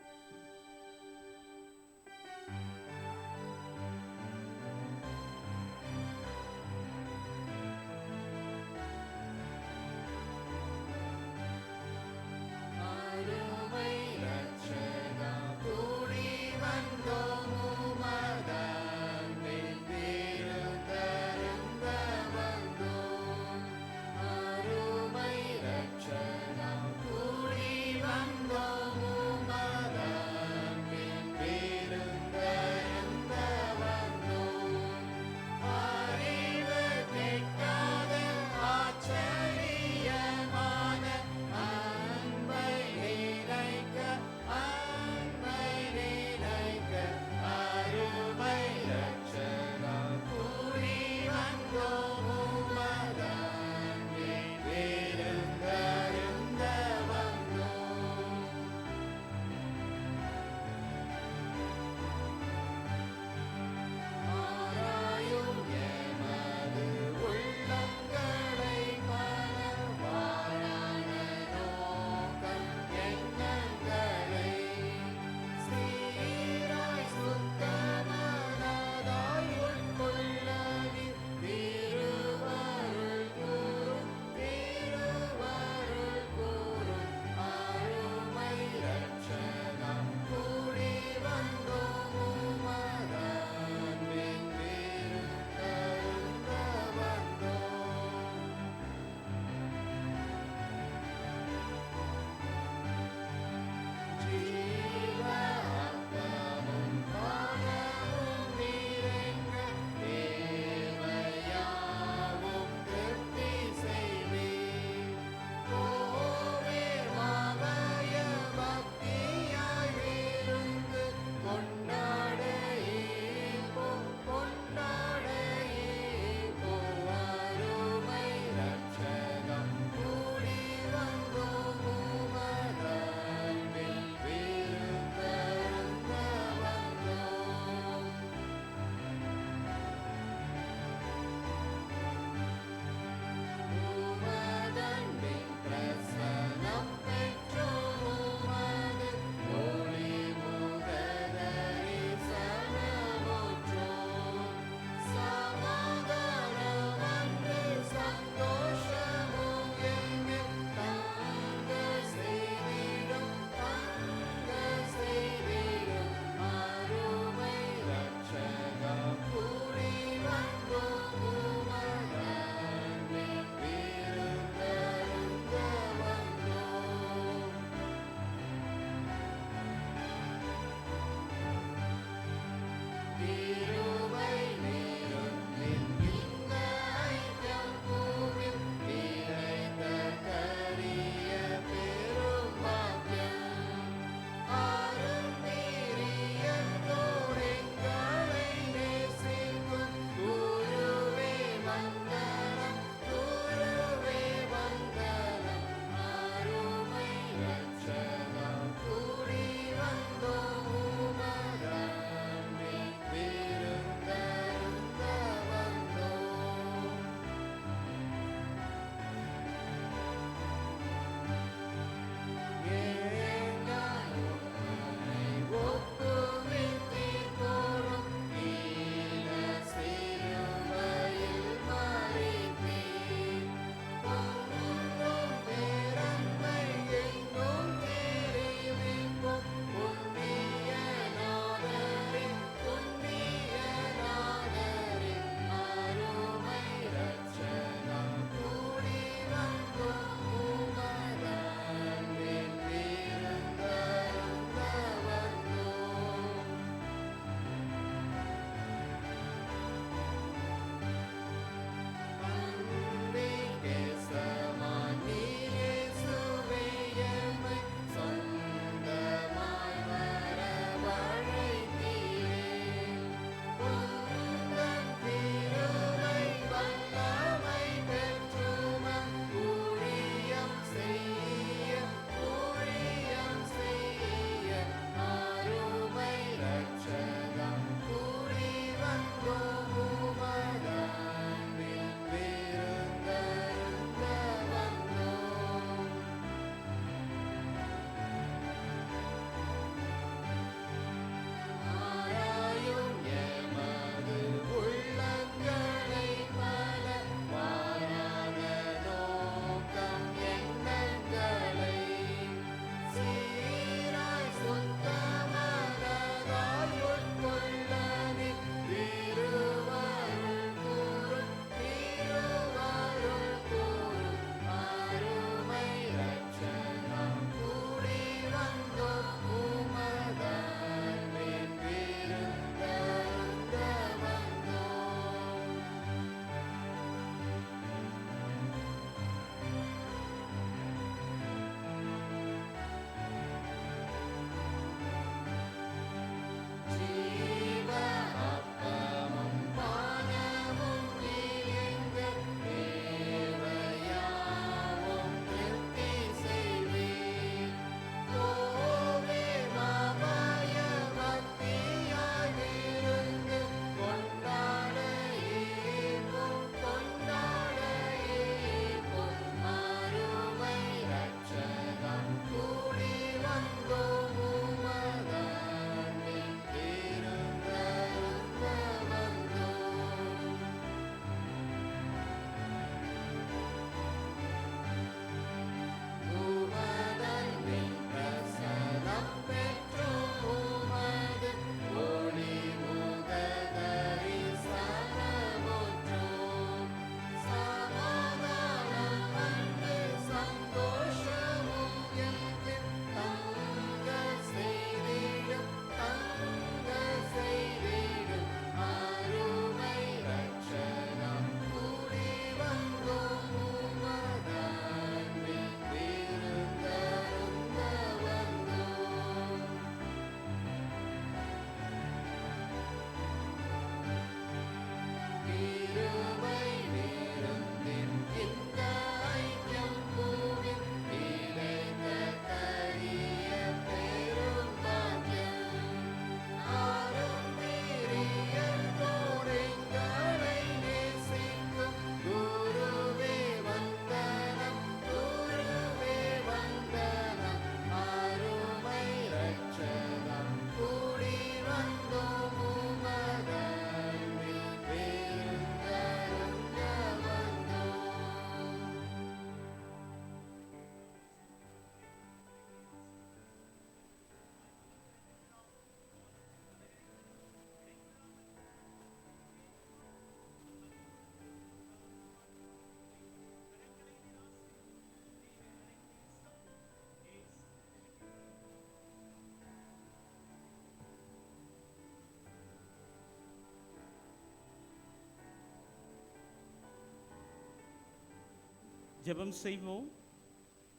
ஜெபம் செய்வோம்.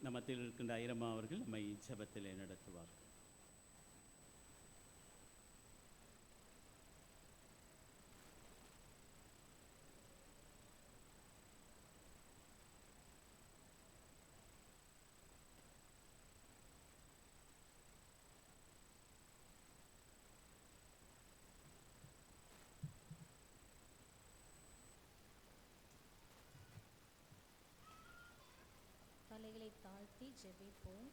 நம்மத்தில் இருக்கின்ற ஐரம்மா அவர்கள் நம்மை ஜெபத்திலே நடத்துவார்கள். தலைகளை தாழ்த்தி ஜெபிப்போம்.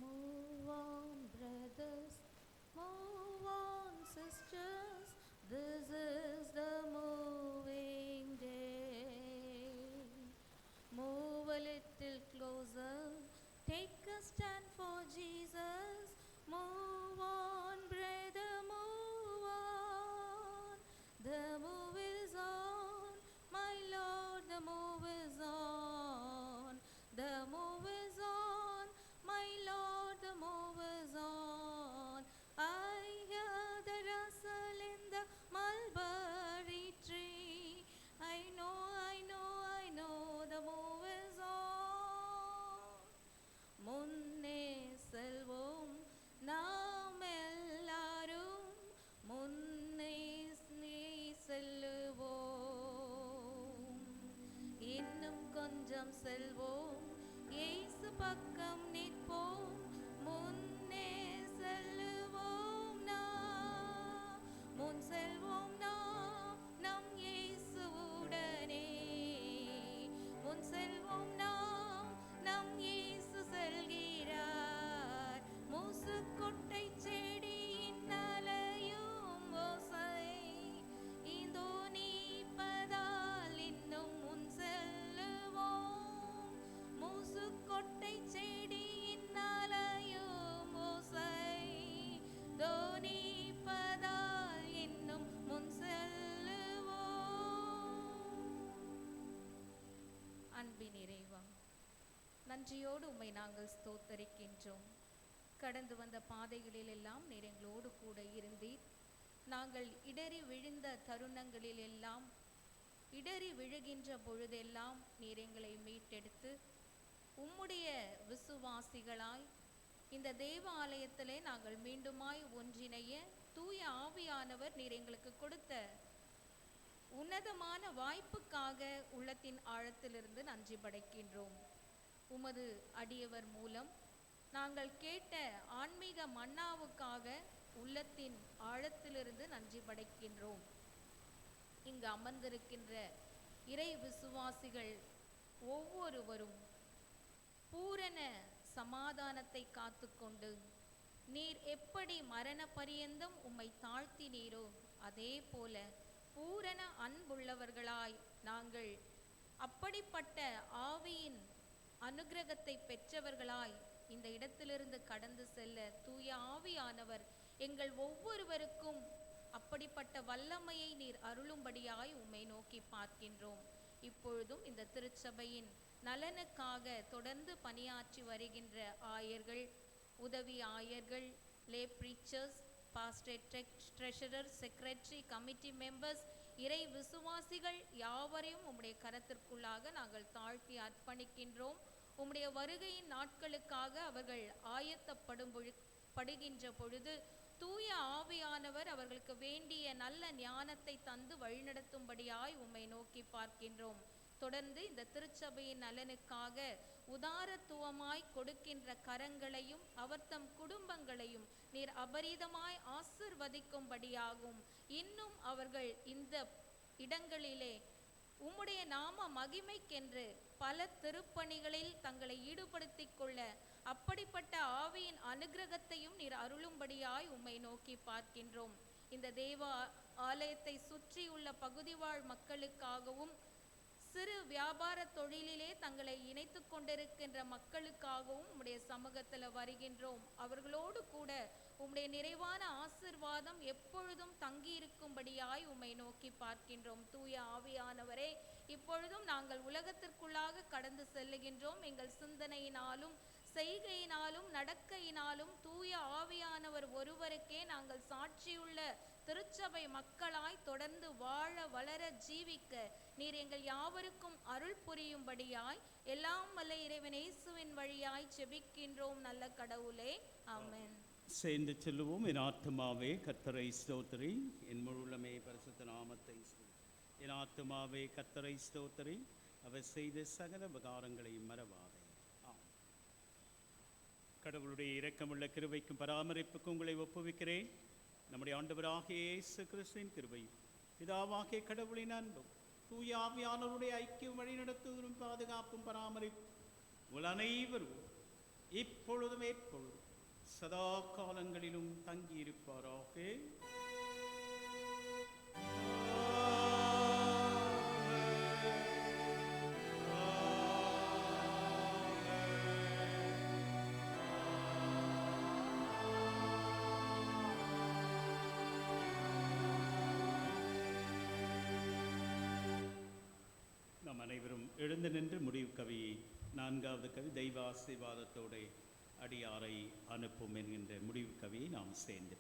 Move on brothers, move on sisters, this is the moving day. Move a little closer, take a stand for Jesus. Move on brother, move on. The move is on, my Lord, the move is on. The move is on, my Lord, the move is on. I hear the rustle in the mulberry tree. I know, the move is on. முன்னே செல்வோம் நாம் எல்லாரும், முன்னே செல்லுவோம். இன்னும் கொஞ்சம் செல்வோம், இயேசு பக்கம் நிற்போம். முன்னே செல்லுவோம் நாம், முன் செல்வோம் நாம் நம் இயேசுவுடனே. முன் செல்வோம் நாம் நம் இயேசு செல்கிறார். மூசுக்கொட்டை செடியின் அலையும் ஓசை இதோ நீப்பதால் இன்னும் முன் செல்லுவோம். மூசுக்கொட்டை செடியின் அலையும் ஓசை இதோ நீப்பதால் இன்னும் முன் செல்லுவோம். அன்பின் இறைவா, நன்றியோடு உம்மை நாங்கள் ஸ்தோத்தரிக்கின்றோம். கடந்து வந்த பாதைகளில் எல்லாம் நீர் எங்களோடு கூட இருந்தீர். நாங்கள் இடறி விழுந்த தருணங்களில் எல்லாம், இடறி விழுகின்ற பொழுதெல்லாம் நீர் எங்களை மீட்டெடுத்து உம்முடைய விசுவாசிகளாய் இந்த தேவ ஆலயத்திலே நாங்கள் மீண்டுமாய் ஒன்றிணைய தூய ஆவியானவர் நீர் எங்களுக்கு கொடுத்த உன்னதமான வாய்ப்புக்காக உள்ளத்தின் ஆழத்திலிருந்து நன்றி படைக்கின்றோம். உமது அடியவர் மூலம் நாங்கள் கேட்ட ஆன்மீக மன்னாவுக்காக உள்ளத்தின் ஆழத்திலிருந்து நன்றி படைக்கின்றோம். இங்கு அமர்ந்திருக்கின்ற இறை விசுவாசிகள் ஒவ்வொருவரும் பூரண சமாதானத்தை காத்துக்கொண்டு நீர் எப்படி மரண பரியந்தம் உம்மை தாழ்த்தினீரோ அதே போல பூரண அன்புள்ளவர்களாய் நாங்கள் அப்படிப்பட்ட ஆவியின் அனுக்கிரகத்தை பெற்றவர்களாய் இந்த இடத்திலிருந்து கடந்து செல்ல தூய ஆவியானவர் எங்கள் ஒவ்வொருவருக்கும் அப்படிப்பட்ட வல்லமையை நீர் அருளும்படியாய் உம்மை நோக்கி பார்க்கின்றோம். இப்பொழுதும் இந்த திருச்சபையின் நலனுக்காக தொடர்ந்து பணியாற்றி வருகின்ற ஆயர்கள், உதவி ஆயர்கள், lay preachers, pastor, treasurer, secretary, committee members, இறை விசுவாசிகள் யாவரையும் உம்முடைய கரத்திற்குள்ளாக நாங்கள் தாழ்த்தி அர்ப்பணிக்கின்றோம். உம்முடைய வருகையின் நாட்களுக்காக அவர்கள் ஆயத்தப்படுகின்ற பொழுது தூய ஆவியானவர் அவர்களுக்கு வேண்டிய நல்ல ஞானத்தை தந்து வழிநடத்தும்படியாய் உம்மை நோக்கி பார்க்கின்றோம். தொடர்ந்து இந்த திருச்சபையின் நலனுக்காக உதாரத்துவமாய் கொடுக்கின்ற கரங்களையும் அவர் தம் குடும்பங்களையும் நீர் அபரிதமாய் ஆசிர்வதிக்கும்படியாகும். இன்னும் அவர்கள் இந்த இடங்களிலே உம்முடைய நாம மகிமைக்கென்று பல திருப்பணிகளில் தங்களை ஈடுபடுத்திக் கொள்ள அப்படிப்பட்ட ஆவியின் அனுக்கிரகத்தையும் நீர் அருளும்படியாய் உம்மை நோக்கி பார்க்கின்றோம். இந்த தேவ ஆலயத்தை சுற்றியுள்ள பகுதி வாழ் மக்களுக்காகவும் சிறு வியாபார தொழிலிலே தங்களை இணைத்து கொண்டிருக்கின்ற மக்களுக்காகவும் உம்முடைய சமூகத்தில் வருகின்றோம். அவர்களோடு கூட உம்முடைய நிறைவான ஆசிர்வாதம் எப்பொழுதும் தங்கி இருக்கும்படியாய் உம்மை நோக்கி பார்க்கின்றோம். தூய ஆவியானவரே, இப்பொழுதும் நாங்கள் உலகத்திற்குள்ளாக கடந்து செல்லுகின்றோம். எங்கள் சிந்தனையினாலும் செய்கையினாலும் நடக்கையினாலும் தூய ஆவியானவர் ஒருவருக்கே நாங்கள் சாட்சியுள்ள திருச்சபை மக்களாய் தொடர்ந்து வாழ வளர ஜீவிக்க நீர் எங்கள் யாவருக்கும் அருள் புரியும்படியாய் எல்லாம் வல்ல இறைவன் இயேசுவின் வழியாய் ஜெபிக்கின்றோம் நல்ல கடவுளே, ஆமென். சேர்ந்து சொல்லுவோம். என் ஆத்துமாவே கர்த்தரை ஸ்தோத்திரி, என் முழுமே பரிசுத்த நாமத்தை ஸ்தோத்திரி. என் ஆத்துமாவே கர்த்தரை ஸ்தோத்திரி, அவர் செய்த சகல உபகாரங்களையும் மறவாதே. கடவுளுடைய இரக்கமுள்ள கிருபைக்கும் பராமரிப்புக்கும் உங்களை ஒப்புவிக்கிறேன். நம்முடைய ஆண்டவராகிய இயேசு கிறிஸ்துவின் கிருபையும் பிதாவாகிய கடவுளின் அன்பும் தூய ஆவியானவருடைய ஐக்கியம் வழிநடத்துவதும் பாதுகாப்பும் பராமரிப்பும் உங்கள் அனைவரும் இப்பொழுதும் எப்பொழுதும் சதா காலங்களிலும் தங்கியிருப்பாராக. நாம் அனைவரும் எழுந்து நின்று முடிவு கவியை, 4வது கவி தெய்வ ஆசீர்வாதத்தோட அடியாரை அனுப்பும் என்கின்ற முடிவு கவியை நாம் சேர்ந்து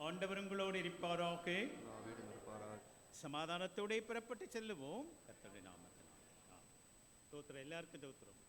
ஆண்டவர் உங்களோடு இருப்பாராக. சமாதானத்தோடு புறப்பட்டு செல்லுவோம். கர்த்தருடைய நாமத்தினால். எல்லாருக்கும் தோத்திரம்.